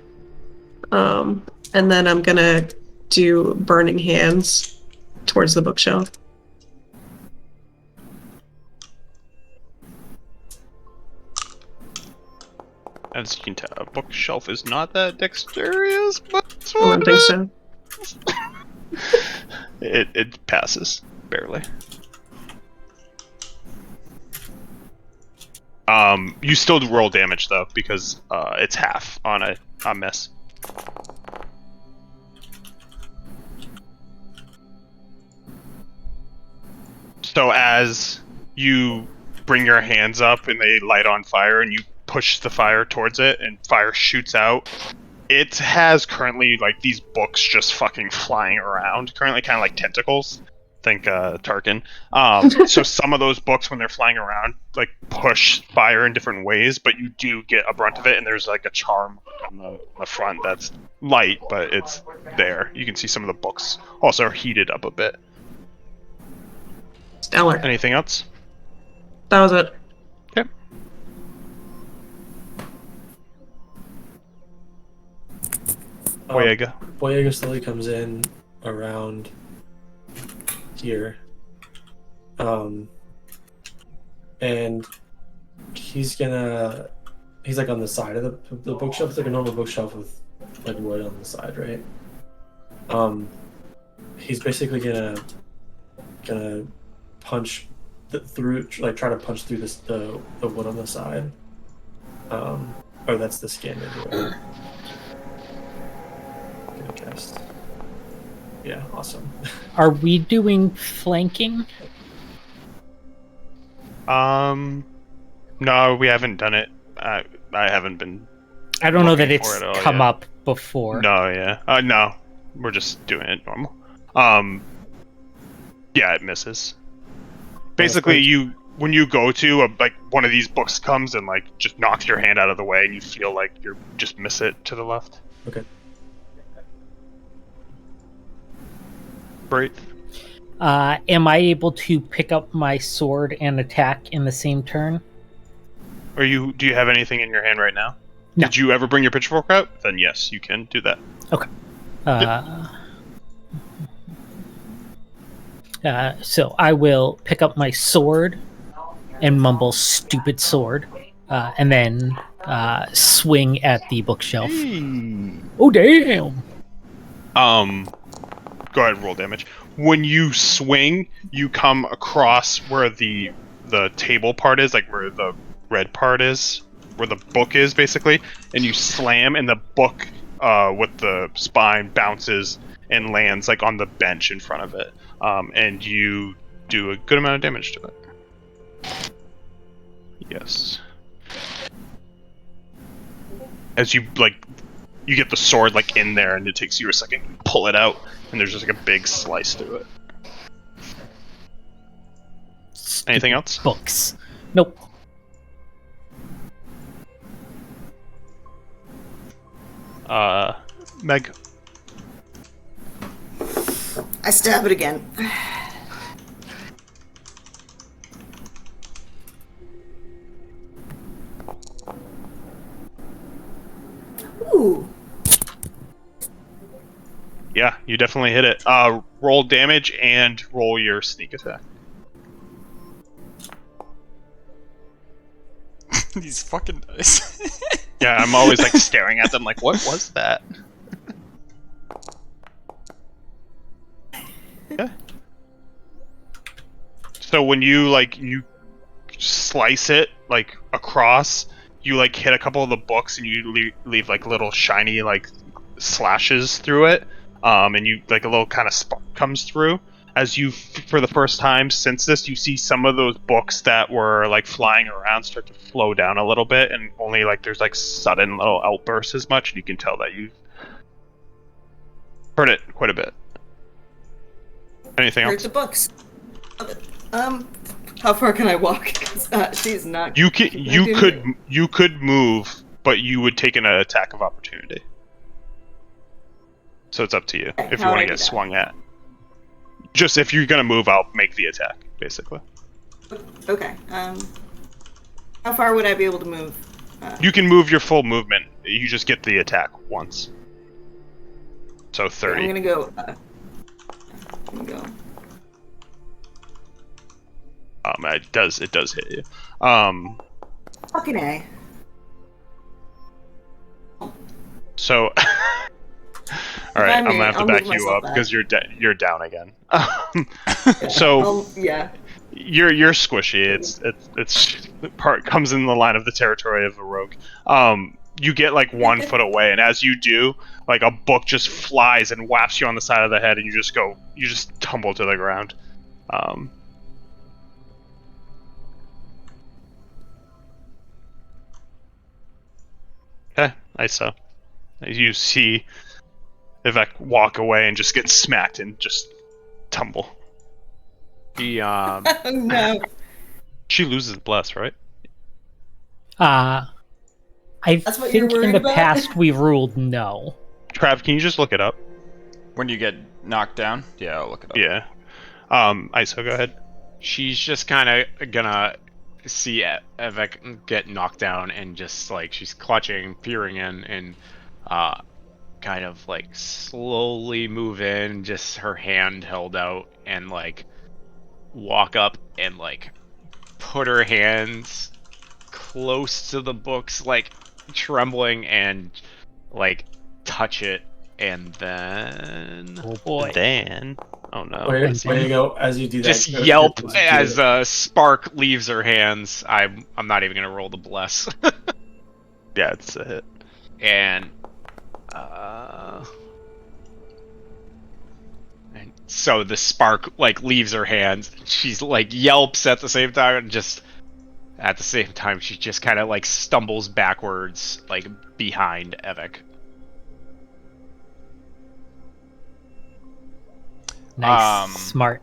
And then I'm gonna do burning hands towards the bookshelf. As you can tell, a bookshelf is not that dexterous, but I don't think so. It passes barely. You still roll damage though because it's half on a miss. So as you bring your hands up and they light on fire and you push the fire towards it and fire shoots out, it has currently like these books just fucking flying around, currently kind of like tentacles, Think Tarkin. So some of those books, when they're flying around, like push fire in different ways, but you do get a brunt of it, and there's like a charm on the front that's light, but it's there. You can see some of the books also are heated up a bit. Stellar. Anything else? That was it. Okay. Boyega. Boyega slowly comes in around here. And he's like on the side of the bookshelf. It's like a normal bookshelf with like wood on the side, right? He's basically gonna punch through, like try to punch through the wood on the side. Or that's the skin anyway. Gonna cast. Yeah, awesome. Are we doing flanking? No, we haven't done it. I haven't been. I don't know that looking for it's it at all come yet. up before. No, yeah. No. We're just doing it normal. Yeah, it misses. Basically, when you go to like one of these books comes and like just knocks your hand out of the way, and you feel like you're just miss it to the left. Okay. Great. Am I able to pick up my sword and attack in the same turn? Do you have anything in your hand right now? No. Did you ever bring your pitchfork out? Then yes, you can do that. Okay. So I will pick up my sword and mumble "stupid sword," and then swing at the bookshelf. Oh damn! Go ahead and roll damage. When you swing, you come across where the table part is, like where the red part is, where the book is, basically, and you slam, and the book with the spine bounces and lands like on the bench in front of it, and you do a good amount of damage to it. Yes. As you you get the sword like in there, and it takes you a second to pull it out, and there's just like a big slice through it. Anything else? Books. Nope. Meg. I stab it again. Ooh. Yeah, you definitely hit it. Roll damage and roll your sneak attack. These fucking dice. Yeah, I'm always like staring at them like, what was that? Yeah. So when you you slice it like across, you like hit a couple of the books, and you leave like little shiny like slashes through it, and you like a little kind of spark comes through. As you, for the first time since this, you see some of those books that were like flying around start to slow down a little bit, and only like there's like sudden little outbursts as much, and you can tell that you've heard it quite a bit. Anything Heard else? the books. How far can I walk? 'Cause, she's not. You could move, but you would take an attack of opportunity. So it's up to you if you How want would I to get do that? swung at. Just if you're gonna move, I'll make the attack, basically. Okay. How far would I be able to move? You can move your full movement. You just get the attack once. So 30. I'm gonna go. I'm gonna go. It does hit you. Fucking A. So, all right, I'm gonna have to I'll back move you myself up back. because you're down again. So Yeah. you're squishy. It's part comes in the line of the territory of a rogue. You get like 1 foot away, and as you do, like a book just flies and whaps you on the side of the head, and you just tumble to the ground. Okay, I saw. You see Vivek walk away and just get smacked and just tumble. She Oh no. She loses bless, right? I That's what you're think in worried the about? past we ruled no. Trav, can you just look it up? When you get knocked down? Yeah, I'll look it up. Yeah. ISO, go ahead. she's just kind of gonna see Evek get knocked down and just like she's clutching, peering in, and kind of like slowly move in, just her hand held out, and like walk up and like put her hands close to the books, like trembling, and like touch it, and then Oh boy. Then, oh no. Way Let's see. to go! As you do that, just go- yelp go- as a spark leaves her hands. I'm not even gonna roll the bless. Yeah, it's a hit. and so the spark like leaves her hands. She's like yelps at the same time, and just at the same time she just kind of like stumbles backwards like behind Evek. Nice, smart.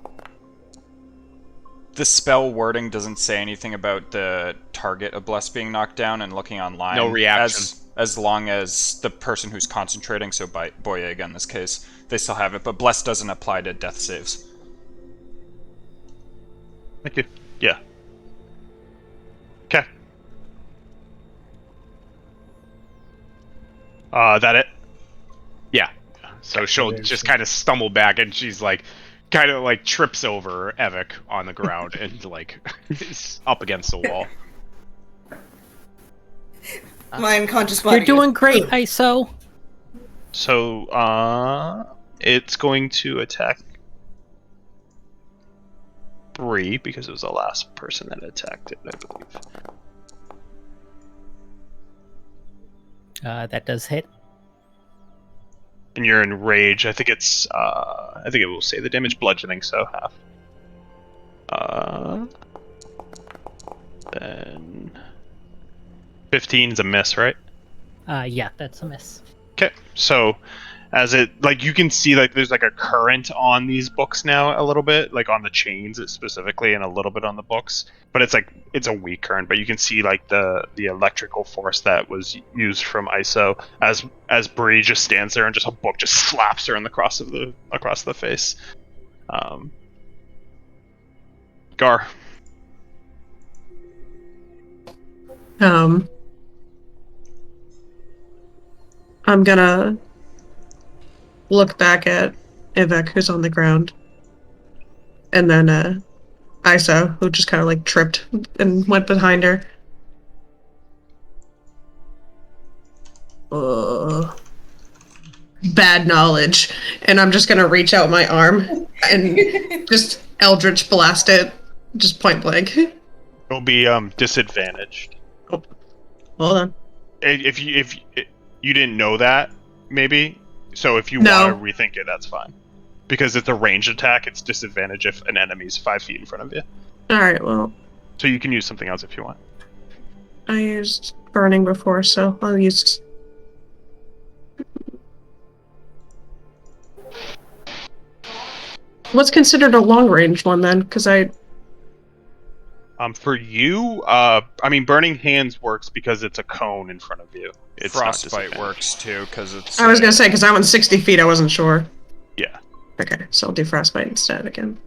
The spell wording doesn't say anything about the target of Bless being knocked down, and looking online. No reaction. As long as the person who's concentrating, so by Boyega in this case, they still have it, but Bless doesn't apply to death saves. Thank you. Yeah. Okay. That it? Yeah. So she'll just kind of stumble back, and she's like, kind of like trips over Evek on the ground and like is up against the wall. My unconscious body. You're doing goes, great, "Ugh." ISO. So, it's going to attack Bree because it was the last person that attacked it, I believe. That does hit. And you're in rage. I think it's, I think it will say the damage bludgeoning, so half. Then 15 is a miss, right? Yeah, that's a miss. Okay, so as it, like, you can see, like, there's like a current on these books now a little bit, like on the chains specifically, and a little bit on the books, but it's like, it's a weak current, but you can see like the electrical force that was used from ISO as Bree just stands there and just a book just slaps her in the across the face. Gar. I'm gonna look back at Ivek, who's on the ground, and then Isa, who just kind of like tripped and went behind her. Bad knowledge. And I'm just gonna reach out my arm and just Eldritch blast it, just point blank. It'll be disadvantaged. Oh, hold on. If you didn't know that, maybe. So if you No. want to rethink it, that's fine. Because it's a ranged attack, it's disadvantage if an enemy's 5 feet in front of you. Alright, well, So you can use something else if you want. I used burning before, so I'll use. What's considered a long range one then? Because I. For you, I mean, Burning Hands works because it's a cone in front of you. It's not Frostbite disadvantaged. works too, because it's. I was gonna say, because I'm on 60 feet, I wasn't sure. Yeah. Okay, so I'll do frostbite instead again.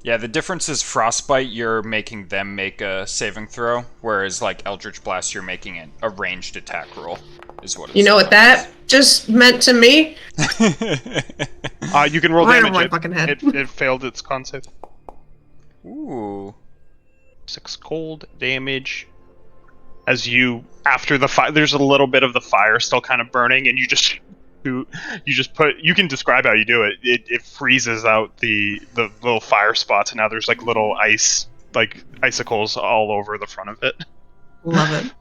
Yeah, the difference is Frostbite, you're making them make a saving throw, whereas like Eldritch Blast, you're making it a ranged attack roll, is what it's. You know what that just meant to me? You can roll Right damage. over my fucking head. It failed its con save. Ooh. 6 cold damage. As you, after the fire, there's a little bit of the fire still kind of burning, and you just put, you can describe how you do it. It freezes out the little fire spots, and now there's like little ice, like icicles all over the front of it. Love it.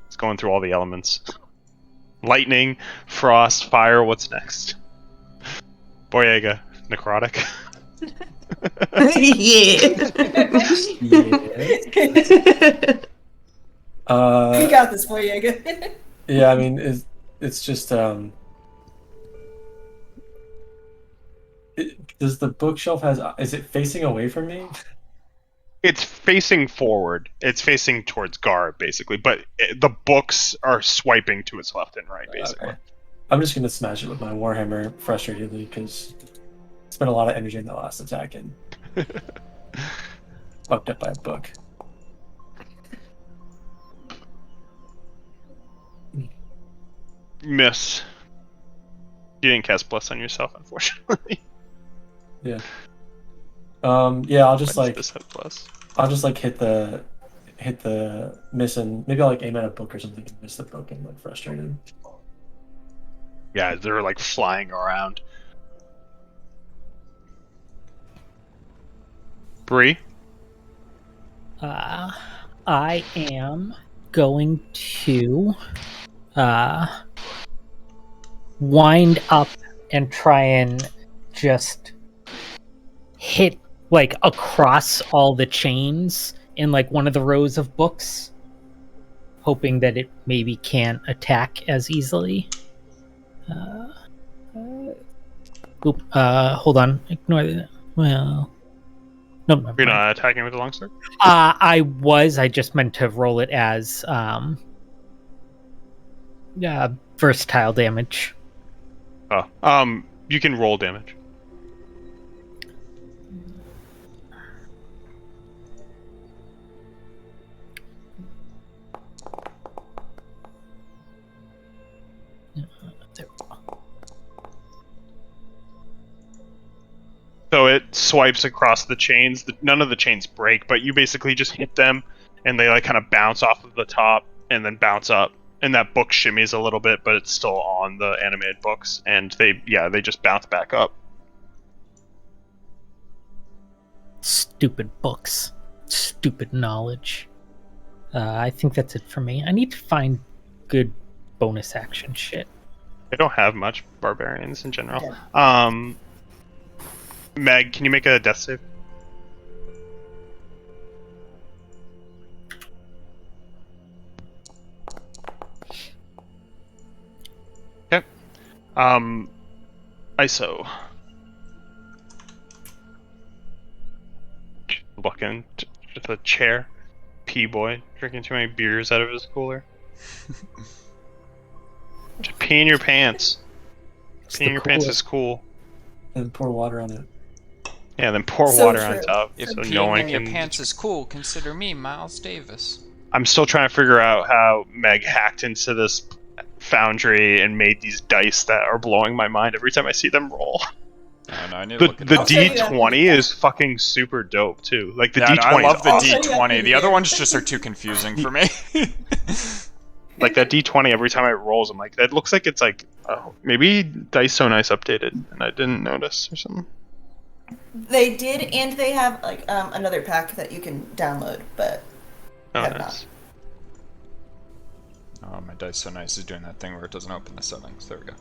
It's going through all the elements. Lightning, frost, fire, what's next? Boyega, necrotic. Yeah. You got this, Boyega. Yeah, I mean, it's just Does the bookshelf is it facing away from me? It's facing forward. It's facing towards Gar, basically. But the books are swiping to its left and right, basically. Okay. I'm just gonna smash it with my warhammer frustratedly because spent a lot of energy in the last attack and fucked up by a book. Miss. You didn't cast Bless on yourself, unfortunately. Yeah. Yeah, I'll just Why does like this have Bless? I'll just like hit the miss and maybe I'll like aim at a book or something and miss the book and like frustrated. Yeah, they're like flying around. Bree? I am going to wind up and try and just hit like across all the chains in like one of the rows of books, hoping that it maybe can't attack as easily. Hold on. Ignore that. Well, no, never You're mind. not attacking with the longsword? I just meant to roll it as versatile damage. Oh, you can roll damage. So it swipes across the chains. None of the chains break, but you basically just hit them, and they like kind of bounce off of the top and then bounce up. And that book shimmies a little bit, but it's still on the animated books, and they just bounce back up. Stupid books. Stupid knowledge. I think that's it for me. I need to find good bonus action shit. They don't have much barbarians in general. Yeah. Meg, can you make a death save? Okay. ISO. Looking just a chair. P-boy drinking too many beers out of his cooler. Just pee in your pants. It's Pee in the your pants coolest. is cool. And pour water on it. Yeah, then pour So water true. on top, So so true. no Peeing one in your can. pants is cool. Consider me Miles Davis. I'm still trying to figure out how Meg hacked into this foundry and made these dice that are blowing my mind every time I see them roll. Oh, no, I need to The look at the I'll show you D20 is fucking super dope too. Like the Yeah, D20 no, I love is the I'll awesome. show you after D20. the The other game. ones just are too confusing for me. Like that D20 every time it rolls, I'm like, that looks like it's like, oh, maybe Dice So Nice updated and I didn't notice or something. They did, and they have like another pack that you can download, but Oh, have nice. Oh, my Dice So Nice is doing that thing where it doesn't open the settings. There we go.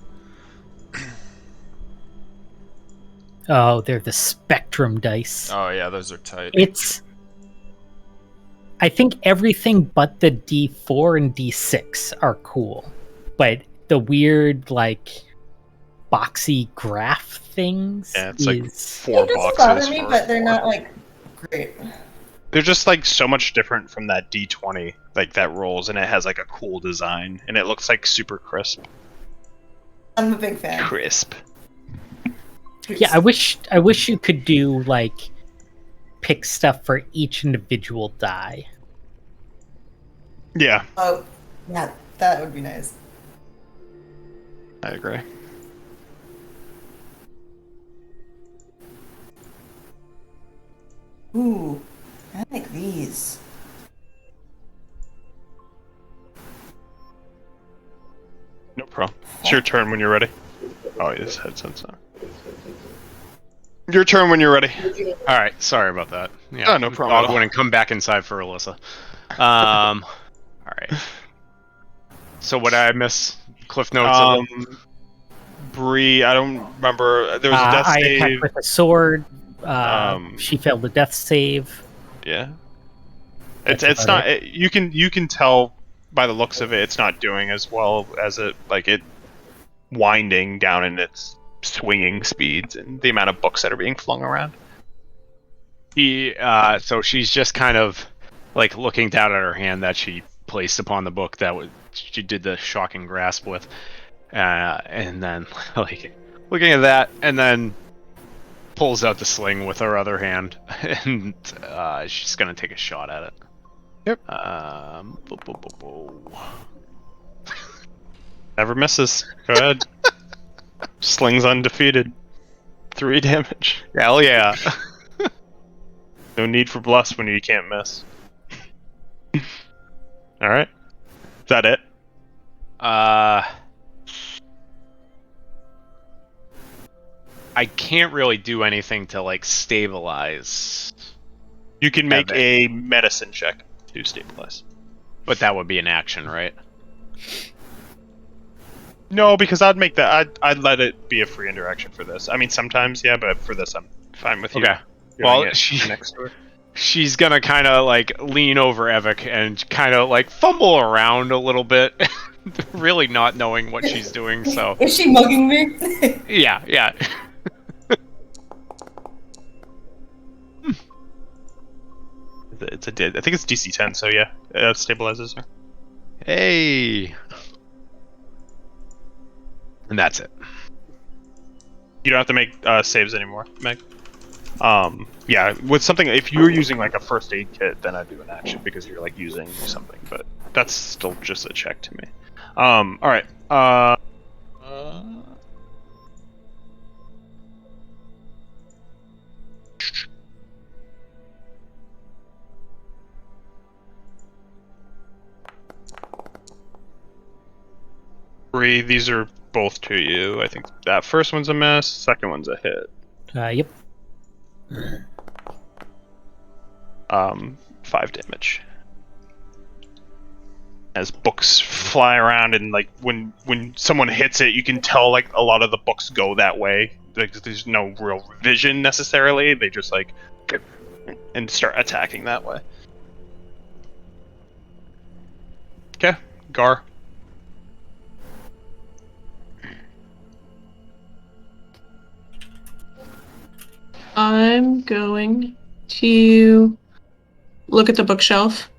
Oh, they're the Spectrum dice. Oh, yeah, those are tight. It's... I think everything but the D4 and D6 are cool. But the weird, like, boxy graph things Yeah, it's like is... 4 It doesn't boxes. bother me, for but they're 4. not like great. They're just like so much different from that D20, like that rolls, and it has like a cool design, and it looks like super crisp. I'm a big fan. Crisp. Yeah, I wish you could do, like, pick stuff for each individual die. Yeah, Oh, yeah, that would be nice. I agree. Ooh, I like these. No problem. It's your turn when you're ready. Oh, his headset's on. Your turn when you're ready. All right, sorry about that. Yeah, Oh, no problem at Dog all. wouldn't come back inside for Alyssa. All right. So what did I miss? Cliff notes. of it? Bree, I don't remember. There was a death I save. attacked with a sword. Um, She failed a death save. Yeah. That's It's about not. You can tell by the looks of it, it's not doing as well as it winding down in its swinging speeds and the amount of books that are being flung around. So she's just kind of like looking down at her hand that she placed upon the book that she did the shocking grasp with, and then like looking at that, and then pulls out the sling with her other hand, and she's gonna take a shot at it. Yep. Never misses. Go ahead. Sling's undefeated. 3 damage. Hell yeah. No need for bluffs when you can't miss. Alright. Is that it? I can't really do anything to like stabilize, You can make a medicine check to stabilize. but that would be an action, right? No, because I'd make that. I'd let it be a free interaction for this. I mean, sometimes, yeah, but for this, I'm fine with you. Okay. doing Well, it she- next to her. She's gonna kind of like lean over Evik and kind of like fumble around a little bit, really not knowing what she's doing. So Is she mugging me? yeah. It's a I think it's DC 10, so yeah, it stabilizes her. Hey, and that's it. You don't have to make saves anymore, Meg. Yeah, with something, if you're using like a first aid kit, then I'd do an action because you're like using something, but that's still just a check to me. Alright. Bree, these are both to you. I think that first one's a miss, second one's a hit. Yep. 5 damage. As books fly around, and like when someone hits it, you can tell like a lot of the books go that way. Like there's no real vision necessarily. They just like and start attacking that way. Okay, Gar. I'm going to look at the bookshelf.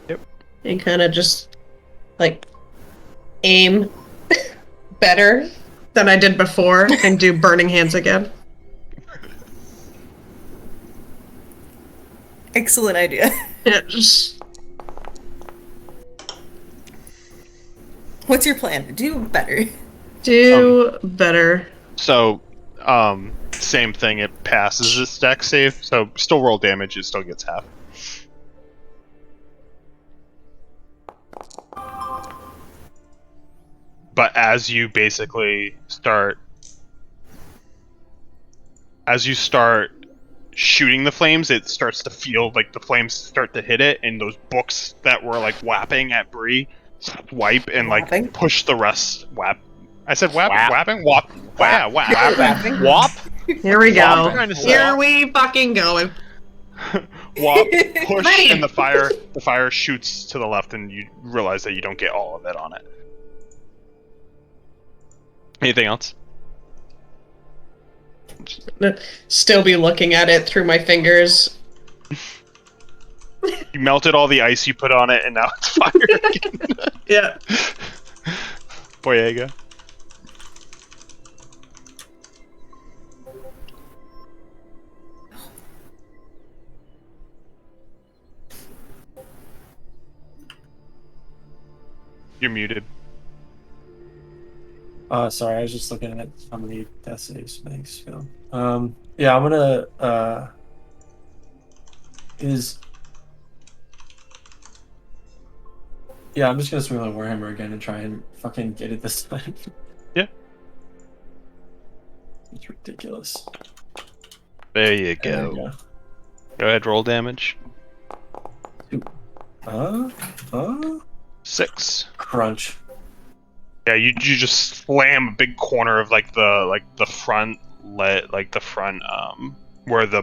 Yep. And kind of just like aim better than I did before and do burning hands again. Excellent idea. Yeah, just What's your plan? Do better. do better. So, same thing. It passes this dex save, so still roll damage. It still gets half. But as you basically start shooting the flames, it starts to feel like the flames start to hit it, and those books that were like whapping at Bree wipe and like Whapping? push the rest. Whap. I said whap. Whap. Whapping. Whap. Yeah, whap. Whapping. Wop. Here we Well, go. I'm trying to say- Here we fucking go. Whop, push, Right. and the fire shoots to the left, and you realize that you don't get all of it on it. Anything else? Still be looking at it through my fingers. You melted all the ice you put on it, and now it's fire again. Yeah. Boyega. You're muted. Sorry, I was just looking at how many death saves makes. Yeah, I'm gonna I'm just gonna swing my Warhammer again and try and fucking get it this time. Yeah. It's ridiculous. There you There go. we go. Go ahead, roll damage. 6. Crunch. Yeah, you just slam a big corner of like the front where the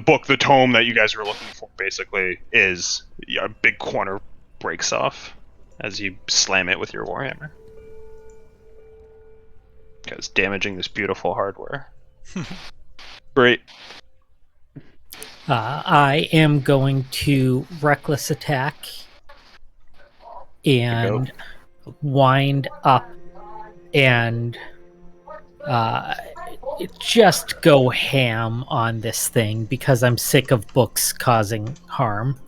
book, the tome that you guys were looking for basically is. A big corner breaks off as you slam it with your warhammer. Because damaging this beautiful hardware. Great. I am going to reckless attack and wind up and just go ham on this thing because I'm sick of books causing harm.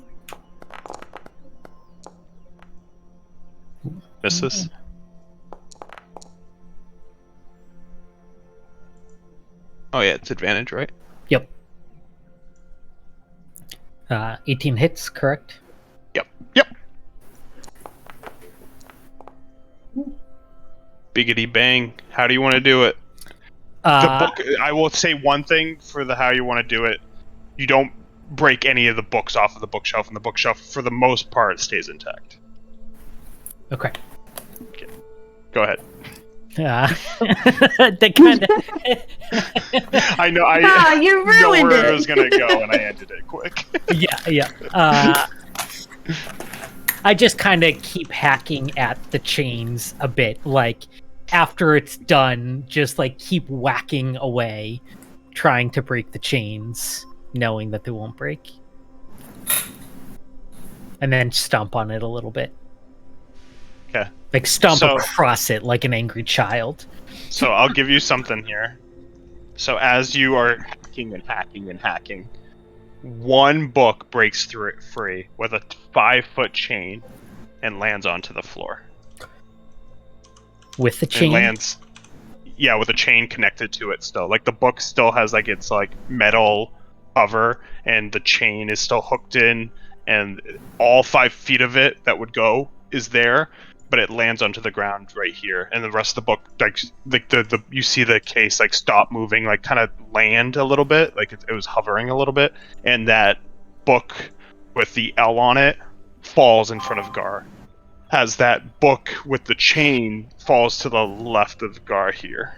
Misses. Oh yeah, it's advantage, right? Yep. 18 hits, correct? Yep. Yep. Biggity bang. How do you want to do it? The book. I will say one thing for the how you want to do it. You don't break any of the books off of the bookshelf, and the bookshelf, for the most part, stays intact. Okay. Go ahead. That kind of. I know. You know ruined where it. it was gonna go, and I ended it quick. Yeah. I just kind of keep hacking at the chains a bit. Like, after it's done, just like keep whacking away, trying to break the chains, knowing that they won't break. And then stomp on it a little bit. Okay. Like, stomp So- across it like an angry child. So I'll give you something here. So as you are hacking and hacking and hacking, one book breaks through it free with a 5-foot chain and lands onto the floor. With the And chain? lands, yeah, with a chain connected to it still. Like the book still has like its like metal cover, and the chain is still hooked in, and all 5 feet of it that would go is there, but it lands onto the ground right here, and the rest of the book, like the you see the case like stop moving, like kind of land a little bit, like it was hovering a little bit, and that book with the L on it falls in front of Gar, as that book with the chain falls to the left of Gar here.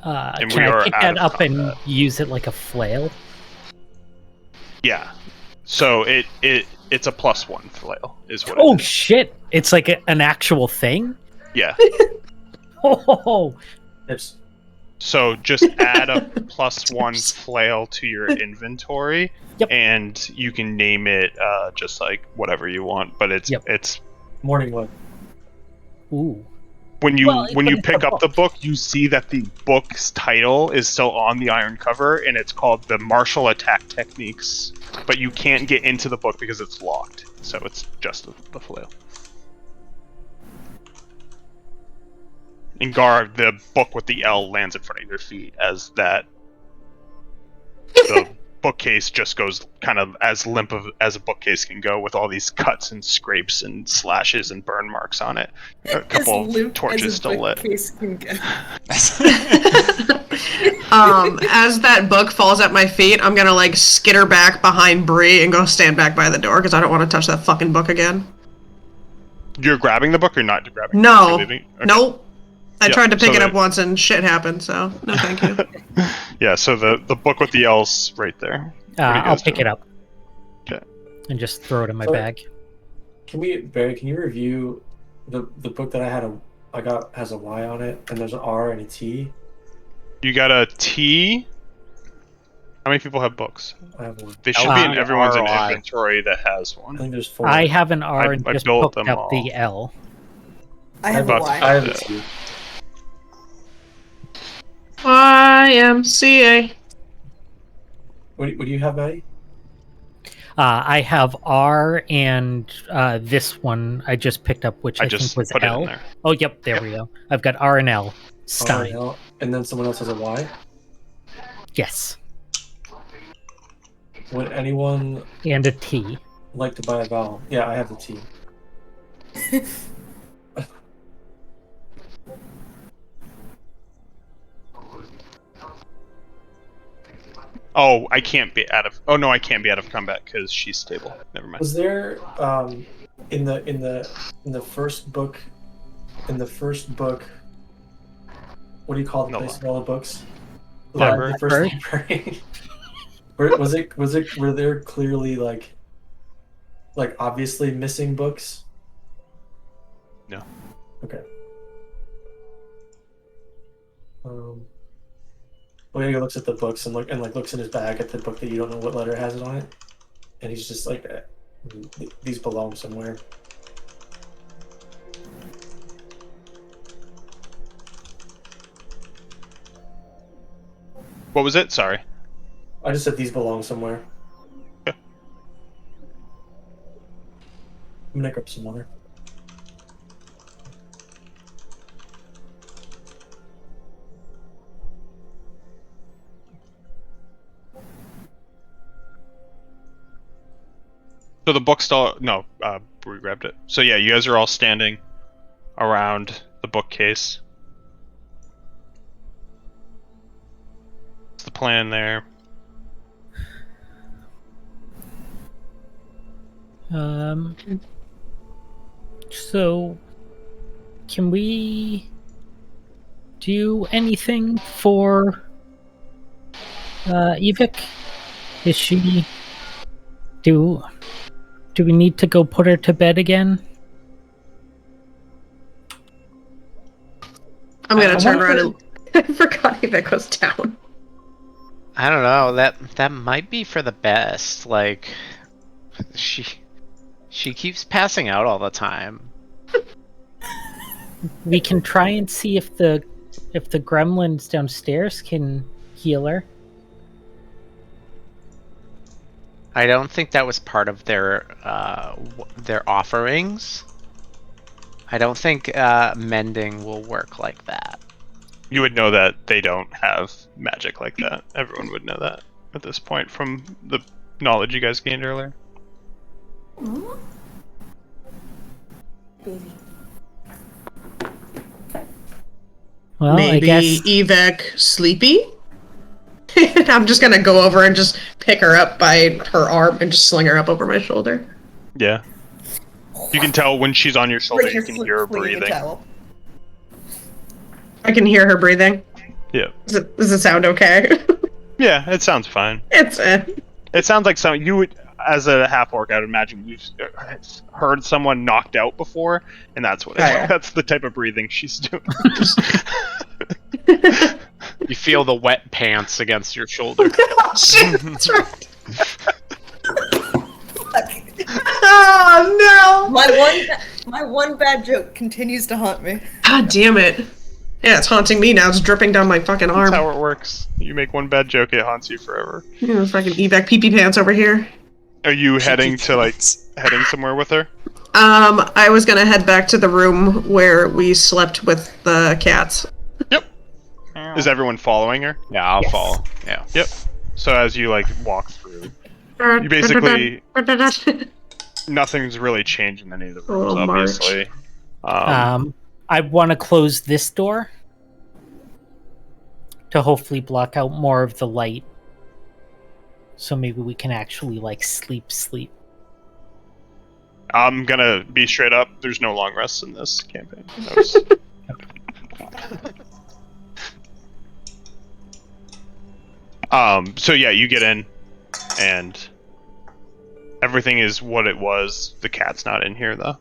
And Can we I are pick out that of up and combat. use it like a flail? Yeah. So it's a +1 flail is what Oh it is. shit! It's like an actual thing? Yeah. Oh, It's So just add a +1 flail to your inventory, Yep. and you can name it just like whatever you want. But it's Yep. it's morning wood. ooh. when you Well, when but you it's pick a up the book, you see that the book's title is still on the iron cover, and it's called the Martial Attack Techniques. But you can't get into the book because it's locked. So it's just the flail. And Gar, the book with the L lands in front of your feet as that the bookcase just goes kind of as limp as a bookcase can go, with all these cuts and scrapes and slashes and burn marks on it. A couple As limp torches as a still lit. bookcase can go. As that book falls at my feet, I'm gonna like skitter back behind Bree and go stand back by the door because I don't want to touch that fucking book again. You're grabbing the book or not grabbing it? No. You're leaving? Okay. Nope. I Yep, tried to pick so it up the- once and shit happened, so no thank you. Yeah, so the book with the L's right there. What are you I'll guys pick doing? it up. Okay. And just throw it in my Sorry. bag. Barry, can you review the book that I got has a Y on it, and there's an R and a T? You got a T. How many people have books? I have one. They should be in LB, everyone's ROI. inventory that has I one. think there's 4. I have an R and I just built poked them up the L. I have a But- Y. I have a T. YMCA. What do you have, Maddie? I have R and this one I just picked up, which I I, just think was put it in L. there. Oh, yep, there we go. I've got R and L. Stein. R, L, and then someone else has a Y. Yes. Would anyone And a T. like to buy a vowel? Yeah, I have the T. Oh, I can't be out of. Oh no, I can't be out of combat because she's stable. Never mind. Was there in the first book what do you call the No. place of all the books? Library. The first library. Were there clearly like obviously missing books? No. Okay. Boyega looks at the books and looks in his bag at the book that you don't know what letter has it on it, and he's just like, these belong somewhere. What was it? Sorry. I just said these belong somewhere. Yeah. I'm gonna grab some water. So the bookstall. No, we grabbed it. So yeah, you guys are all standing around the bookcase. What's the plan there? So, can we do anything for Evik? Is she? Do we need to go put her to bed again? I'm gonna I turn wonder- around and I forgot Evik was down. I don't know. That might be for the best. Like, she keeps passing out all the time. We can try and see if the gremlins downstairs can heal her. I don't think that was part of their offerings. I don't think mending will work like that. You would know that they don't have magic like that. Everyone would know that at this point from the knowledge you guys gained earlier. Baby. Well, Maybe I guess Evik sleepy? I'm just gonna go over and just pick her up by her arm and just sling her up over my shoulder. Yeah. You can tell when she's on your shoulder, Like you you're can hear her flinging a breathing. towel. I can hear her breathing. Yeah. Does it sound okay? Yeah, it sounds fine. It's It sounds like something you would, as a half orc, I would imagine you've heard someone knocked out before, and that's what that's the type of breathing she's doing. You feel the wet pants against your shoulder. Oh shit, that's right. Oh no! My one bad joke continues to haunt me. God damn it. Yeah, it's haunting me now. It's dripping down my fucking arm. That's how it works. You make one bad joke, it haunts you forever. Yeah, fucking Evik pee-pee pants over here. Are you heading to heading somewhere with her? I was gonna head back to the room where we slept with the cats. Yep. Is everyone following her? Yeah, I'll follow. Yeah. Yep. So as you walk through, you basically nothing's really changed in any of the rooms, Oh, March. obviously. I want to close this door to hopefully block out more of the light, so maybe we can actually sleep. I'm gonna be straight up. There's no long rests in this campaign. That was... So yeah, you get in, and everything is what it was. The cat's not in here though.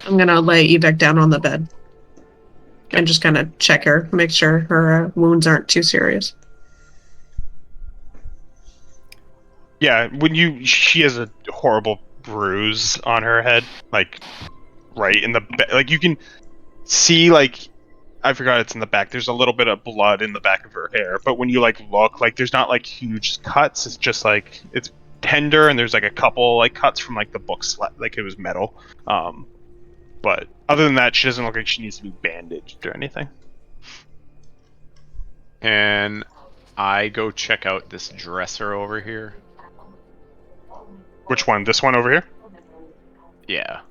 I'm gonna lay Evik down on the bed. And just kind of check her, make sure her wounds aren't too serious. Yeah, she has a horrible bruise on her head, right in the you can see I forgot it's in the back. There's a little bit of blood in the back of her hair, but when you look, there's not huge cuts. It's just it's tender, and there's a couple cuts from the book it was metal. But other than that, she doesn't look like she needs to be bandaged or anything. And I go check out this dresser over here. Which one? This one over here? Yeah.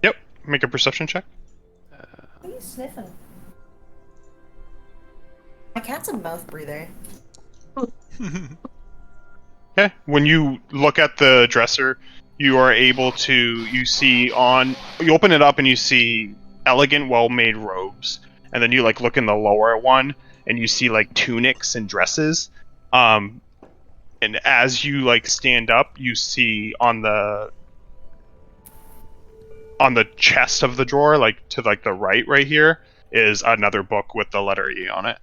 Yep. Make a perception check. What are you sniffing? My cat's a mouth breather. Okay. When you look at the dresser, you are able to you open it up and you see elegant, well-made robes, and then you look in the lower one and you see tunics and dresses. And as you stand up, you see on the chest of the drawer, to the right here, is another book with the letter E on it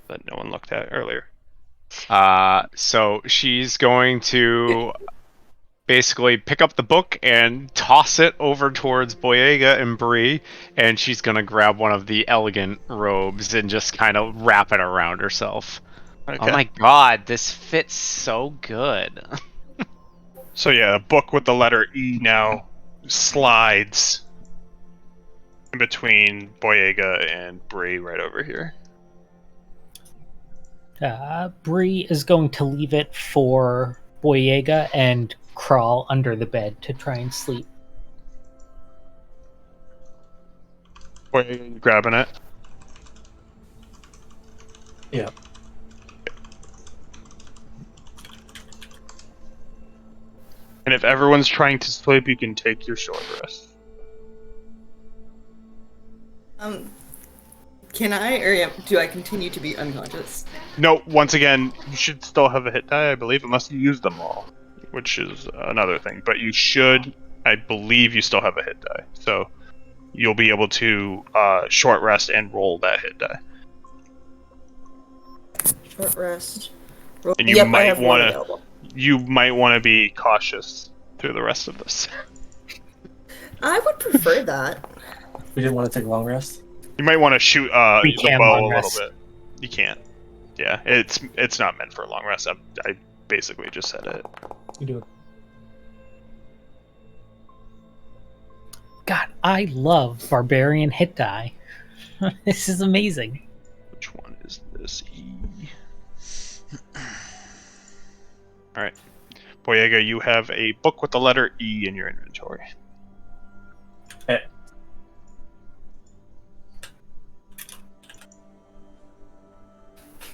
that no one looked at earlier. So she's going to basically pick up the book and toss it over towards Boyega and Bree, and she's gonna grab one of the elegant robes and just kind of wrap it around herself. Okay. Oh my god, this fits so good. So yeah, a book with the letter E now slides in between Boyega and Bree right over here. Bree is going to leave it for Boyega and crawl under the bed to try and sleep. Boyega, you grabbing it? Yeah. And if everyone's trying to sleep, you can take your short rest. Can I, or do I continue to be unconscious? No, once again, you should still have a hit die, I believe, unless you use them all, which is another thing. But you should, I believe, you still have a hit die. So you'll be able to short rest and roll that hit die. Short rest. Roll. And you Yep, I might have one want to. available. You might want to be cautious through the rest of this. I would prefer that. We didn't want to take a long rest. You might want to shoot We the can bow long a little rest. bit. You can't. Yeah, it's not meant for a long rest. I basically just said it. You do it. God, I love barbarian hit die. This is amazing. Which one is this? E. All right, Boyega, you have a book with the letter E in your inventory. Eh.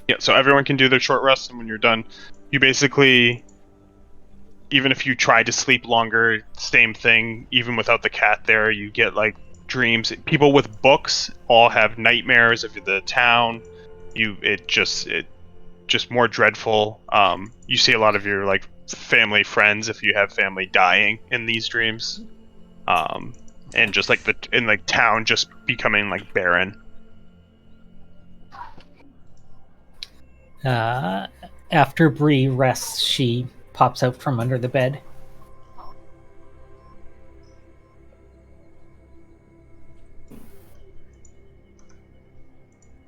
Yeah, so everyone can do their short rest, and when you're done, you basically, even if you try to sleep longer, same thing, even without the cat there, you get like dreams. People with books all have nightmares of the town. It just more dreadful. You see a lot of your like family friends, if you have family, dying in these dreams. And just like town just becoming like barren. After Bree rests, she pops out from under the bed.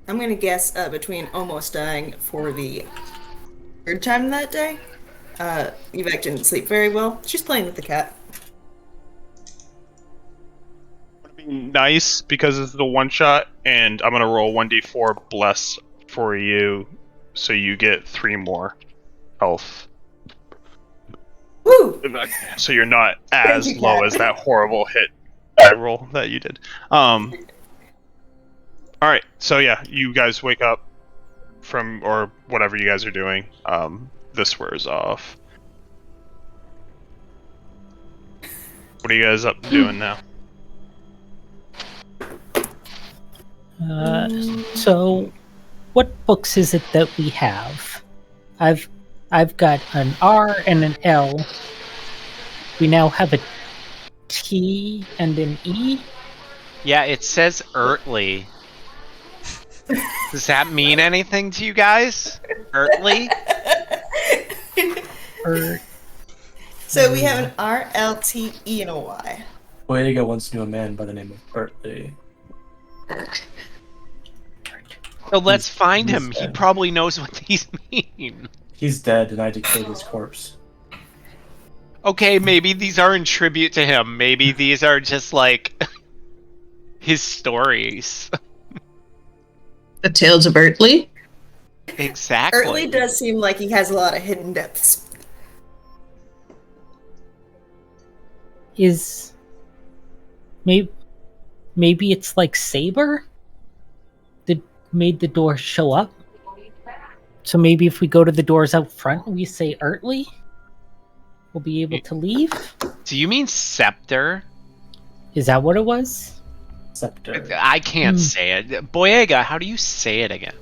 I'm gonna guess between almost dying for the third time that day. Yvette didn't sleep very well. She's playing with the cat. Nice, because it's the one shot, and I'm gonna roll 1d4 bless for you, so you get 3 more health. Woo! So you're not as Thank you, low Kat. as that horrible hit die roll that you did. Alright, so yeah, you guys wake up from, or whatever you guys are doing. This wears off. What are you guys up doing now? So, what books is it that we have? I've got an R and an L. We now have a T and an E. Yeah, it says Ertley. Does that mean anything to you guys? Ertley? Or So we have an R, L, T, E, and a Y. Boyega once knew a man by the name of Bertley. So let's find he's him. He dead. probably knows what these mean. He's dead, and I declared his corpse. Okay, maybe these are in tribute to him. Maybe these are just like his stories. The Tales of Bertley. Exactly. Early does seem like he has a lot of hidden depths. is maybe it's like Saber that made the door show up. So maybe if we go to the doors out front and we say Ertley, we'll be able to leave. Do you mean scepter? Is that what it was? Scepter. I can't say it. Boyega, how do you say it again?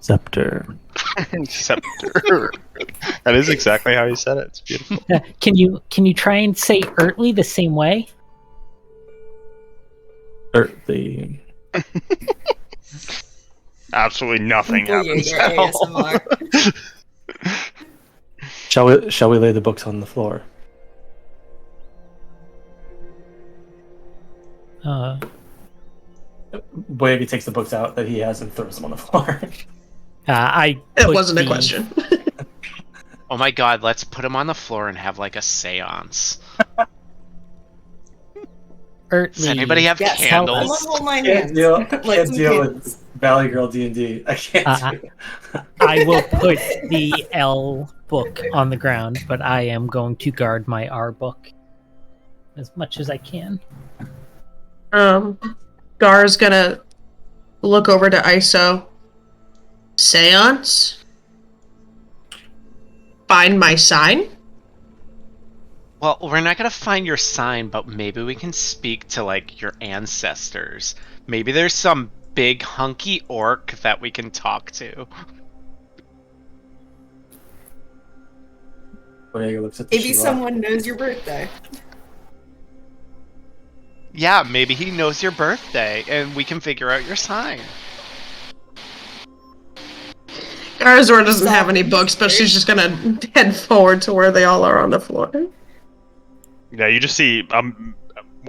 Scepter. Scepter. That is exactly how he said it. It's beautiful. Can you try and say Ertley the same way? Ertley. Absolutely nothing happens Voyeur at all. ASMR. Shall we lay the books on the floor? Boyega takes the books out that he has and throws them on the floor. I It put wasn't a the- question. Oh my god, let's put him on the floor and have like a seance. Does anybody have Yes, candles? someone hold my Can't hands. deal, Light can't some deal candles. with Valley Girl D&D. I can't do it. I will put the L book on the ground, but I am going to guard my R book as much as I can. Gar's gonna look over to ISO. Seance? Find my sign? Well, we're not gonna find your sign, but maybe we can speak to like your ancestors. Maybe there's some big hunky orc that we can talk to. Boyega looks at the Maybe Shelock. someone knows your birthday. Yeah, maybe he knows your birthday and we can figure out your sign. Garazor doesn't have any books, but she's just gonna head forward to where they all are on the floor. Yeah, you just see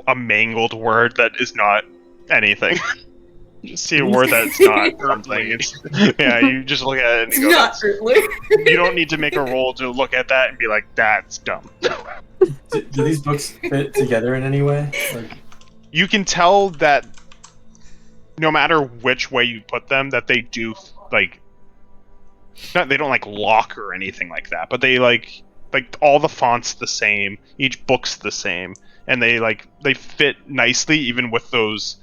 a mangled word that is not anything. You just see a word that's not something. Yeah, you just look at it and It's you go, not "That's-" earthly. you don't need to make a roll to look at that and be like, that's dumb. Do these books fit together in any way? Like, You can tell that no matter which way you put them, that they do like they don't like lock or anything like that, but they like all the fonts the same, each book's the same, and they fit nicely even with those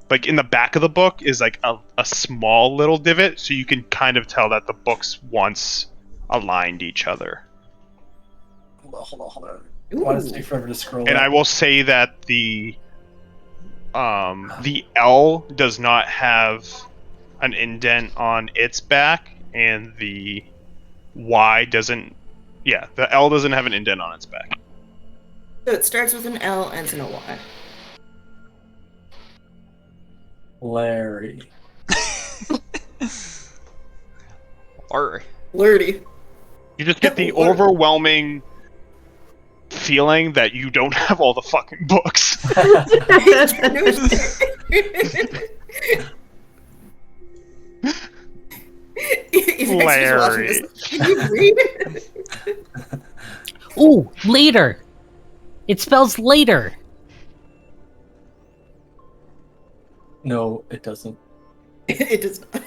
like in the back of the book is like a small little divot, so you can kind of tell that the books once aligned each other. hold on. Why does it take forever to scroll And up? I will say that the L does not have an indent on its back, and the Y doesn't. Yeah, the L doesn't have an indent on its back. So it starts with an L, ends in a Y. Larry. Or Lurdy. You just get the overwhelming feeling that you don't have all the fucking books. Larry. Can you read? Ooh, later. It spells later. No, it doesn't. It does not.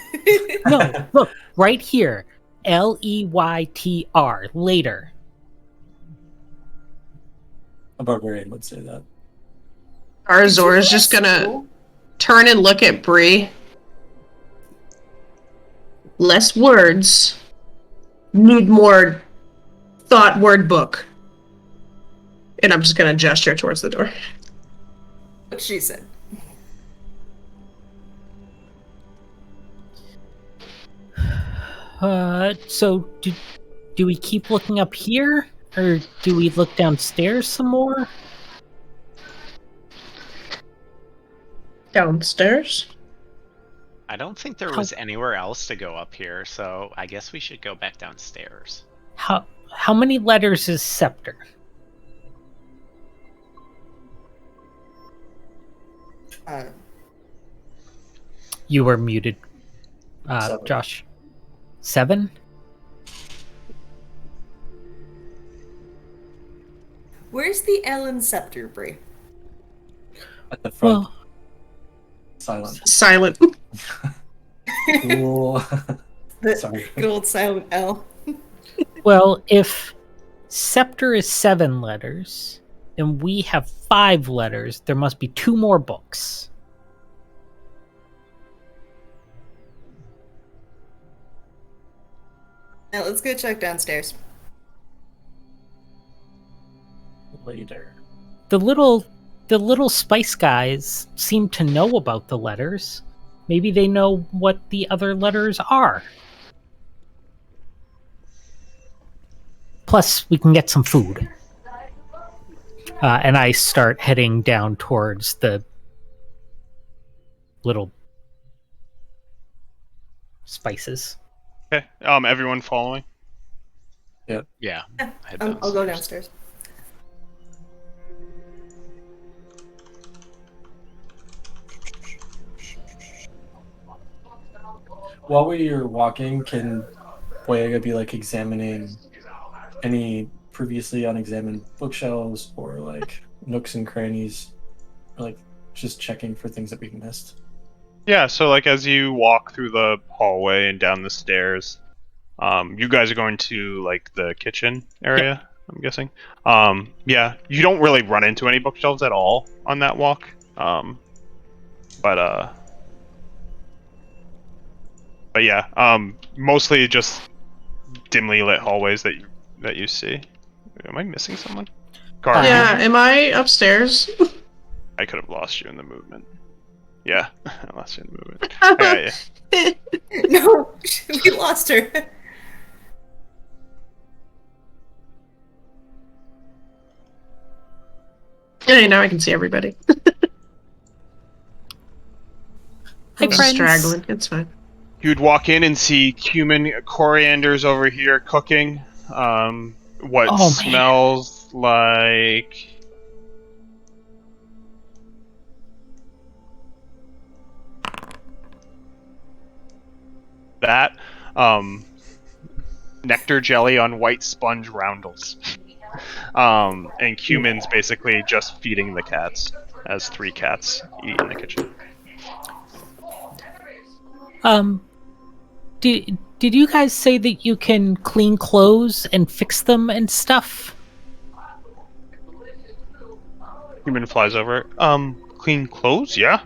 No, look, right here. Leytr, later. A barbarian would say that. Garazor is just gonna turn and look at Bree. Less words. Need more thought word book. And I'm just gonna gesture towards the door. What she said. So do we keep looking up here, or do we look downstairs some more? Downstairs? I don't think there was anywhere else to go up here, so I guess we should go back downstairs. How many letters is scepter? You were muted, 7. Josh. 7? Where's the L in Scepter, Bree? At the front. Well, Silent. Silent. Cool. The Sorry. good old silent L. well, if scepter is 7 letters, and we have 5 letters, there must be 2 more books. Now let's go check downstairs. Later. The little spice guys seem to know about the letters. Maybe they know what the other letters are. Plus, we can get some food. And I start heading down towards the little spices. Okay. Everyone following. Yeah. Yeah, Head I'll go downstairs. While we are walking, can Boyega be like examining any previously unexamined bookshelves or like nooks and crannies, or like just checking for things that we've missed? Yeah. So like as you walk through the hallway and down the stairs, you guys are going to like the kitchen area. I'm guessing. Yeah. You don't really run into any bookshelves at all on that walk. But yeah. Mostly just dimly lit hallways that you see. Am I missing someone? Gar, Yeah, am I upstairs? I could have lost you in the movement. Yeah, I lost you in the movement. I got you. No, we lost her. Yeah, now I can see everybody. Hi, I'm friends. straggling. It's fine. You'd walk in and see cumin corianders over here cooking. What Oh, man. smells like that. Nectar jelly on white sponge roundels. And cumin's basically just feeding the cats, as 3 cats eat in the kitchen. Did you guys say that you can clean clothes and fix them and stuff? Cumin flies over. Clean clothes? Yeah.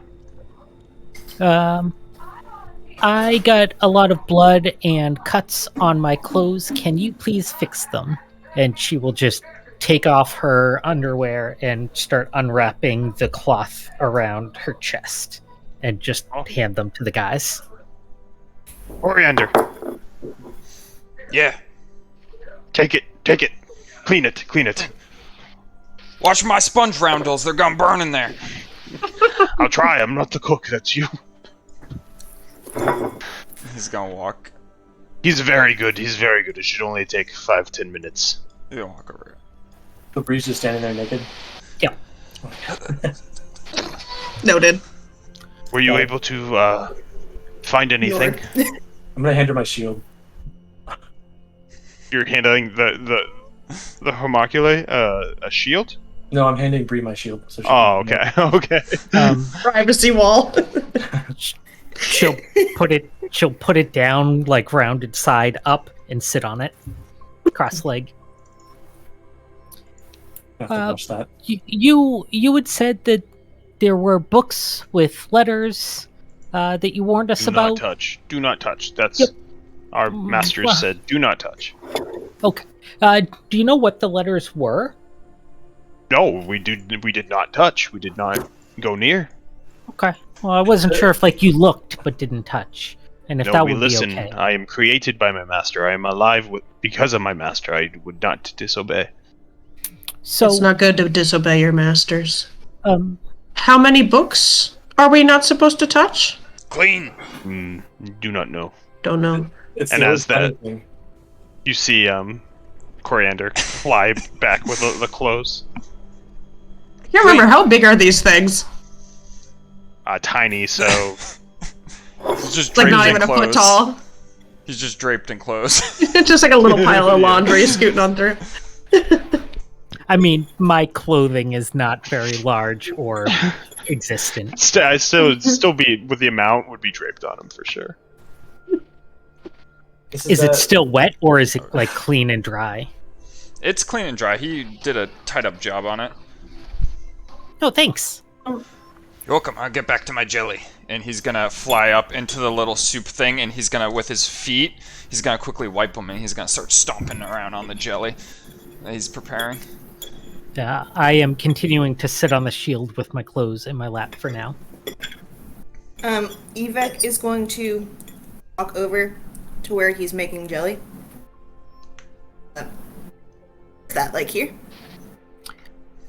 I got a lot of blood and cuts on my clothes. Can you please fix them? And she will just take off her underwear and start unwrapping the cloth around her chest and just hand them to the guys. Coriander. Yeah. Take it. Clean it. Watch my sponge roundels. They're gonna burn in there. I'll try. I'm not the cook. That's you. He's gonna walk. He's very good. It should only take 5-10 minutes. He's gonna walk over here. The breeze just standing there naked. Yeah. Noted. Were you able to find anything? I'm gonna hand her my shield. You're handling the homoculi, a shield? No, I'm handing Bree my shield. So she Oh, can- okay. Privacy wall. She'll put it down like rounded side up and sit on it, cross leg. I have to watch that. You had said that there were books with letters that you warned us about. Do not touch. That's Yep. our masters said. Do not touch. Okay. Do you know what the letters were? No, we did not touch. We did not go near. Okay. Well, I wasn't sure if like you looked but didn't touch, and if No, that we would listen. be okay. I am created by my master. I am alive because of my master. I would not disobey. So, It's not good to disobey your masters. um, How many books are we not supposed to touch? Clean. Do not know. Don't know. It's and the as funny that- thing. You see, Coriander fly back with the clothes. Yeah, remember, how big are these things? Tiny, so He's just It's like draped not in even a clothes. foot tall. He's just draped in clothes. It's just like a little pile of laundry scooting on through. I mean, my clothing is not very large or existent. I still be with the amount would be draped on him for sure. Is it still wet or is it like clean and dry? It's clean and dry. He did a tied-up job on it. No, thanks. You're welcome. I'll get back to my jelly. And he's gonna fly up into the little soup thing, and he's gonna, with his feet, he's gonna quickly wipe them, and he's gonna start stomping around on the jelly that he's preparing. I am continuing to sit on the shield with my clothes in my lap for now. Evek is going to walk over to where he's making jelly. That like here?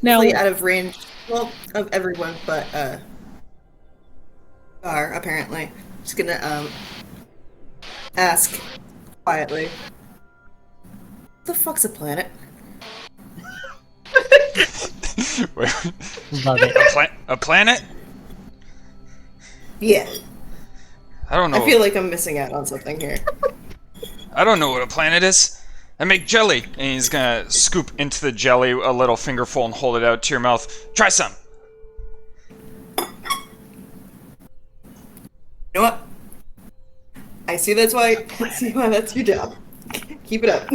Now, Really out of range, well, of everyone, but are, apparently. Just gonna, ask quietly. What the fuck's a planet? Love it. A planet? Yeah. I don't know. I feel like I'm missing out on something here. I don't know what a planet is. I make jelly, and he's gonna scoop into the jelly a little fingerful and hold it out to your mouth. Try some. You know what? I see that's why that's your job. Keep it up.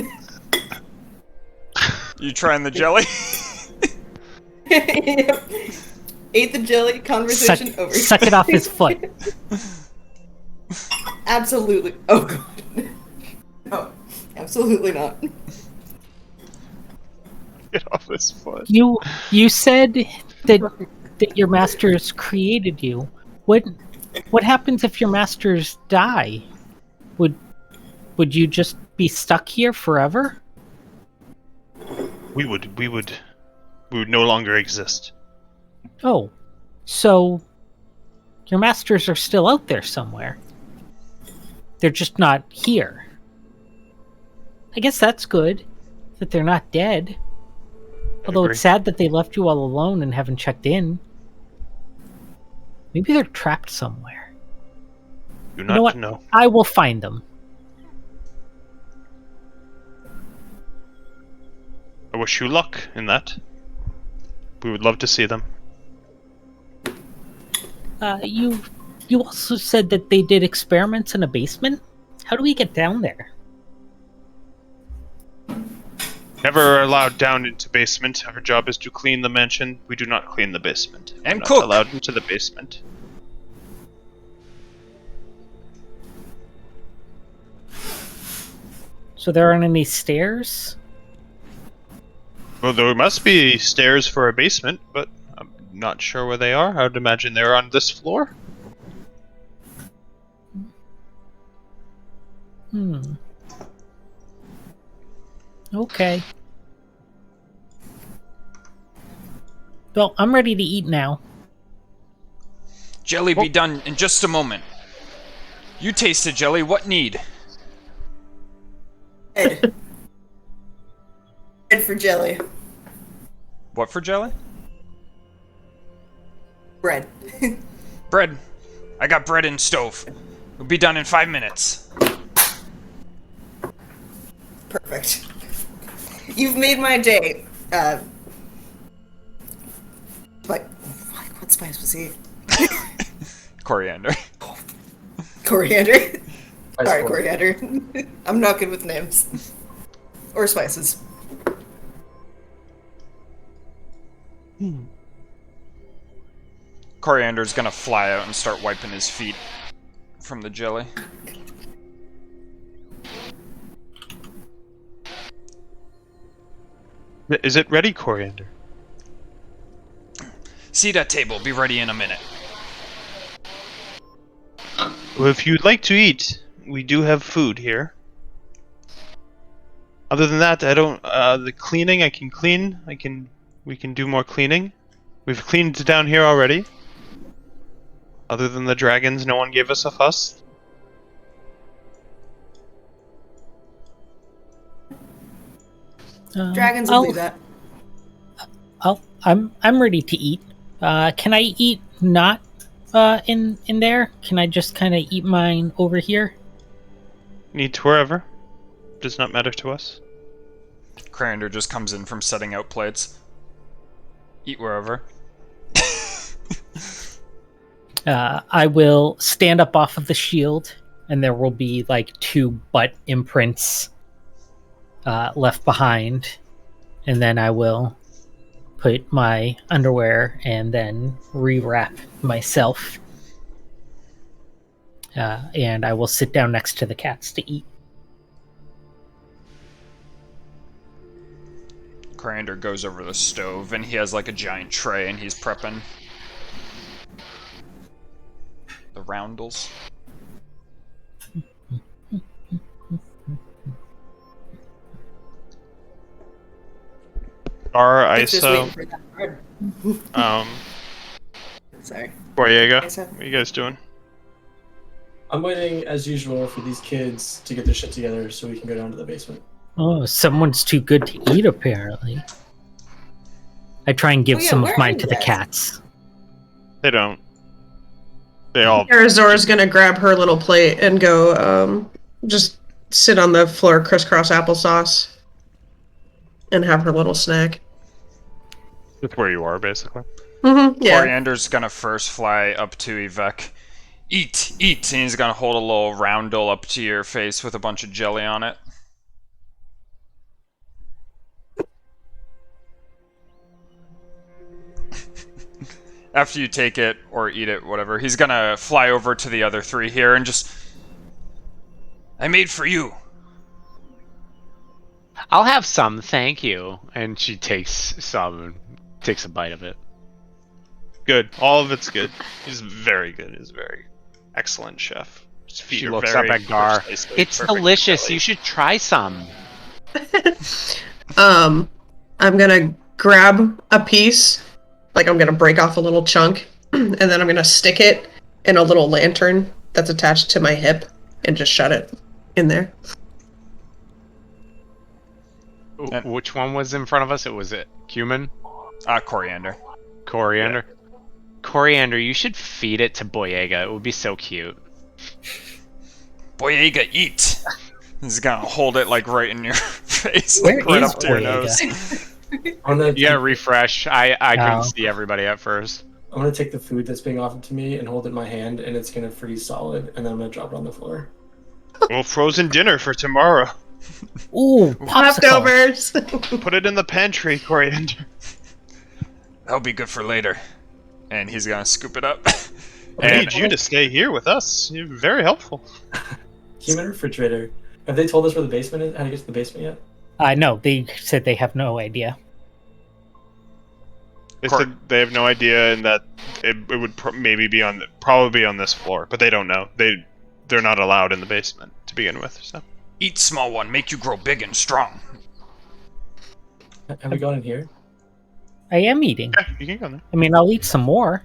You trying the jelly? Yep. Ate the jelly, conversation over. Suck it off his foot. Absolutely. Oh god. No, absolutely not. Get off this foot. You said that your masters created you. What happens if your masters die? Would you just be stuck here forever? We would no longer exist. Oh, so your masters are still out there somewhere. They're just not here. I guess that's good, that they're not dead. Although agree. it's sad that they left you all alone and haven't checked in. Maybe they're trapped somewhere. Do You not know what? know. I will find them. I wish you luck in that. We would love to see them. You also said that they did experiments in a basement? How do we get down there? Never allowed down into basement. Our job is to clean the mansion. We do not clean the basement. And We're cook. not allowed into the basement. So there aren't any stairs? Well, there must be stairs for a basement, but I'm not sure where they are. I would imagine they're on this floor. Okay. Well, I'm ready to eat now. Jelly be done in just a moment. You tasted jelly. What need? Bread. Bread for jelly. What for jelly? Bread. Bread. I got bread in stove. It'll be done in 5 minutes. Perfect. You've made my day. What spice was he? Coriander. Coriander. I Sorry, suppose. coriander. I'm not good with names. Or spices. Coriander's gonna fly out and start wiping his feet from the jelly. Is it ready, Coriander? Seat at table. Be ready in a minute. Well, if you'd like to eat, we do have food here. Other than that, I don't. The cleaning, I can clean. We can do more cleaning. We've cleaned down here already. Other than the dragons, no one gave us a fuss. Dragons will do that. I'm ready to eat. Can I eat not in there? Can I just kind of eat mine over here? Eat wherever. Does not matter to us. Coriander just comes in from setting out plates. Eat wherever. I will stand up off of the shield, and there will be like 2 butt imprints left behind, and then I will put my underwear and then rewrap myself, and I will sit down next to the cats to eat. Coriander goes over the stove, and he has like a giant tray, and he's prepping the roundels. Our Just Isa, waiting for that bread. Sorry. Borjega, Isa. what are you guys doing? I'm waiting, as usual, for these kids to get their shit together so we can go down to the basement. Oh, someone's too good to eat, apparently. I try and give Oh, yeah, some where of are mine you to the guys? cats. They don't. They all. Arizora's gonna grab her little plate and go just sit on the floor, crisscross applesauce, and have her little snack. That's where you are, basically. Mm-hmm. Yeah. Coriander's gonna first fly up to Yvek. Eat, eat, and he's gonna hold a little roundel up to your face with a bunch of jelly on it. After you take it or eat it, whatever, he's gonna fly over to the other three here and just... I made for you. I'll have some, thank you. And she takes some and takes a bite of it. Good. All of it's good. He's very good. He's a very excellent chef. His feet She are looks up very at Gar. precisely It's perfect delicious. jelly. You should try some. I'm gonna grab a piece, like I'm gonna break off a little chunk, and then I'm gonna stick it in a little lantern that's attached to my hip and just shut it in there. Which one was in front of us? Was it cumin? Coriander. Coriander? Coriander, you should feed it to Boyega. It would be so cute. Boyega, eat. He's gonna hold it like right in your face, Where like right is up to your Boyega? nose. I'm gonna You gotta refresh. I couldn't Oh. see everybody at first. I'm gonna take the food that's being offered to me and hold it in my hand, and it's gonna freeze solid, and then I'm gonna drop it on the floor. Well, frozen dinner for tomorrow. Ooh, popsicle. Leftovers. Put it in the pantry, Coriander. That'll be good for later. And he's gonna scoop it up. I And need you to stay here with us. You're very helpful. Human refrigerator. Have they told us where the basement is? How to get to the basement yet? No, they said they have no idea. They said they have no idea, and that it would maybe be probably be on this floor, but they don't know. They're not allowed in the basement to begin with. So eat, small one, make you grow big and strong. Have we gone in here? I am eating. yeah, you can go there. I mean, I'll eat some more.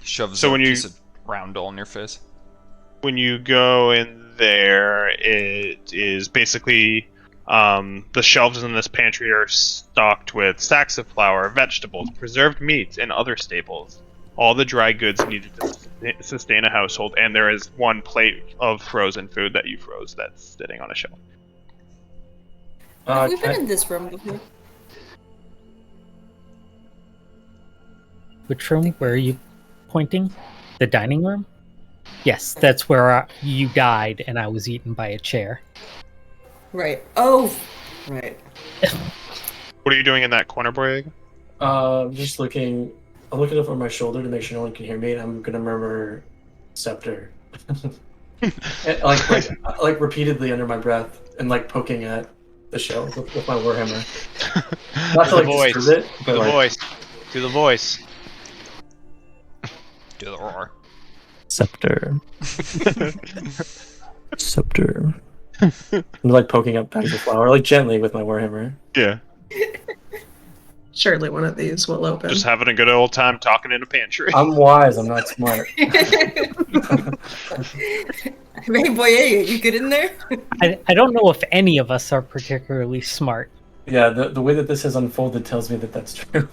Shoves So a when you- piece of roundel in your face. When you go in there, it is basically the shelves in this pantry are stocked with sacks of flour, vegetables, preserved meats, and other staples. All the dry goods needed to sustain a household, and there is one plate of frozen food that you froze that's sitting on a shelf. Have we can been I- in this room before? Which room? Where are you pointing? The dining room? Yes, that's where you died and I was eaten by a chair. Right. Oh, right. What are you doing in that corner, Boyega? Just looking. I'm looking over my shoulder to make sure no one can hear me, and I'm gonna murmur scepter. And, like repeatedly under my breath, and like poking at the shell with my warhammer. Not to The like voice. disturb it, but The like voice. Do the voice. Do the roar. scepter. Scepter. I'm like poking up bags of flour, like gently with my warhammer. Yeah. Surely one of these will open. Just having a good old time talking in a pantry. I'm wise. I'm not smart. Hey, boy, you get in there? I don't know if any of us are particularly smart. Yeah, the way that this has unfolded tells me that that's true.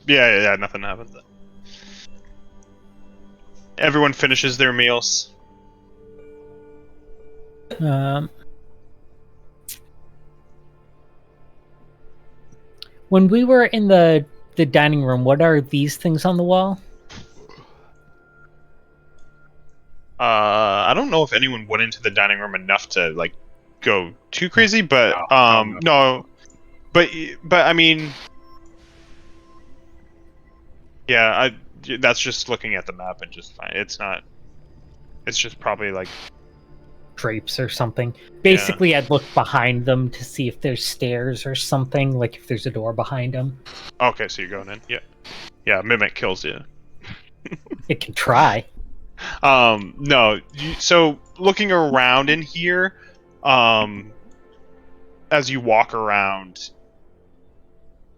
Yeah, nothing happened then. Everyone finishes their meals. When we were in the dining room, what are these things on the wall? I don't know if anyone went into the dining room enough to like go too crazy, but no. But I mean, yeah, that's just looking at the map and just fine. It's not. It's just probably like Drapes or something. Basically, I'd look behind them to see if there's stairs or something, like if there's a door behind them. okay. So you're going in, yeah. Mimic kills you. It can try. No. So looking around in here, as you walk around,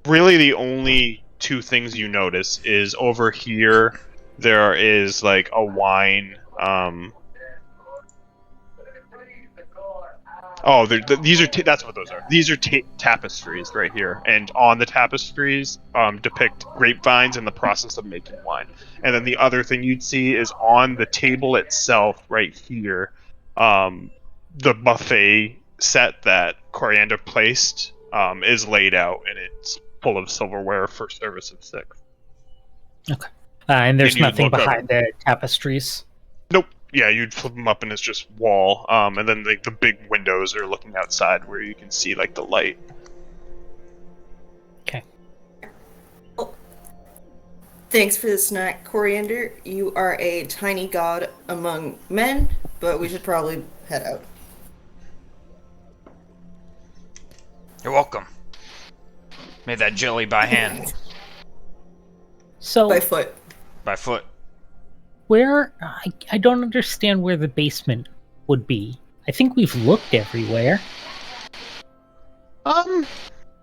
really the only two things you notice is over here there is like a wine. These are that's what those are. These are tapestries right here, and on the tapestries depict grapevines in the process of making wine. And then the other thing you'd see is on the table itself, right here, the buffet set that Coriander placed is laid out, and it's full of silverware for service of 6. Okay. And there's And you nothing look up- behind the tapestries. Nope. Yeah, you'd flip them up and it's just wall. And then like the big windows are looking outside where you can see like the light. Okay. Thanks for the snack, Coriander. You are a tiny god among men, but we should probably head out. You're welcome. Made that jelly by hand, So By foot. by foot. where I don't understand where the basement would be. I think we've looked everywhere.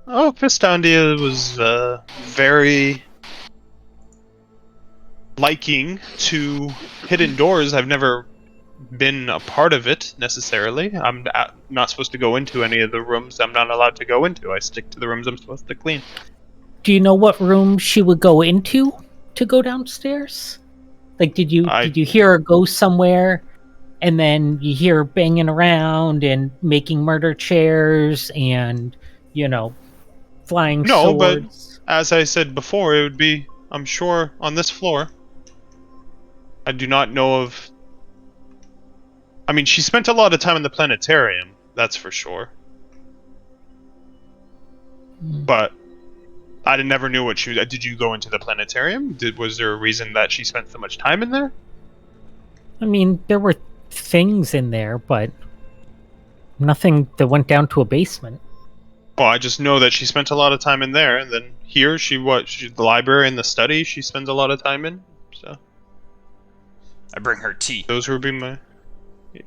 Pistandia was very liking to hidden doors. I've never been a part of it necessarily. I'm not supposed to go into any of the rooms I'm not allowed to go into. I stick to the rooms I'm supposed to clean. Do you know what room she would go into to go downstairs? Like, did you hear her go somewhere, and then you hear her banging around and making murder chairs and, flying No, but swords? as I said before, it would be, I'm sure, on this floor. I do not know of... I mean, she spent a lot of time in the planetarium, that's for sure. But I never knew what she... Did you go into the planetarium? Was there a reason that she spent so much time in there? I mean, there were things in there, but nothing that went down to a basement. Well, I just know that she spent a lot of time in there, and then here, the library and the study she spends a lot of time in, so... I bring her tea. Those would be my...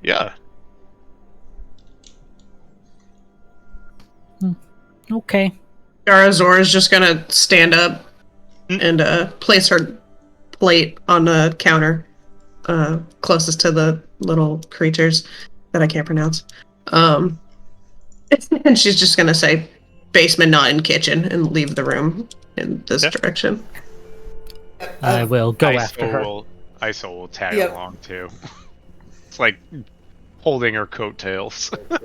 Yeah. Okay. Garazor is just gonna stand up and place her plate on the counter closest to the little creatures that I can't pronounce. And she's just gonna say basement, not in kitchen, and leave the room in this direction. I will go after her. Iso will tag Yep. along too. It's like holding her coattails. Her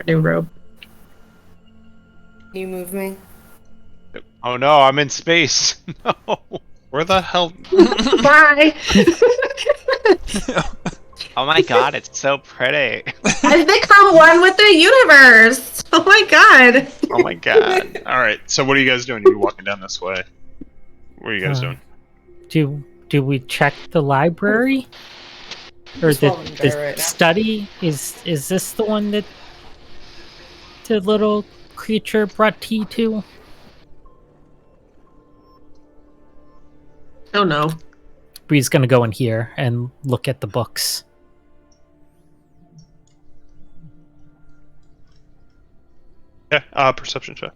new robe. Can you move me? Oh no, I'm in space. No. Where the hell... Bye! Oh my god, it's so pretty. I've become one with the universe! Oh my god! Oh my god. Alright, so what are you guys doing? Are you walking down this way? What are you guys doing? Do we check the library? Or Just the following Bear right now. study? Is this the one that the little creature brought tea to? Oh no. Bree's gonna go in here and look at the books. Yeah, perception check.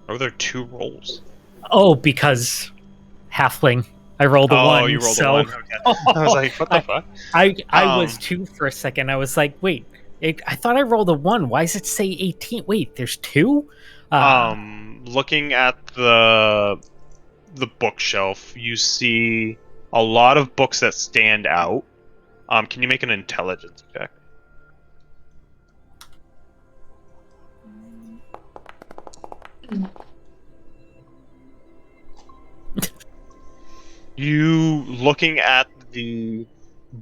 Are there 2 rolls? Oh, because halfling. I rolled a one. Oh, you rolled so a 1. Okay. I was like, what the fuck? I was 2 for a second. I was like, wait, I thought I rolled a 1. Why does it say 18? Wait, there's 2? Looking at the bookshelf, you see a lot of books that stand out. Can you make an intelligence check? You, looking at the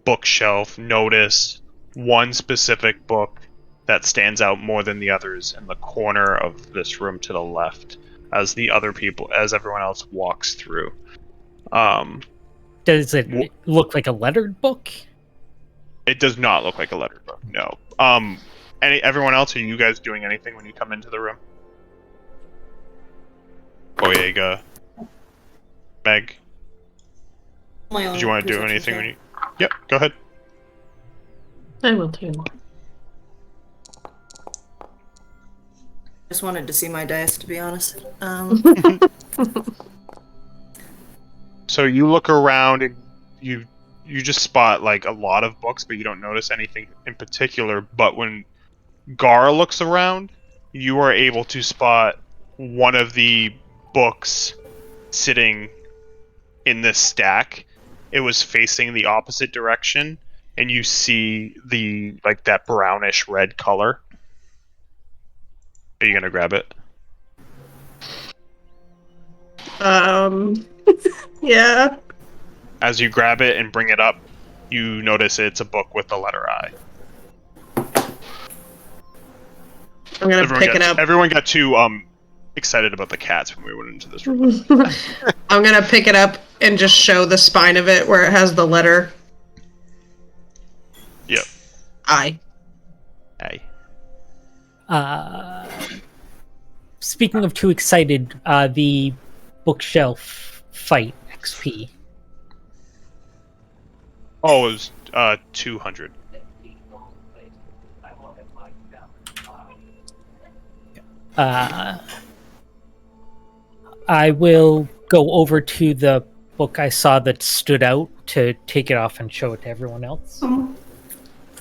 bookshelf, notice one specific book that stands out more than the others in the corner of this room to the left, as everyone else walks through. Does it look like a lettered book? It does not look like a lettered book, no. Everyone else, are you guys doing anything when you come into the room? Boyega. Meg. My own Did you want to do perception anything check. when you? Yep. Go ahead. I will too. Just wanted to see my dice, to be honest. So you look around and you just spot like a lot of books, but you don't notice anything in particular. But when Gar looks around, you are able to spot one of the books sitting in this stack. It was facing the opposite direction, and you see the like that brownish red color. Are you gonna grab it? Yeah. As you grab it and bring it up, you notice it's a book with the letter I. I'm gonna pick it up. Everyone got too excited about the cats when we went into this room. I'm gonna pick it up and just show the spine of it where it has the letter Yep. I. Hey. Speaking of too excited, the bookshelf fight XP. Oh, it was 200. I will go over to the book I saw that stood out to take it off and show it to everyone else.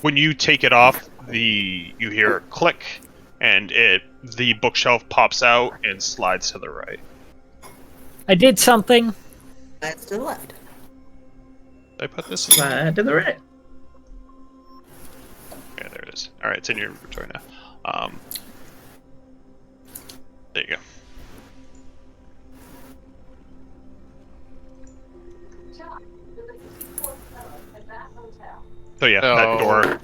When you take it off, you hear a click, and the bookshelf pops out and slides to the right. I did something. That's to the left. Did I put this in? Slide to the right. Yeah, there it is. All right, it's in your inventory now. There you go. So yeah, that door.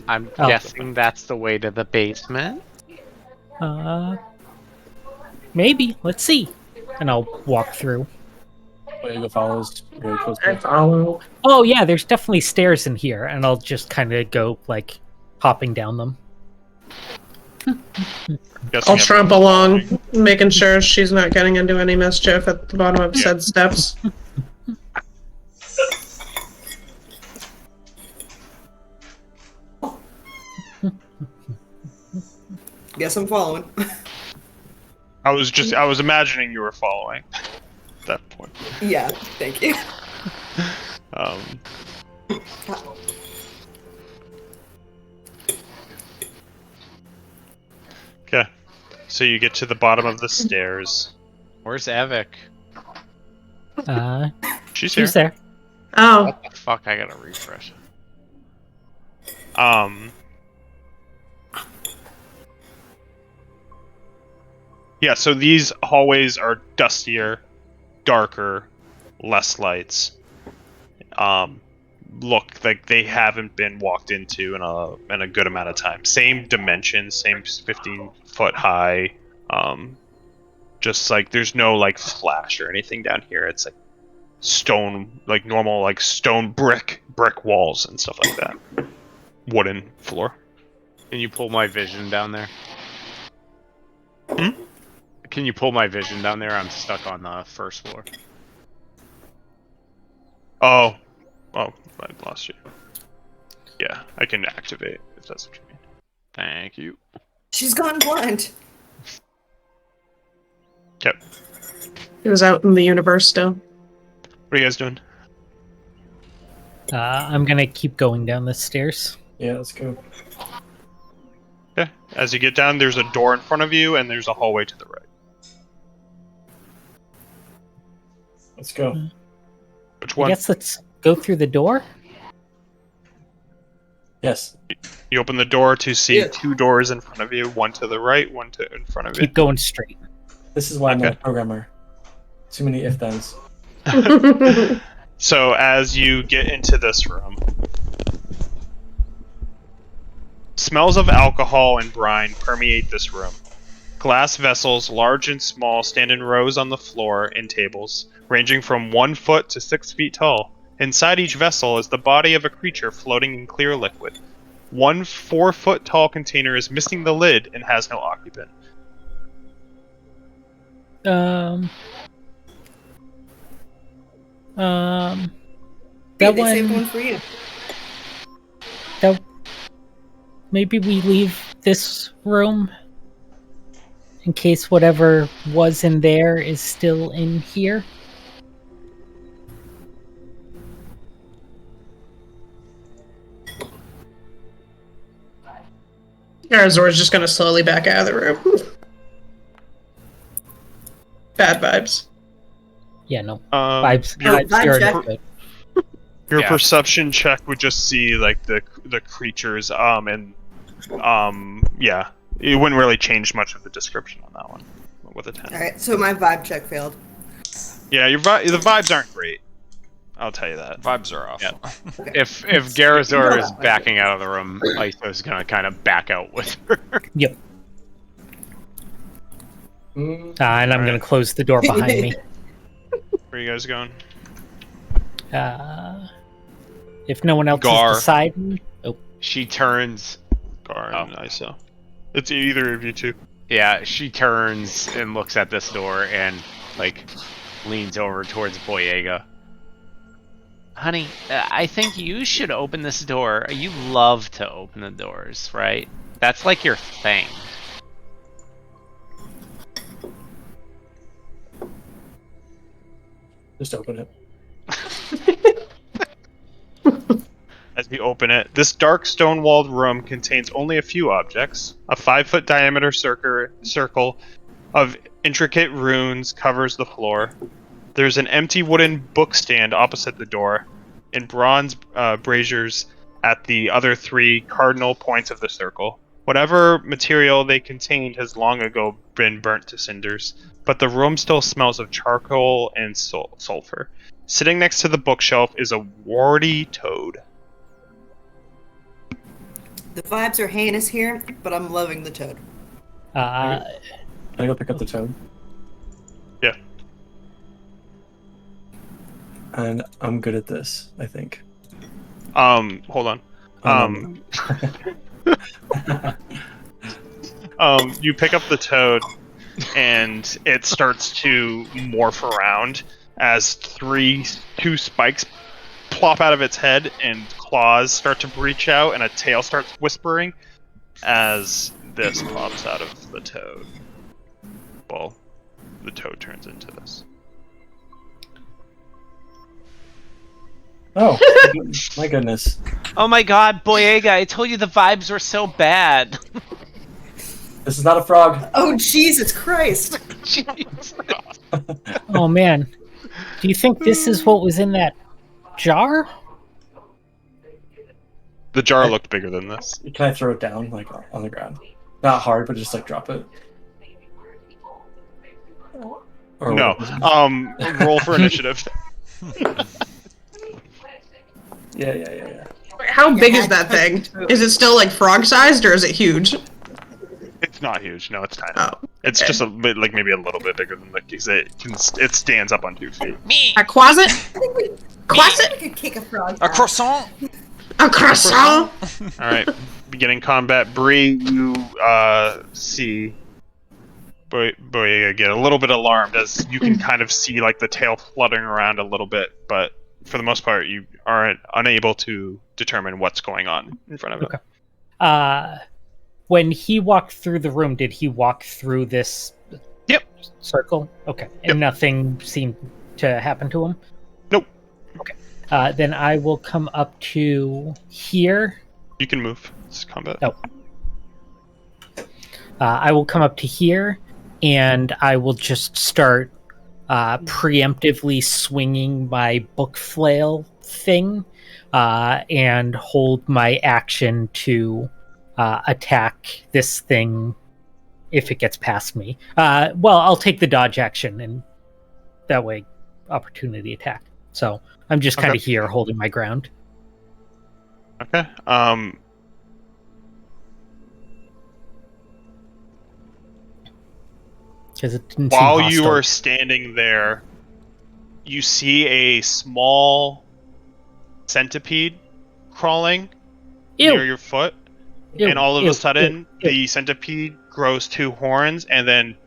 I'm Oh. guessing that's the way to the basement. Maybe. Let's see. And I'll walk through. Diego follows really I closely. follow. Oh yeah, there's definitely stairs in here, and I'll just kind of go like hopping down them. Guessing I'll tromp everyone's along, making sure she's not getting into any mischief at the bottom of Yeah. said steps. Guess I'm following. I was imagining you were following at that point. Yeah, thank you. Okay. So you get to the bottom of the stairs. Where's Evik? She's here. She's there. Oh, What the fuck? I gotta refresh. Yeah, so these hallways are dustier, darker, less lights. Look like they haven't been walked into in a good amount of time. Same dimensions, same 15-foot high. Just like there's no like flash or anything down here. It's like stone, like normal like stone brick walls and stuff like that. Wooden floor. Can you pull my vision down there? Hmm? Can you pull my vision down there? I'm stuck on the first floor. Oh, I lost you. Yeah, I can activate if that's what you mean. Thank you. She's gone blind. Okay, he was out in the universe still. what are you guys doing? I'm gonna keep going down the stairs. Yeah, let's go. Okay, as you get down, there's a door in front of you, and there's a hallway to the right. Let's go. Which I one? guess let's go through the door. Yes. You open the door to see Yeah. two doors in front of you, one to the right, one in front of you. Keep going straight. This is why I'm not a Okay. programmer. Too many if-thens. So as you get into this room, smells of alcohol and brine permeate this room. Glass vessels, large and small, stand in rows on the floor and tables, ranging from 1 foot to 6 feet tall. Inside each vessel is the body of a creature floating in clear liquid. One 4-foot tall container is missing the lid and has no occupant. That they saved one- one for you. That maybe we leave this room in case whatever was in there is still in here. Arazor's just gonna slowly back out of the room. Bad vibes. Yeah, no. Um, Vibes. your, Vibes vibe are check. good. your Yeah. perception check would just see like the creatures, and yeah, it wouldn't really change much of the description on that one with a 10. All right, so my vibe check failed. Yeah, the vibes aren't great. I'll tell you that. Vibes are off. Yeah. Okay. If Garazor is backing out of the room, Iso's gonna kind of back out with her. Yep. Mm, And I'm Alright. going to close the door behind me. Where are you guys going? If no one else Gar. is deciding... Oh, She turns. Gar and Iso. It's either of you two. Yeah, she turns and looks at this door and like leans over towards Boyega. Honey, I think you should open this door. You love to open the doors, right? That's like your thing. just open it. As you open it, this dark stone-walled room contains only a few objects. A 5-foot diameter circle of intricate runes covers the floor. There's an empty wooden bookstand opposite the door, and bronze braziers at the other 3 cardinal points of the circle. Whatever material they contained has long ago been burnt to cinders, but the room still smells of charcoal and sulfur. Sitting next to the bookshelf is a warty toad. The vibes are heinous here, but I'm loving the toad. Can I go pick up the toad? Yeah. And I'm good at this, I think. Hold on. You pick up the toad, and it starts to morph around as two spikes plop out of its head, and claws start to breach out, and a tail starts whispering as this pops out of the toad. Well, the toad turns into this. Oh, my goodness. Oh my god, Boyega, I told you the vibes were so bad. This is not a frog. Oh, Jesus Christ! Jeez. oh man. Do you think this is what was in that jar? The jar looked bigger than this. Can I throw it down, like, on the ground? Not hard, but just, like, drop it? Or No. Roll for initiative. Yeah. How big is that thing? Is it still like frog-sized or is it huge? It's not huge. No, it's tiny. Oh, It's okay. just a bit, like maybe a little bit bigger than the because it stands up on 2 feet. A quasit? I think we Quasit? could kick a frog. A croissant? A croissant? All right, beginning combat. Bree, you see Boyega get a little bit alarmed as you can kind of see like the tail fluttering around a little bit, but for the most part, you are unable to determine what's going on in front of it. Okay. When he walked through the room, did he walk through this Yep. circle? Okay. Yep. And nothing seemed to happen to him? Nope. Okay. Then I will come up to here. You can move. It's combat. Oh. I will come up to here, and I will just start preemptively swinging my book flail thing, and hold my action to attack this thing if it gets past me. Well, I'll take the dodge action, and that way, opportunity attack. So I'm just kind of here holding my ground. Okay. Because it didn't seem While you hostile. are standing there, you see a small centipede crawling Ew. near your foot, Ew, and all of ew, a sudden, ew, ew. the centipede grows 2 horns, and then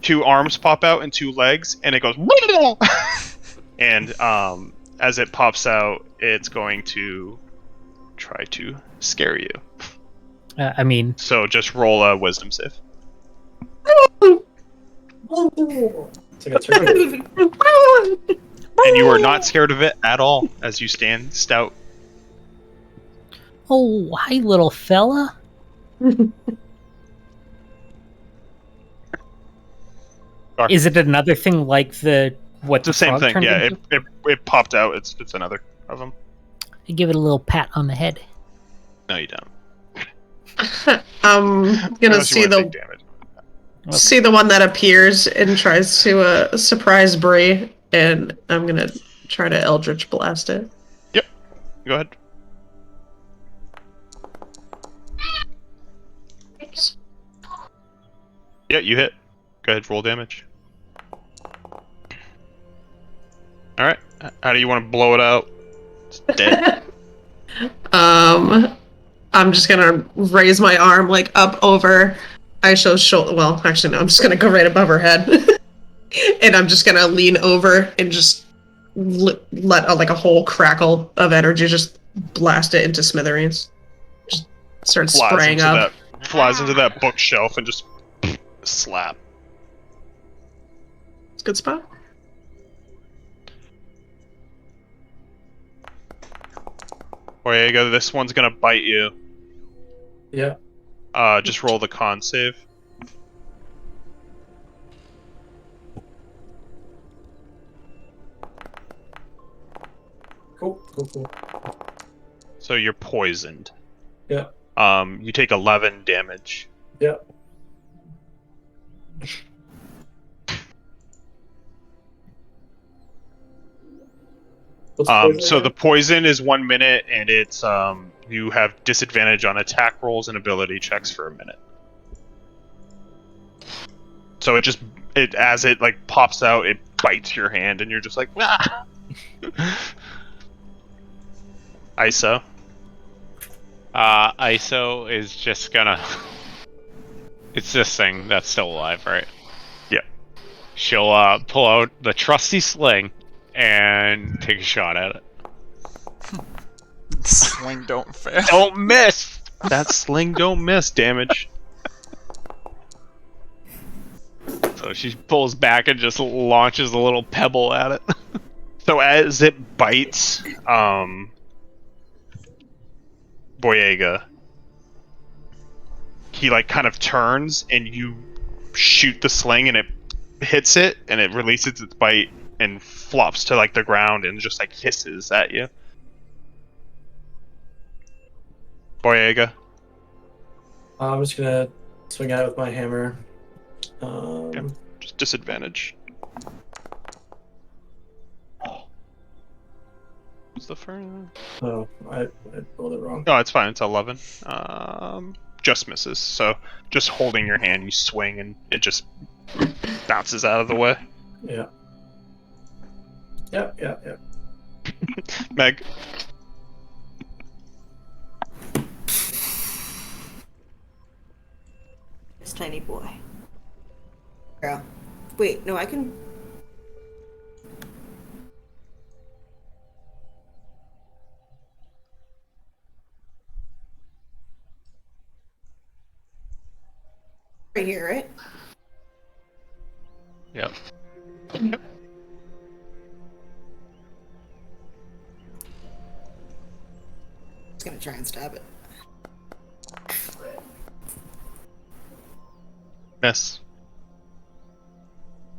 2 arms pop out and 2 legs, and it goes, and as it pops out, it's going to try to scare you. I mean, So just roll a wisdom save. It's like a turkey. And you are not scared of it at all as you stand stout. oh, hi, little fella. Is it another thing like what It's the same frog thing, turned yeah. into? It popped out. It's another of them. I give it a little pat on the head. No, you don't. I'm gonna Unless you see want to take the damage. one that appears and tries to surprise Bree, and I'm gonna try to Eldritch Blast it. Yep. Go ahead. Yeah, you hit. Go ahead, roll damage. Alright. How do you want to blow it out? It's dead. I'm just gonna raise my arm like up over Aisha's shoulder. Well, actually, no. I'm just gonna go right above her head, and I'm just gonna lean over and just let like a whole crackle of energy just blast it into smithereens. Just start spraying up. Flies into that bookshelf and just slap. It's a good spot. Boyega, this one's gonna bite you. Yeah. Just roll the con save. Cool. So you're poisoned. Yeah. You take 11 damage. Yeah. What's poison So again? the poison is 1 minute, and it's you have disadvantage on attack rolls and ability checks for a minute. So as it like pops out, it bites your hand, and you're just like, ah! ISO. ISO is just gonna. It's this thing that's still alive, right? Yeah. She'll pull out the trusty sling and take a shot at it. Swing don't fail. Don't miss. That sling don't miss damage. So she pulls back and just launches a little pebble at it. So as it bites, Boyega, he like kind of turns and you shoot the sling and it hits it and it releases its bite and flops to like the ground and just like hisses at you. Boyega. I'm just gonna swing at it with my hammer. Yeah. Just disadvantage. What's the first? Oh, I rolled it wrong. No, it's fine. It's 11. Just misses. So just holding your hand, you swing and it just bounces out of the way. Yeah. Yeah. Meg. This tiny boy. Girl. Wait, no, I can. Right here, right? Yep. Just gonna try and stab it. Miss.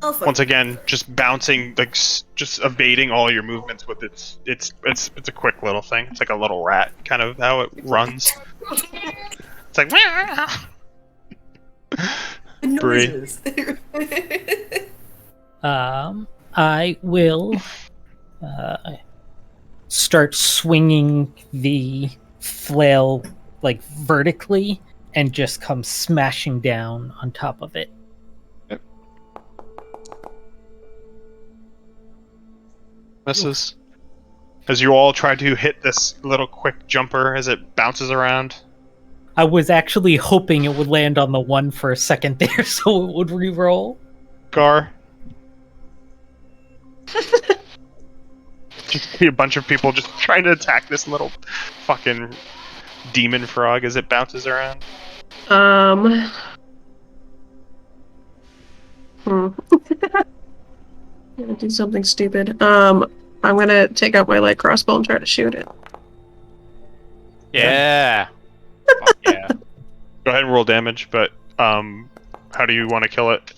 Oh, fuck. Once again, just bouncing, like just evading all your movements with it's a quick little thing. It's like a little rat, kind of how it runs. It's like. The noises. I will start swinging the flail like vertically and just come smashing down on top of it. Misses. As you all try to hit this little quick jumper as it bounces around. I was actually hoping it would land on the one for a second there so it would re-roll. Gar. see a bunch of people just trying to attack this little fucking demon frog as it bounces around. I'm gonna do something stupid. I'm gonna take out my light crossbow and try to shoot it. Yeah. Fuck yeah. Go ahead and roll damage, but how do you want to kill it?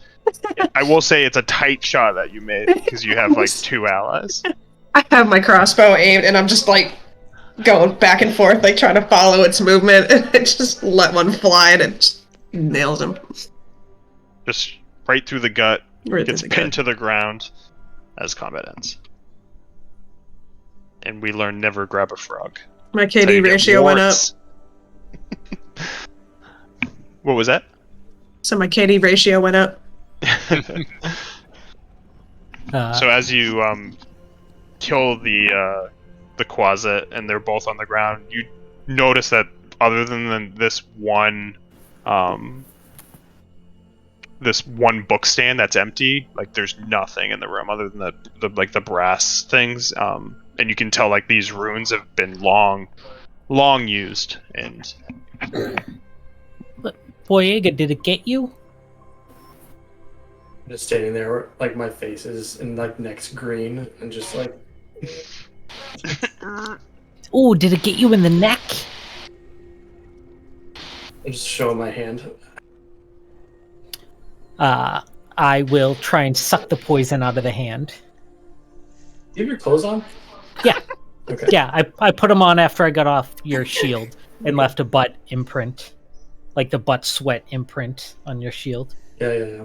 I will say it's a tight shot that you made because you have like 2 allies. I have my crossbow aimed, and I'm just like going back and forth, like trying to follow its movement, and I just let one fly, and it just nails him. Just right through the gut. Right Gets through the pinned gut. to the ground as combat ends. And we learn never grab a frog. My That's how KD you get ratio went up. warts. What was that? So my KD ratio went up. So as you kill the Quasit and they're both on the ground, you notice that other than this one book stand that's empty, like there's nothing in the room other than the brass things, and you can tell like these runes have been long used. And Boyega, did it get you? Just standing there, like my face is in like next green, and just like Oh, did it get you in the neck? I'm just showing my hand. I will try and suck the poison out of the hand. You have your clothes on? Yeah. Okay. Yeah, I put them on after I got off your shield and left a butt imprint. Like the butt sweat imprint on your shield. Yeah.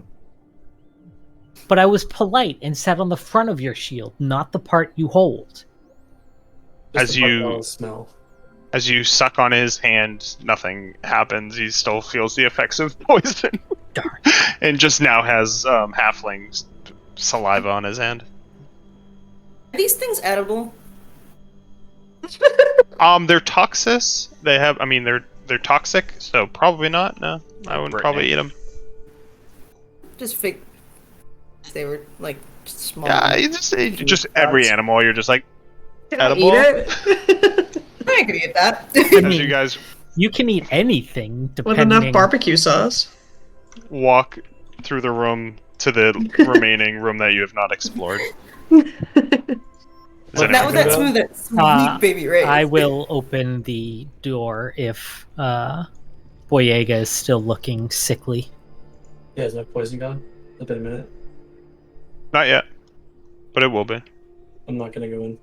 But I was polite and sat on the front of your shield, not the part you hold. Just As the part you- that'll smell. as you suck on his hand, nothing happens. He still feels the effects of poison. Darn. And just now has halfling saliva on his hand. Are these things edible? They're toxis. They're toxic, so probably not. No, I wouldn't probably eat them. Just fig. They were like small. Yeah, just every animal. You're just like Can I edible. eat it? I could eat that. As you guys You can eat anything, With depending... enough barbecue sauce. walk through the room to the remaining room that you have not explored. Is Not anyone with gonna that go? sweet baby Ray. I will open the door if Boyega is still looking sickly. Yeah, is my poison gone? It's been a minute. Not yet, but it will be. I'm not gonna go in.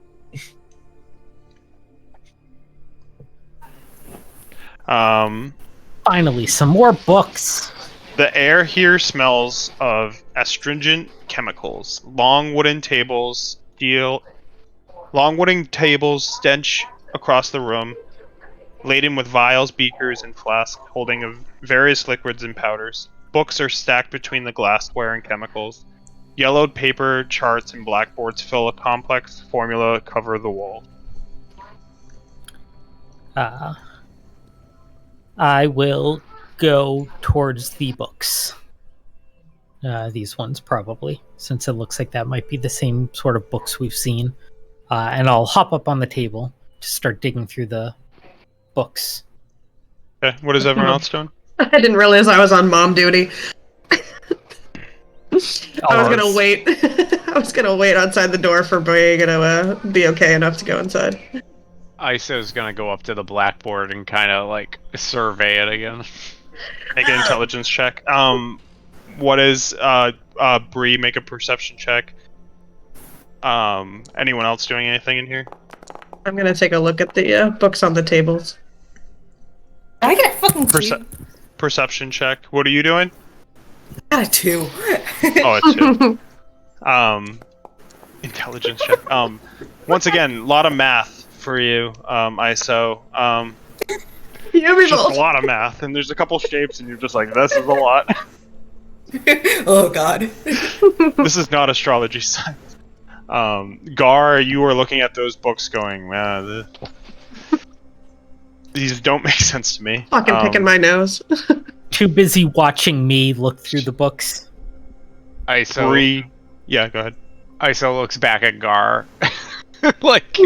Finally, some more books. The air here smells of astringent chemicals. Long wooden tables stench across the room, laden with vials, beakers, and flasks holding of various liquids and powders. Books are stacked between the glassware and chemicals. Yellowed paper, charts, and blackboards fill a complex formula cover the wall. I will go towards the books. These ones, probably, since it looks like that might be the same sort of books we've seen. And I'll hop up on the table to start digging through the books. Okay, what is everyone else doing? I didn't realize I was on mom duty. I was gonna wait. I was gonna wait outside the door for Boyega to be okay enough to go inside. Iso's gonna go up to the blackboard and kind of like survey it again. Make an intelligence check. What is Bree? Make a perception check. Anyone else doing anything in here? I'm gonna take a look at the books on the tables. I got a fucking two. Perception check. What are you doing? Got a 2. Oh, it's 2. Intelligence check. Once again, a lot of math for you, ISO. You Just revolt. a lot of math, and there's a couple shapes, and you're just like, this is a lot. Oh god. This is not astrology science. Gar, you were looking at those books going, man, these don't make sense to me. Fucking picking my nose. Too busy watching me look through the books. Iso, Bree. Yeah, go ahead. Iso looks back at Gar. like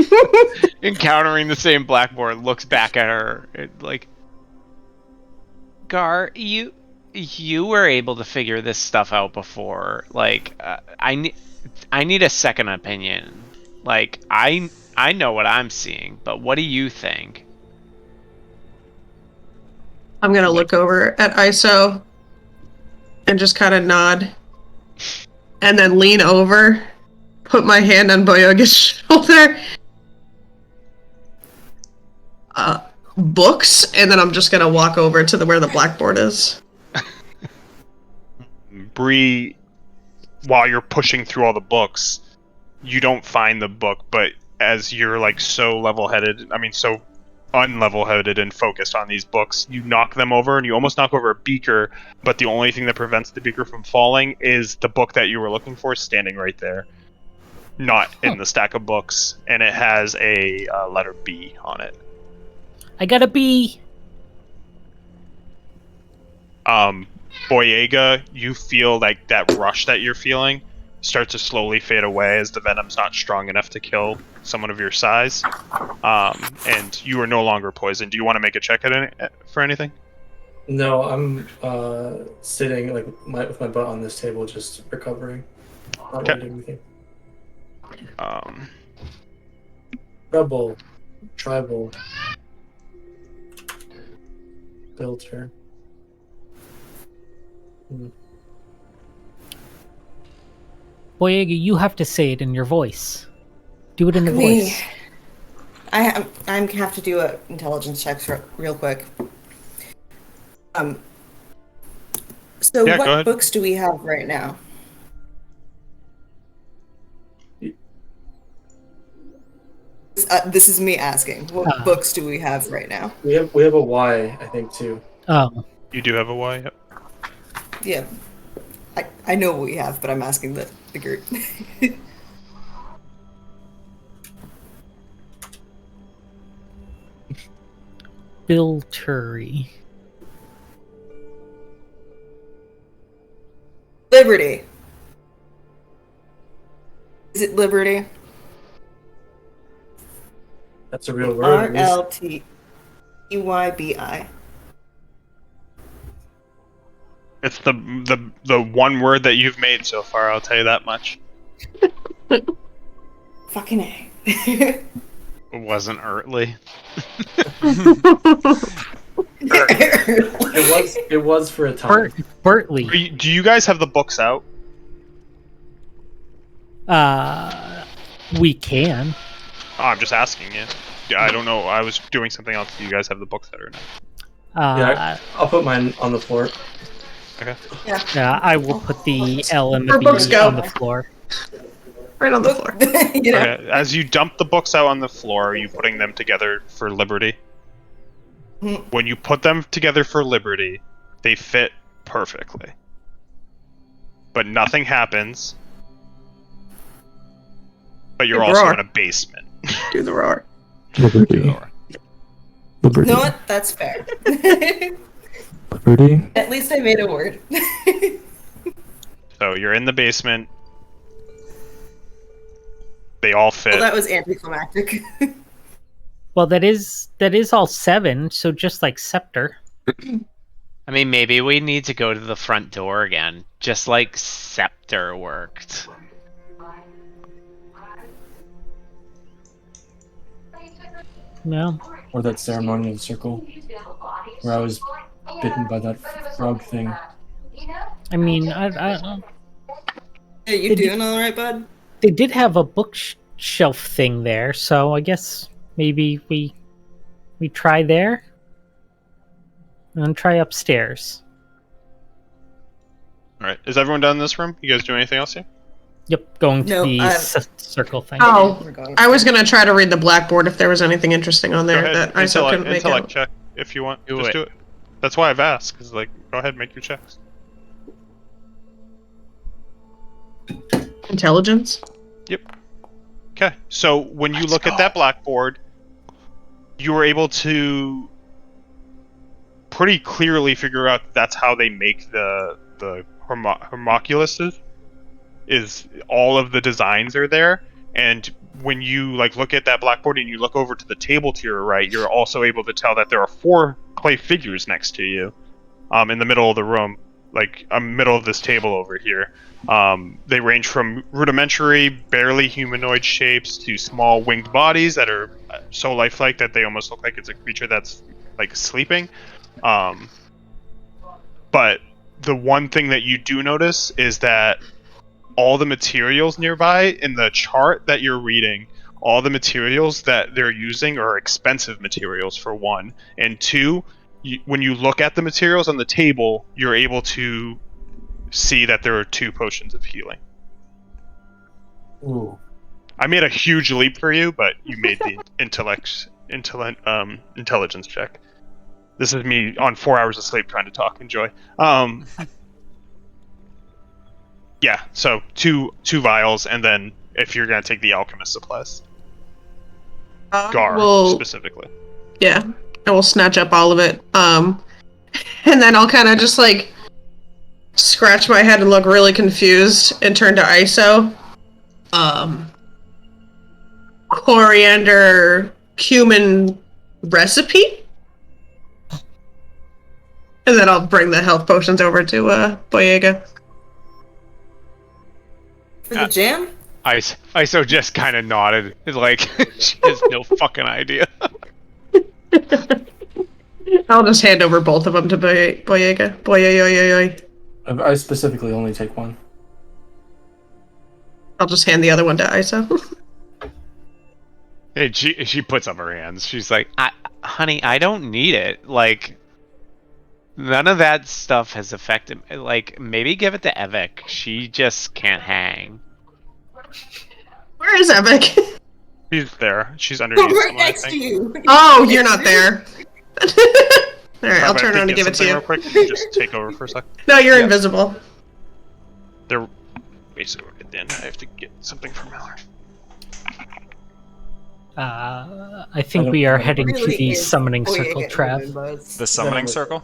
encountering the same blackboard, looks back at her like, Gar, you were able to figure this stuff out before. Like, I need a second opinion. Like, I know what I'm seeing, but what do you think? I'm gonna look over at ISO and just kind of nod, and then lean over, put my hand on Boyoga's shoulder. Books, and then I'm just gonna walk over to where the blackboard is. Bree, while you're pushing through all the books, you don't find the book, but as you're like so so unlevel-headed and focused on these books, you knock them over, and you almost knock over a beaker, but the only thing that prevents the beaker from falling is the book that you were looking for standing right there, not in the stack of books, and it has a letter B on it. I got a B. Boyega, you feel like that rush that you're feeling starts to slowly fade away as the venom's not strong enough to kill someone of your size, and you are no longer poisoned. Do you want to make a check for anything? No, I'm sitting like with my butt on this table, just recovering. Not really doing anything. Rebel, tribal, filter. Boyega, you have to say it in your voice. Do it in the voice. I have to do an intelligence check real quick. So Yeah, what books do we have right now? This is me asking. What books do we have right now? We have a Y, I think, too. Oh. You do have a Y, yep. Yeah. I know what we have, but I'm asking the group. Filtery. Liberty. Is it Liberty? That's a real word. RLTEYBI. It's the one word that you've made so far, I'll tell you that much. Fucking A. It wasn't early. It was for a time. Bertley. Do you guys have the books out? We can. Oh, I'm just asking you. I don't know. I was doing something else. Do you guys have the books out or not? Yeah, I'll put mine on the floor. Okay. Yeah, I will put the L and the Where books B go? on the floor. Right on the floor. You know? Okay. As you dump the books out on the floor, are you putting them together for Liberty? When you put them together for Liberty, they fit perfectly. But nothing happens. But you're also in a basement. Do the roar. Liberty. Liberty. You know what? That's fair. Liberty. At least I made a word. So you're in the basement. They all fit. Well, that was anticlimactic. Well, that is all 7, so just like Scepter. I mean, maybe we need to go to the front door again, just like Scepter worked. No. Or that ceremonial circle where I was bitten by that frog thing. I mean, Hey, you doing all right, bud? they did have a bookshelf thing there, so I guess maybe we try there and then try upstairs. All right. Is everyone done in this room? You guys doing anything else here? Yep, going to No, the circle thing. Oh, We're going. I was gonna try to read the blackboard if there was anything interesting on there Go ahead. that I still couldn't make Intellect out. check if you want. Do Just it. do it. That's why I've asked. Because go ahead, make your checks. Intelligence? Okay. So when you look at that blackboard, you were able to pretty clearly figure out that's how they make the homunculuses. Is all of the designs are there, and when you look at that blackboard and you look over to the table to your right, you're also able to tell that there are 4 clay figures next to you, in the middle of the room, middle of this table over here. They range from rudimentary, barely humanoid shapes to small winged bodies that are so lifelike that they almost look like it's a creature that's sleeping. But the one thing that you do notice is that all the materials nearby in the chart that you're reading, all the materials that they're using are expensive materials, for one. And two, when you look at the materials on the table, you're able to see that there are 2 potions of healing. Ooh. I made a huge leap for you, but you made the intelligence check. This is me on 4 hours of sleep trying to talk. Enjoy. Yeah, so two vials, and then if you're gonna take the alchemist supplies, Gar specifically. Yeah, I will snatch up all of it. And then I'll kind of just scratch my head and look really confused and turn to ISO. Coriander cumin recipe? And then I'll bring the health potions over to Boyega. For the jam? ISO just kind of nodded, she has no fucking idea. I'll just hand over both of them to Boyega. Boyega. I specifically only take one. I'll just hand the other one to ISO. And she puts up her hands. She's like, honey, I don't need it. None of that stuff has affected me. Maybe give it to Evik. She just can't hang. Where is Evik? She's there. She's underneath Right someone, I next to think. you. Oh, you're not there. Alright, I'll turn around and give it to you. Real quick. You can just take over for a sec. No, you're invisible. They're basically right then. I have to get something from Mallory. I think we are heading to the summoning circle, Trav. The summoning circle?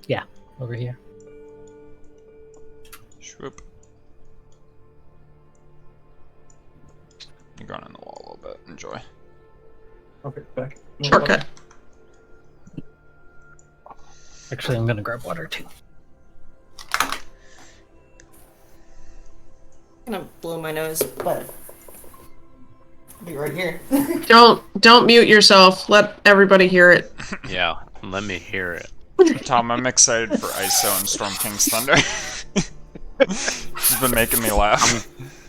Yeah, over here. Swoop. You're going on the wall a little bit. Enjoy. Okay, back. Shortcut. Actually, I'm gonna grab water too. I'm gonna blow my nose, but I'll be right here. Don't mute yourself. Let everybody hear it. Yeah, let me hear it. Tom, I'm excited for ISO and Storm King's Thunder. She's been making me laugh.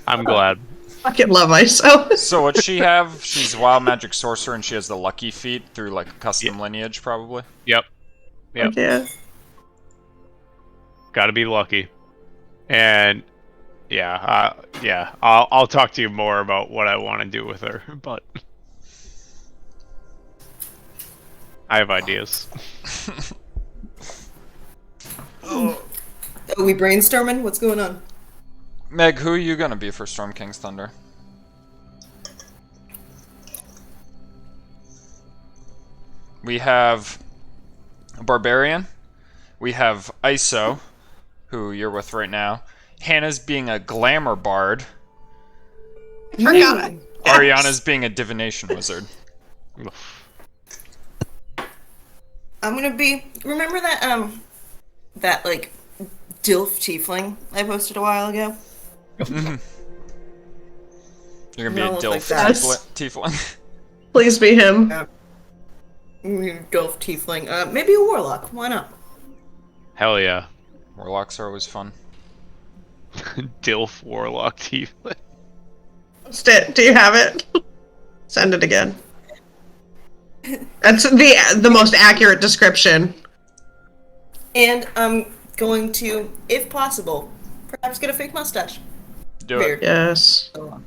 I'm glad. Fucking love ISO. So what's she have? She's a wild magic sorcerer and she has the lucky feat through a custom lineage, probably. Yep. Yeah. Gotta be lucky. And I'll talk to you more about what I want to do with her, but I have ideas. Are we brainstorming? What's going on? Meg, who are you gonna be for Storm King's Thunder? We have a barbarian. We have ISO, who you're with right now. Hannah's being a glamour bard. Forgot. Ariana's being a divination wizard. I'm gonna be. Remember that Dilf tiefling I posted a while ago? Mm-hmm. You're gonna be a Don't look Dilf like that. tiefling. Please be him. Dilf tiefling. Maybe a warlock. Why not? Hell yeah. Warlocks are always fun. Dilf Warlock Tiefling. Do you have it? Send it again. That's the most accurate description. And I'm going to, if possible, perhaps get a fake mustache. Do Beard. it. Yes. Go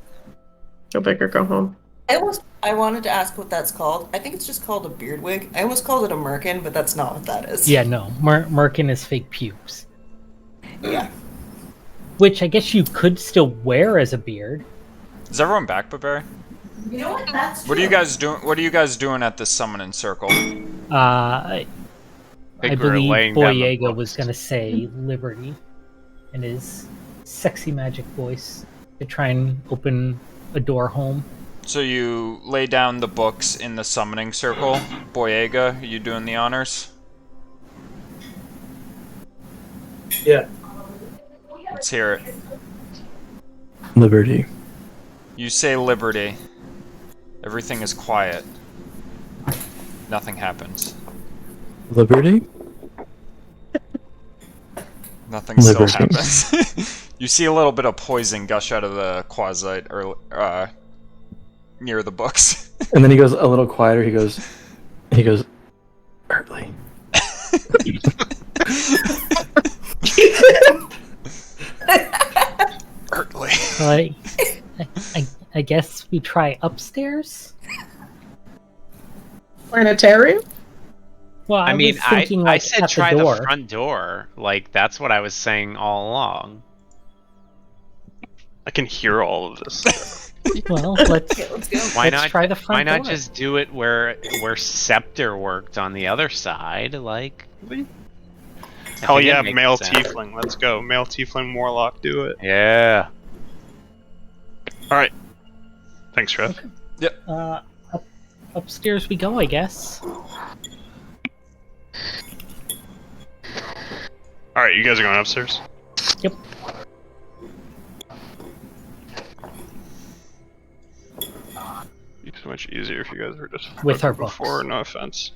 big or go home. I wanted to ask what that's called. I think it's just called a beard wig. I almost called it a merkin, but that's not what that is. Yeah, no. Merkin is fake pubes. Yeah. Which I guess you could still wear as a beard. Is everyone back, Barry? You know what? That's true. What are you guys doing? What are you guys doing at this summoning circle? I Think we're believe laying down the Boyega books. was going to say liberty in his sexy magic voice to try and open a door home. So you lay down the books in the summoning circle. Boyega, are you doing the honors? Yeah. Let's hear it. Liberty. You say liberty. Everything is quiet. Nothing happens. Liberty? Nothing still Liberty. happens. You see a little bit of poison gush out of the quasite, or near the books. And then he goes a little quieter. He goes, early. Early. I guess we try upstairs? Planetarium? Well, I mean, was thinking, I like, said at try the the door. front door. Like, that's what I was saying all along. I can hear all of this. Well, let's go. Why let's not? try the front Why not door. just do it where Scepter worked on the other side? Like, Hell think it yeah, makes male sense. tiefling. Let's go. Male tiefling warlock, do it. yeah. Alright. Thanks, Trev. Upstairs we go, I guess. Alright, you guys are going upstairs? Yep. It'd be so much easier if you guys were just With our before, books. no offense.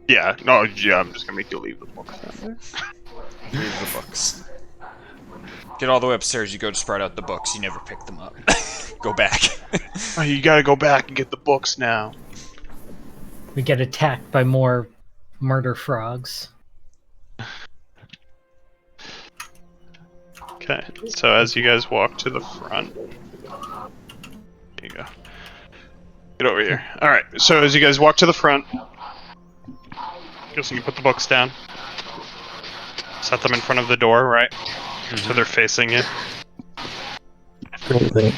Yeah, no, yeah, I'm just gonna make you leave the books down there. Leave the books. Get all the way upstairs, you go to spread out the books, you never pick them up. Go back. Oh, you gotta go back and get the books now. We get attacked by more murder frogs. Okay, so as you guys walk to the front... There you go. Get over here. Alright, so as you guys walk to the front... Guessing you put the books down. Set them in front of the door, right? So they're facing you. Currently.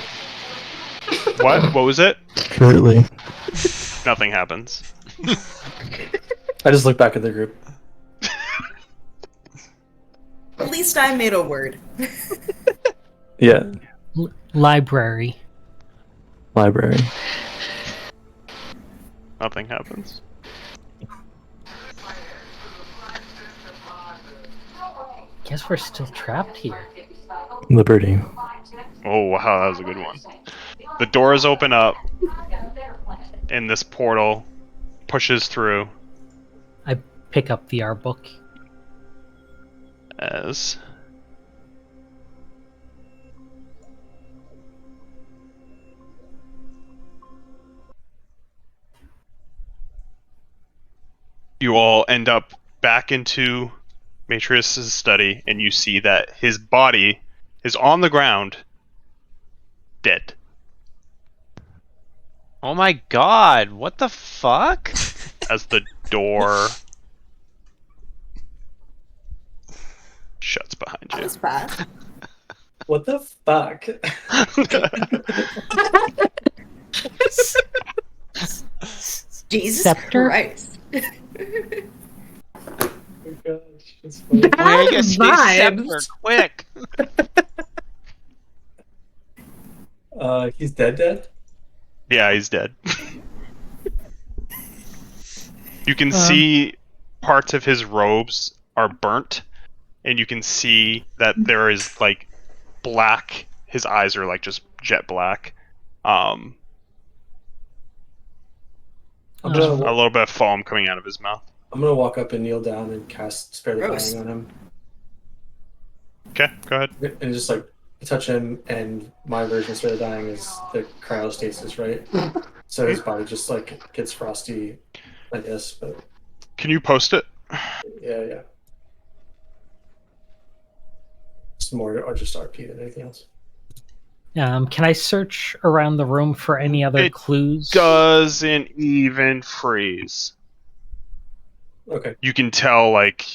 What? What was it? Currently. Nothing happens. I just look back at the group. At least I made a word. Yeah. Library. Library. Nothing happens. Guess we're still trapped here. Liberty. Oh wow, that was a good one. The doors open up, and this portal pushes through I pick up the art book. as... You all end up back into Matrius's study, and you see that his body is on the ground, dead. Oh my god, what the fuck? As the door shuts behind That you. was fast. What the fuck? Jesus Scepter? Christ. Oh my gosh, that's funny. Where you see vibes. Scepter, quick! He's dead? Yeah, he's dead. You can see parts of his robes are burnt, and you can see that there is like black. His eyes are like just jet black. I'm A gonna, little bit of foam coming out of his mouth. I'm gonna walk up and kneel down and cast Spare the Gross. Dying on him. Okay, go ahead. And just like touch him, and my version of Spare the Dying is the cryostasis, right? So his body just like gets frosty, I guess, but Can you post it? yeah. It's more or just RP than anything else. Can I search around the room for any other It clues? Doesn't even freeze. Okay. You can tell like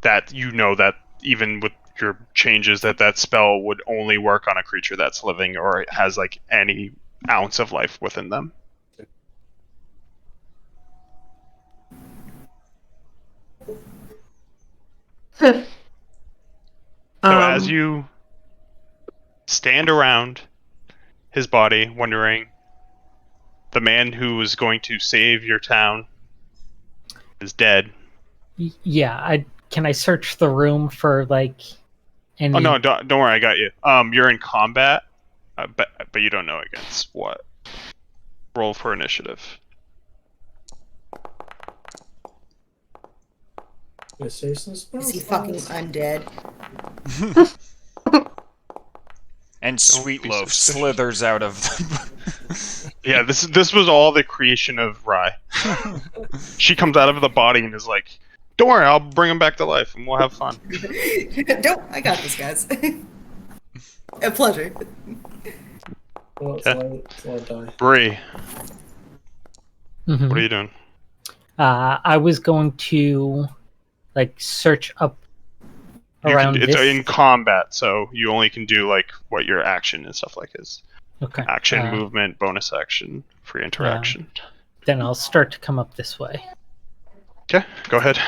that. You know that even with your changes, that spell would only work on a creature that's living or has like any ounce of life within them. So as you stand around his body, wondering, the man who was going to save your town is dead. Yeah, can I search the room for like any? Oh no, don't worry, I got you. You're in combat, but you don't know against what. Roll for initiative. Is he fucking undead? And Sweet be Loaf suspicious. slithers out of the... Yeah, this was all the creation of Rye. She comes out of the body and is like, "Don't worry, I'll bring him back to life, and we'll have fun." I got this, guys. A pleasure. Well, it's a lot die. Bree, Mhm. what are you doing? I was going to like search up around It's this. in combat, so you only can do like what your action and stuff like is. Okay. Action, movement, bonus action, free interaction. Then I'll start to come up this way. Okay, go ahead.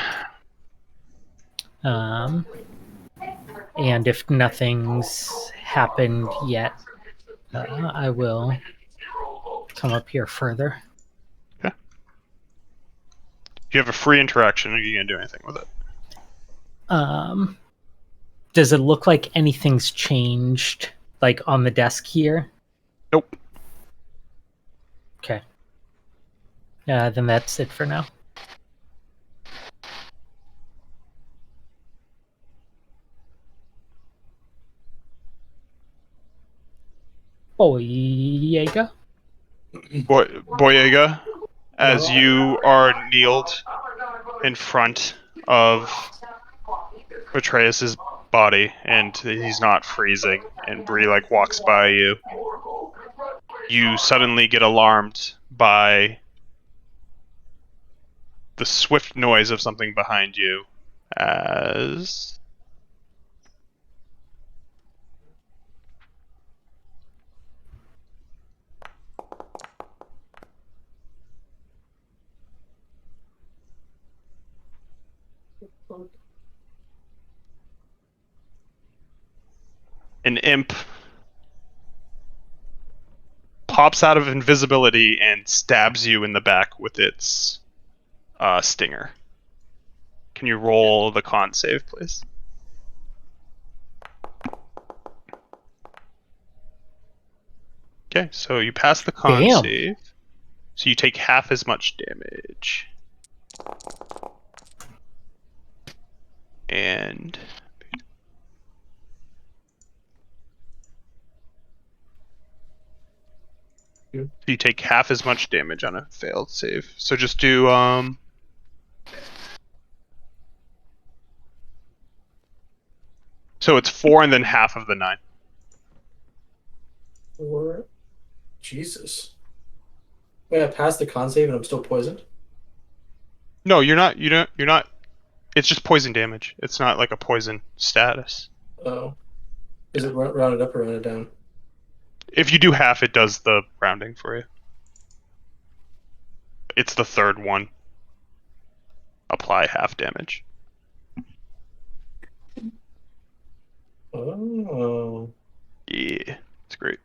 And if nothing's happened yet, I will come up here further. Okay. You have a free interaction. Are you gonna do anything with it? Does it look like anything's changed, like on the desk here? Nope. Okay. Then that's it for now. Boyega? Boyega, as you are kneeled in front of Atreus's body, and he's not freezing, and Bree like walks by you, you suddenly get alarmed by the swift noise of something behind you, as an imp pops out of invisibility and stabs you in the back with its stinger. Can you roll the con save, please? Okay, so you pass the con Damn. save. So you take half as much damage. And so you take half as much damage on a failed save. So just do so it's 4 and then half of the 9. Or Jesus. Wait, I passed the con save and I'm still poisoned? No, you're not. You're not. It's just poison damage. It's not like a poison status. Oh. Is it rounded up or rounded down? If you do half, it does the rounding for you. It's the third one. Apply half damage. Oh. Yeah, it's great.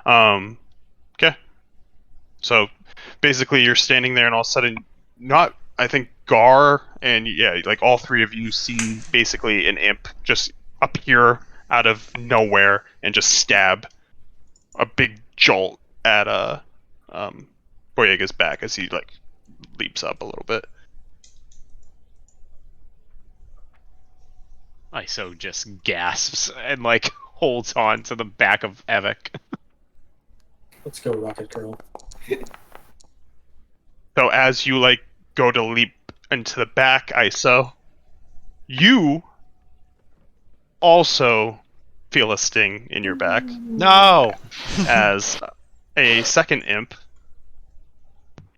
Okay. So basically, you're standing there, and all of a sudden, I think Gar and like all three of you see basically an imp just appear out of nowhere and just stab a big jolt at Boyega's back as he like leaps up a little bit. Iso just gasps and like holds on to the back of Evik. Let's go, Rocket Girl. So as you like go to leap into the back, Iso, you also feel a sting in your back No! as a second imp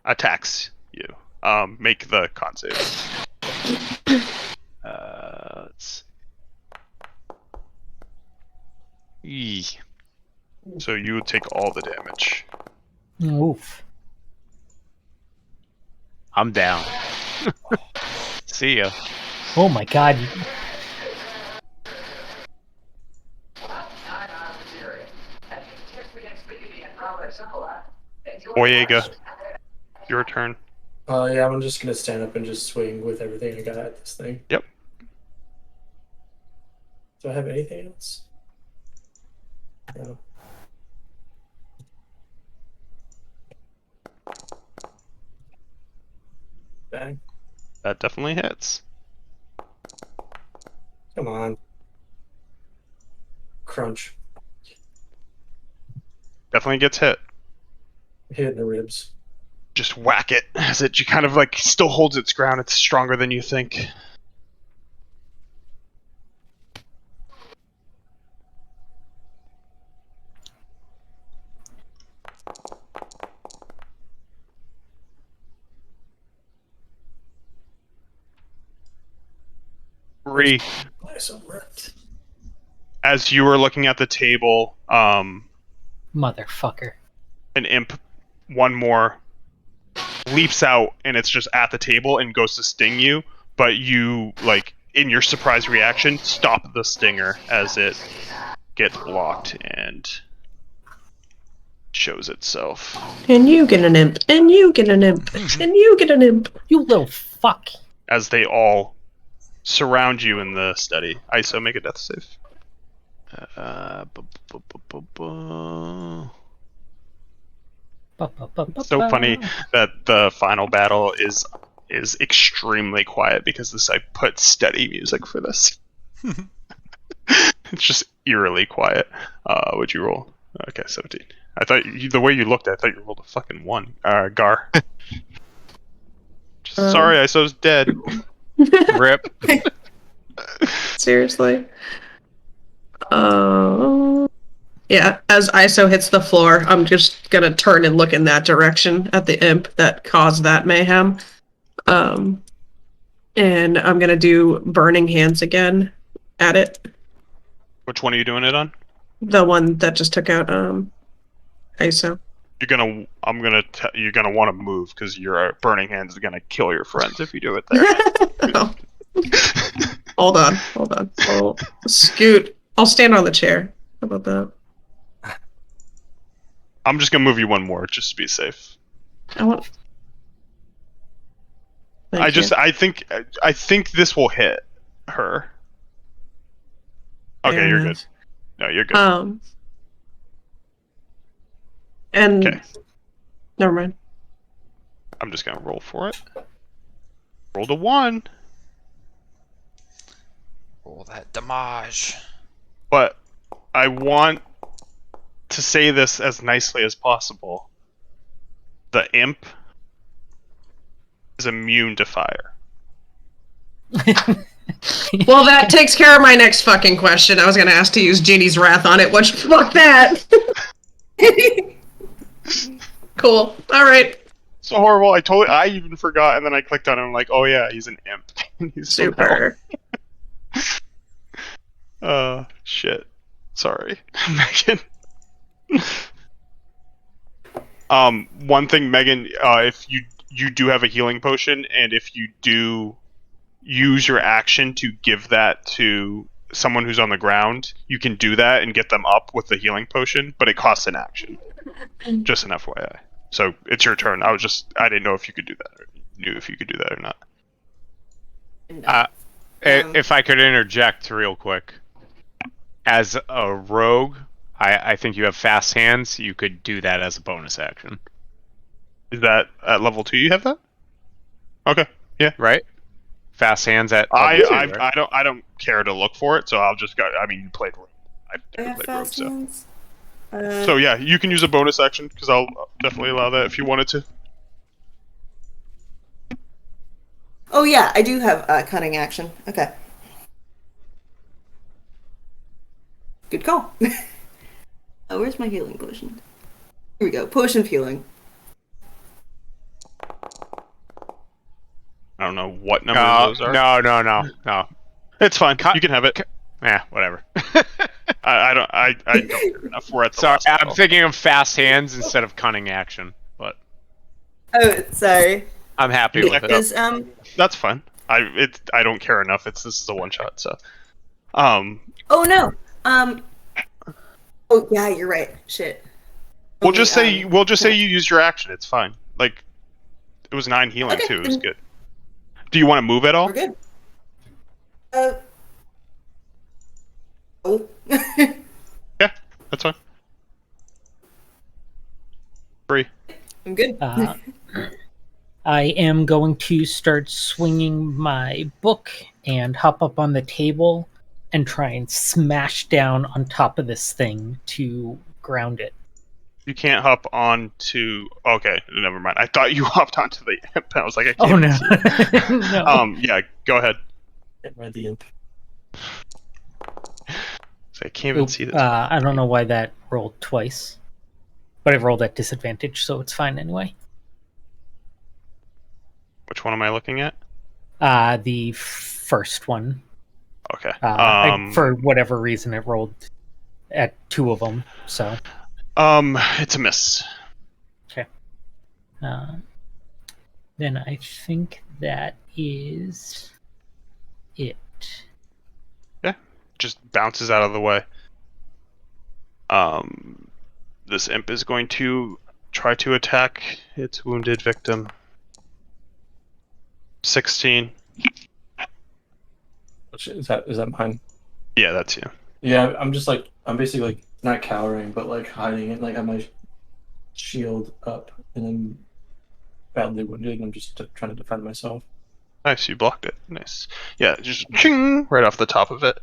attacks you. Make the con save. Let's... So you would take all the damage. Oof. I'm down. See ya. Oh my god. Oyega, your turn. Yeah, I'm just gonna stand up and just swing with everything I got at this thing. Yep. Do I have anything else? No. Bang. That definitely hits. Come on. Crunch. Definitely gets hit. Hit it in the ribs. Just whack it as it kind of like still holds its ground. It's stronger than you think. Three. Nice, I'm wrecked. As you were looking at the table, Motherfucker. an imp, one more, leaps out and it's just at the table and goes to sting you, but you, like, in your surprise reaction, stop the stinger as it gets blocked and shows itself. And you get an imp. And you get an imp. And you get an imp. You little fuck. As they all surround you in the study. ISO, make a death save. It's so funny that the final battle is extremely quiet because this I put steady music for this. It's just eerily quiet. What'd you roll? Okay, 17. I thought the way you looked, I thought you rolled a fucking 1. Gar. Sorry, ISO's dead. Rip. Seriously. Yeah, as ISO hits the floor, I'm just gonna turn and look in that direction at the imp that caused that mayhem. And I'm gonna do Burning Hands again at it. Which one are you doing it on? The one that just took out ISO. You're gonna want to move because your Burning Hands is gonna kill your friends if you do it there. Oh. Hold on. I'll scoot. I'll stand on the chair. How about that? I'm just gonna move you one more just to be safe. I want. Thank you. I think this will hit her. Okay, Fair you're enough. good. No, you're good. And Okay. never mind. I'm just gonna roll for it. Rolled a 1. Roll that damage. But I want to say this as nicely as possible. The imp is immune to fire. Well, that takes care of my next fucking question. I was gonna ask to use Genie's Wrath on it. Which fuck that. Cool. All right. So horrible. I even forgot, and then I clicked on it and I'm like, oh yeah, he's an imp. He's from hell. Super. Shit. Sorry, Megan. One thing, Megan, if you do have a healing potion, and if you do use your action to give that to someone who's on the ground, you can do that and get them up with the healing potion, but it costs an action. Just an FYI. So it's your turn. I didn't know if you could do that, or knew if you could do that or not. If I could interject real quick. As a rogue, I think you have fast hands. You could do that as a bonus action. Is that at level 2 you have that? Okay. Yeah. Right? Fast hands at level 2, right? I don't care to look for it, so I'll just go. I mean, you played rogue. I I never have played rogue, fast so. hands. So yeah, you can use a bonus action because I'll definitely allow that if you wanted to. Oh yeah, I do have cunning action. Okay. Good call. Oh, where's my healing potion? Here we go. Potion of healing. I don't know what numbers those are. No. It's fine. You can have it. Whatever. I don't care enough. We're at the Sorry, last I'm battle. thinking of fast hands instead of cunning action, but Oh, sorry. I'm happy with it. Is That's fine. I don't care enough. This is a one shot, so. Oh no. Oh yeah, you're right. Shit. We'll just say Only, you used your action. It's fine. Like it was 9 healing Okay, too. It was then good. Do you want to move at all? we're good. Oh. Yeah, that's fine. Free. I'm good. I am going to start swinging my book and hop up on the table and try and smash down on top of this thing to ground it. You can't hop onto. Okay, never mind. I thought you hopped onto the imp. I was like, I can't Oh even no. see it. No. Yeah, go ahead. Get rid of the imp. So I can't even see this. I don't know why that rolled twice. But I rolled at disadvantage, so it's fine anyway. Which one am I looking at? The first one. Okay. For whatever reason, it rolled at 2 of them. So It's a miss. okay. Then I think that is it. Yeah, just bounces out of the way. This imp is going to try to attack its wounded victim. 16. Is that mine? Yeah, that's you. Yeah, I'm basically like not cowering, but like hiding and like I have my shield up and I'm badly wounded and I'm just trying to defend myself. Nice, you blocked it. Nice. Yeah, just ching right off the top of it.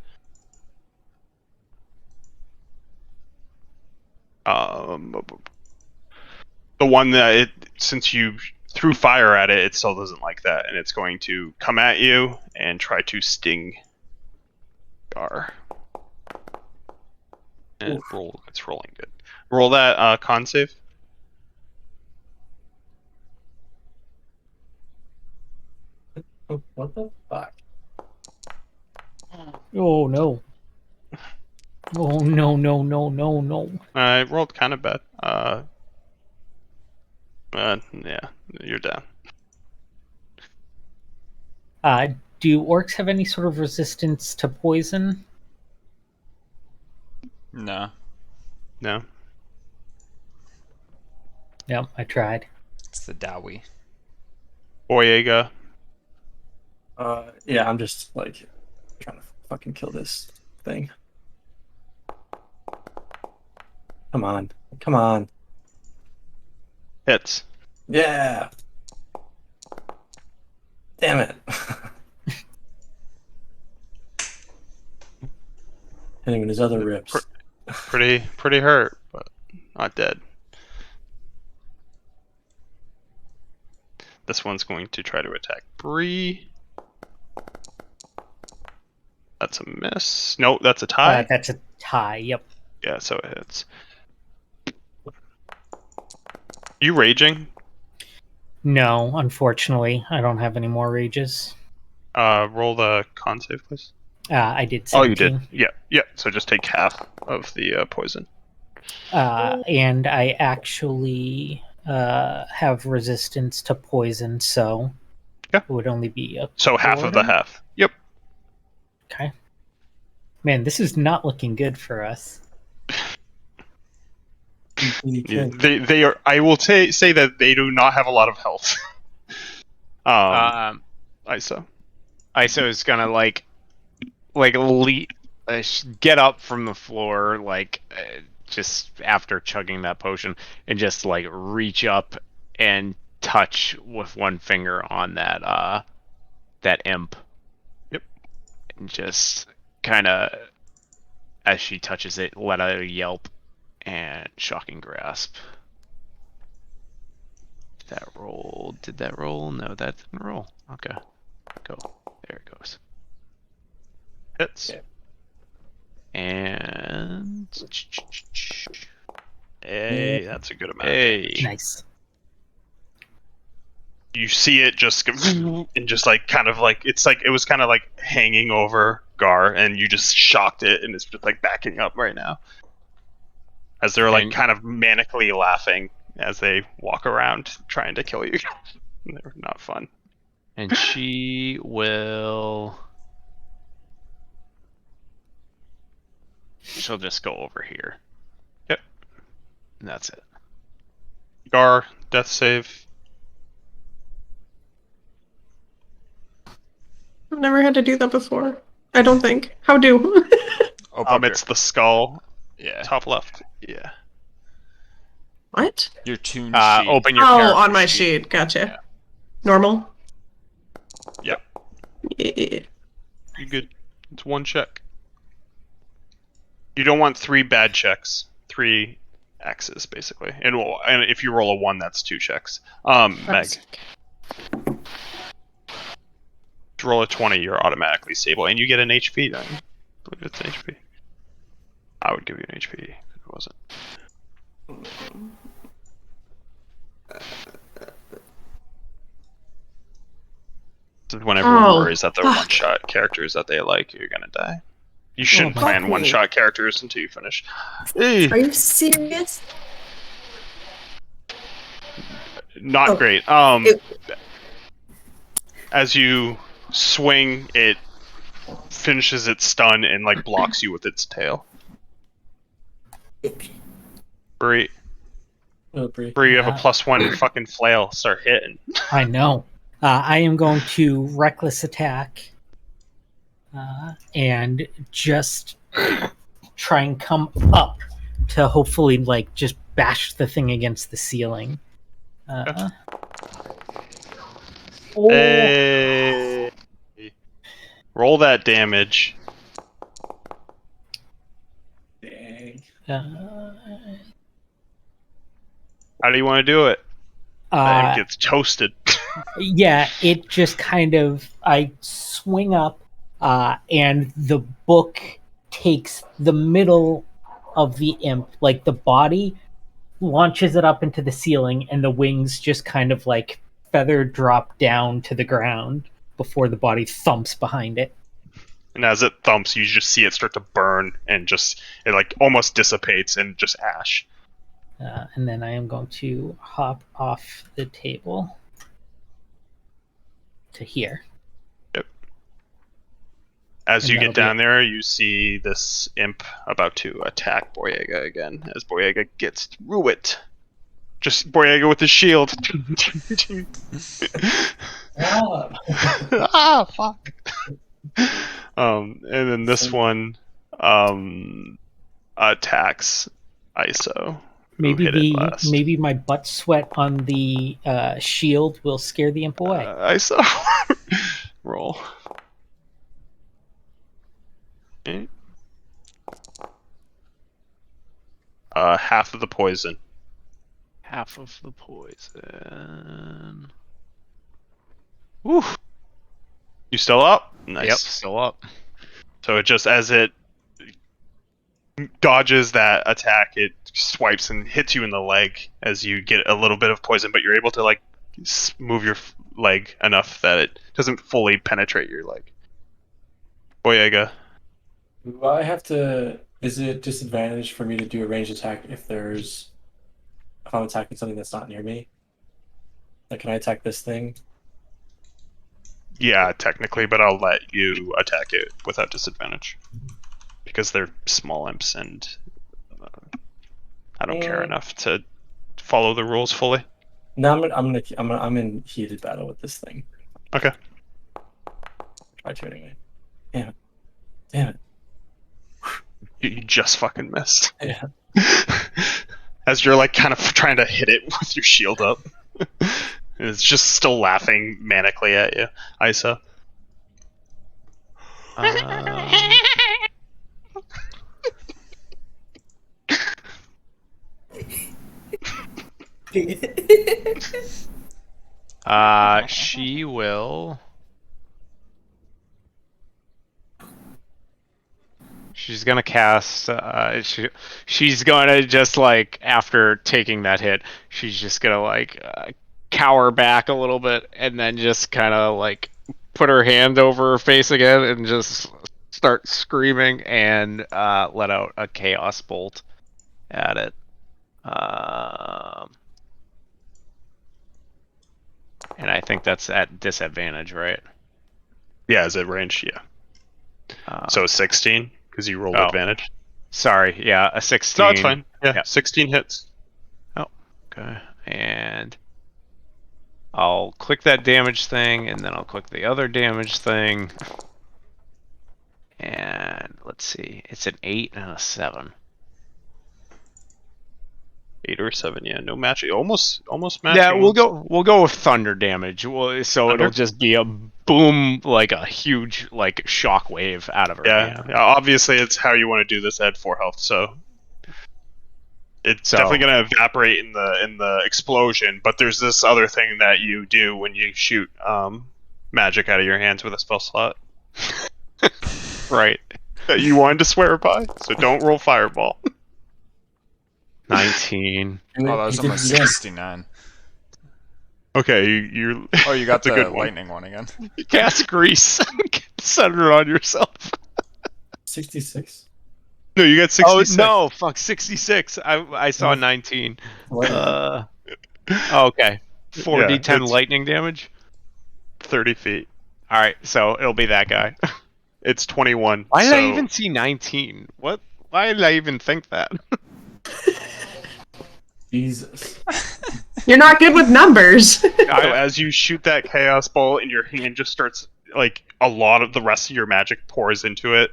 The one that since you threw fire at it, it still doesn't like that, and it's going to come at you and try to sting Gar. And it's rolling good. Roll that con save. Oh, what the fuck? Oh no. Oh no no no no no. I rolled kind of bad. Yeah, you're down. Do orcs have any sort of resistance to poison? No. No. Yep, I tried. It's the Dowie. Boyega. Yeah, I'm just like trying to fucking kill this thing. Come on. Come on. Hits. Yeah. Damn it. And even his other rips. Pretty hurt, but not dead. This one's going to try to attack Bree. That's a miss. No, that's a tie. That's a tie. Yep. Yeah, so it hits. You raging? No, unfortunately, I don't have any more rages. Roll the con save, please. I did 17. Oh, you did. Yeah. So just take half of the poison. And I actually have resistance to poison, so Yeah. it would only be a So half of the quarter? half. Yep. Okay. Man, this is not looking good for us. Yeah, they are. I will say that they do not have a lot of health. ISO. ISO is gonna get up from the floor just after chugging that potion and just like reach up and touch with one finger on that imp. Yep. And just kind of as she touches it, let out a yelp and shocking grasp. Did that roll? No, that didn't roll. Okay. Go. There it goes. Hits. Yeah. And Hey, that's a good amount. hey, Nice. You see it just go and just like kind of like it's like it was kind of like hanging over Gar, and you just shocked it, and it's just like backing up right now as they're like And- kind of manically laughing as they walk around trying to kill you. They're not fun. and she will. She'll just go over here. Yep. And that's it. Gar, death save. I've never had to do that before. I don't think. How do? Open up It's the skull, yeah, top left. Yeah. What? your tune sheet. Open your Oh, character on my sheet. Gotcha. Yeah. Normal? Yep. Yeah. You good? It's one check. You don't want 3 bad checks. 3 X's basically, and if you roll a 1, that's 2 checks. Meg, roll a 20, you're automatically stable, and you get an HP. Then, I believe it's an HP. I would give you an HP if it wasn't. This is when everyone worries that they're one-shot characters that they like, you're gonna die. You shouldn't plan fuck one-shot characters until you finish. Are you serious? Not Oh. great. As you swing, it finishes its stun and like blocks you with its tail. Bree, Oh, Bree. you have a +1 fucking flail. Start hitting. I know. I am going to reckless attack and just try and come up to hopefully like just bash the thing against the ceiling. Hey. Roll that damage. Dang. How do you want to do it? It gets toasted. Yeah, it just kind of, I swing up and the book takes the middle of the imp, like the body, launches it up into the ceiling, and the wings just kind of like feather drop down to the ground before the body thumps behind it. And as it thumps, you just see it start to burn and just, it like almost dissipates and just ash. And then I am going to hop off the table to here. Yep. As And you that'll get be down there, you see this imp about to attack Boyega again, as Boyega gets through it. Just Boyega with his shield. Ah, fuck. And then this one attacks ISO. Maybe my butt sweat on the shield will scare the imp away. ISO. Roll. Okay. Half of the poison. Half of the poison. Woo. You still up? Nice. Yep, still up. So it just, as it dodges that attack, it swipes and hits you in the leg as you get a little bit of poison, but you're able to like move your leg enough that it doesn't fully penetrate your leg. Boyega. Do I have to? Is it disadvantage for me to do a ranged attack if I'm attacking something that's not near me? Like, can I attack this thing? Yeah, technically, but I'll let you attack it without disadvantage because they're small imps, and I don't care enough to follow the rules fully. No, I'm in heated battle with this thing. Okay. Try to anyway. Damn it. You just fucking missed. Yeah. As you're like kind of trying to hit it with your shield up. It's just still laughing manically at you, Isa. She will. She's gonna cast. She's gonna just like, after taking that hit, she's just gonna like cower back a little bit, and then just kind of like put her hand over her face again, and just start screaming and let out a chaos bolt at it. And I think that's at disadvantage, right? Yeah, is it range? Yeah. So 16 because you rolled advantage. Sorry, yeah, a 16. No, it's fine. Yeah, Yep. 16 hits. Okay, click that damage thing, and then I'll click the other damage thing. And let's see, it's an 8 and a 7. 8 or 7, yeah. No matching. Almost matching. Yeah, we'll go with thunder damage. So Thunder? it'll just be a boom, like a huge like shock wave out of her hand. Yeah, obviously it's how you want to do this at 4 health, so it's definitely going to evaporate in the explosion, but there's this other thing that you do when you shoot magic out of your hands with a spell slot. Right. That you wanted to swear by, so don't roll fireball. 19. Oh, that was almost 69. Okay, you Oh, you got that's a the good one. lightning one again. Cast grease. Center on yourself. 66. No, you got 66. Oh no, fuck 66. I saw 19. What? Okay. 4d10 it's- lightning damage. 30 feet. All right, so it'll be that guy. It's 21. Why did so I even see 19? What? Why did I even think that? Jesus. You're not good with numbers. So as you shoot that chaos ball and your hand just starts, like, a lot of the rest of your magic pours into it,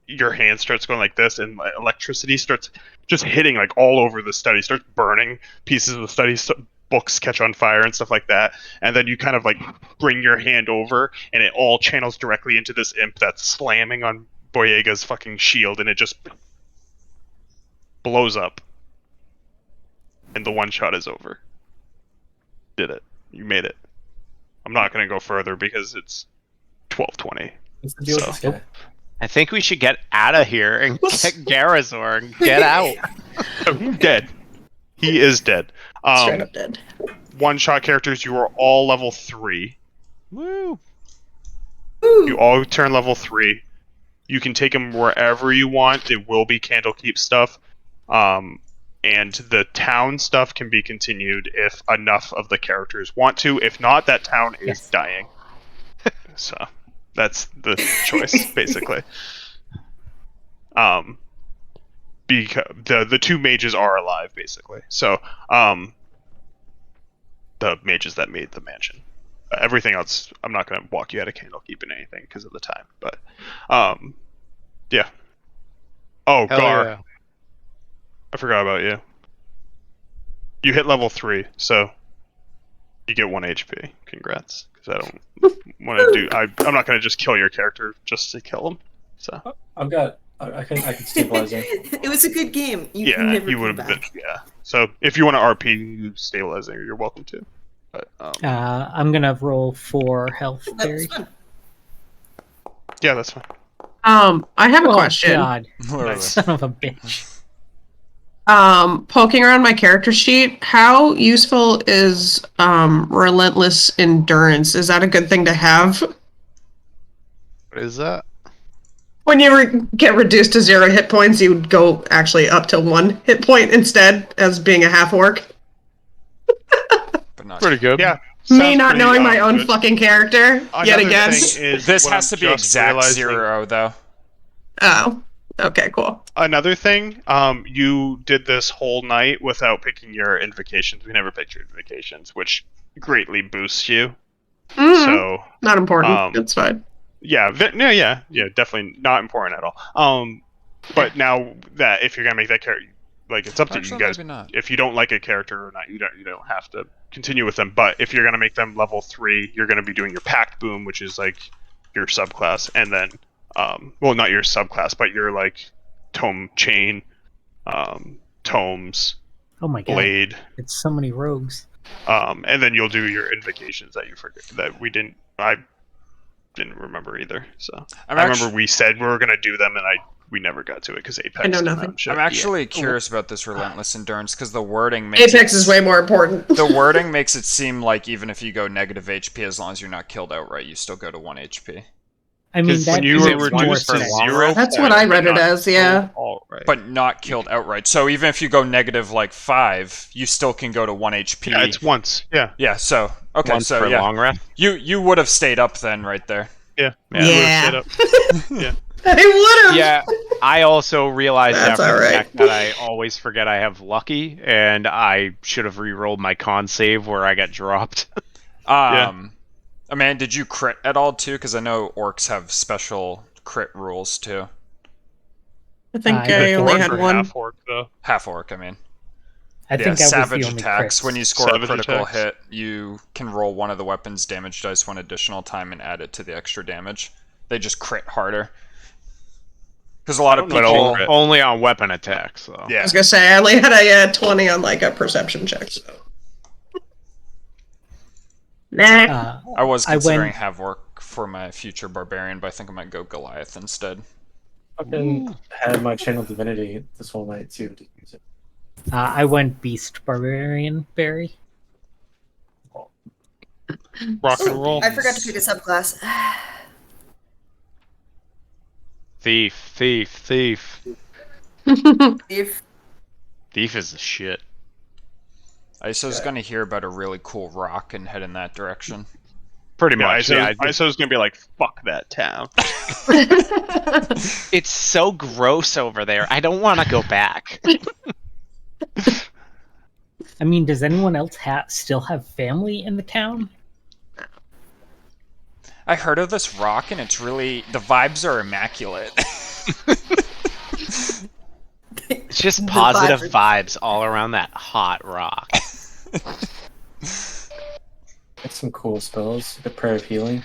your hand starts going like this, and electricity starts just hitting, like, all over the study, starts burning pieces of the study, books catch on fire and stuff like that, and then you kind of, like, bring your hand over, and it all channels directly into this imp that's slamming on Boyega's fucking shield, and it just blows up. And the one shot is over. Did it. You made it. I'm not going to go further because it's 12:20. What's the deal with this guy? I think we should get out of here and get Garazor and get out. Oh, he's dead. He is dead. Straight up dead. One-shot characters, you are all level 3. Woo. You all turn level 3. You can take them wherever you want. It will be Candlekeep stuff. And the town stuff can be continued if enough of the characters want to. If not, that town is dying. So that's the choice, basically. Because the 2 mages are alive, basically. So the mages that made the mansion. Everything else, I'm not going to walk you out of Candlekeep in anything because of the time. But yeah. Oh, Hell Gar. yeah. I forgot about you. You hit level 3, so you get 1 HP. Congrats. Because I don't want to do. I'm not going to just kill your character just to kill him. So I've got. I can stabilize him. It was a good game. You can yeah, never you come would have back. been. Yeah. So if you want to RP you stabilizing, you're welcome to. But I'm gonna roll 4 health That berry. was fun. yeah, that's fine. I have a Oh question. God, Literally. son of a bitch! Poking around my character sheet, how useful is relentless endurance? Is that a good thing to have? What is that? When you get reduced to 0 hit points, you would go actually up to 1 hit point instead, as being a half orc. But not Pretty good. Yeah. Me sounds not pretty, knowing my own good. fucking character yet Another again. thing is This what has I'm to be just exact realizing- 0, though. Oh, okay, cool. Another thing, you did this whole night without picking your invocations. We never picked your invocations, which greatly boosts you. Mhm. So Not important. um, It's fine. yeah, yeah, definitely not important at all. But now that if you're gonna make that character, like it's up to Actually, you guys. maybe not. If you don't like a character or not, you don't have to continue with them. But if you're gonna make them level 3, you're gonna be doing your Pact Boom, which is like your subclass, and then well, not your subclass, but your like tome chain, tomes, Oh my God, blade, it's so many rogues. and then you'll do your invocations that you forget that I didn't remember either. So I remember we said we were gonna do them, and we never got to it because Apex. I know came out nothing. and shit. I'm actually curious about this relentless endurance because the wording makes Apex is way more important. The wording makes it seem like even if you go negative HP, as long as you're not killed outright, you still go to 1 HP. I mean, 'Cause that when you makes were more reduced to sense. 0, That's what I read it as, yeah. All right. But not killed outright. So even if you go negative like 5, you still can go to 1 HP. Yeah, it's once. Yeah. Yeah, so okay, Once so for yeah, long rest. you would have stayed up then, right there. Yeah. Yeah. You would've stayed up. I would have. Yeah, I also realized That's after the alright. fact that I always forget I have lucky, and I should have re-rolled my con save where I got dropped. Amanda, did you crit at all too? Because I know orcs have special crit rules too. I think I I did only Orc had or one. half orc though. Half orc, I mean. I think I was savage the only attacks. crits. When you score Savage a critical attacks. hit, you can roll one of the weapon's damage dice one additional time and add it to the extra damage. They just crit harder. Because a lot of don't know But people. Crit. only on weapon attacks, though. I Yeah. was gonna say I only had a 20 on like a perception check. So. Nah. I was I considering went- have orc for my future barbarian, but I think I might go Goliath instead. Fucking had my channel divinity this whole night too. To use it. I went Beast Barbarian Berry. Rock and roll. I forgot to pick a subclass. Thief. If Thief is the shit. ISO's gonna hear about a really cool rock and head in that direction. Pretty Yeah, much. Yeah, ISO's gonna be like, fuck that town. It's so gross over there. I don't want to go back. I mean, does anyone else still have family in the town? I heard of this rock and it's really the vibes are immaculate. It's just The positive vibes vibes all around that hot rock. Get some cool spells. The Prayer of Healing.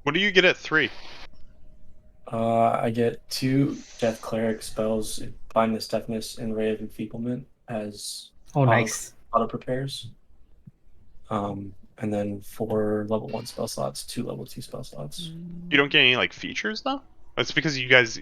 What do you get at 3? I get 2 Death Cleric spells, Blindness, Deafness, and Ray of Enfeeblement as Oh, nice. auto prepares. And then 4 level 1 spell slots, 2 level 2 spell slots. You don't get any like features though. That's because you guys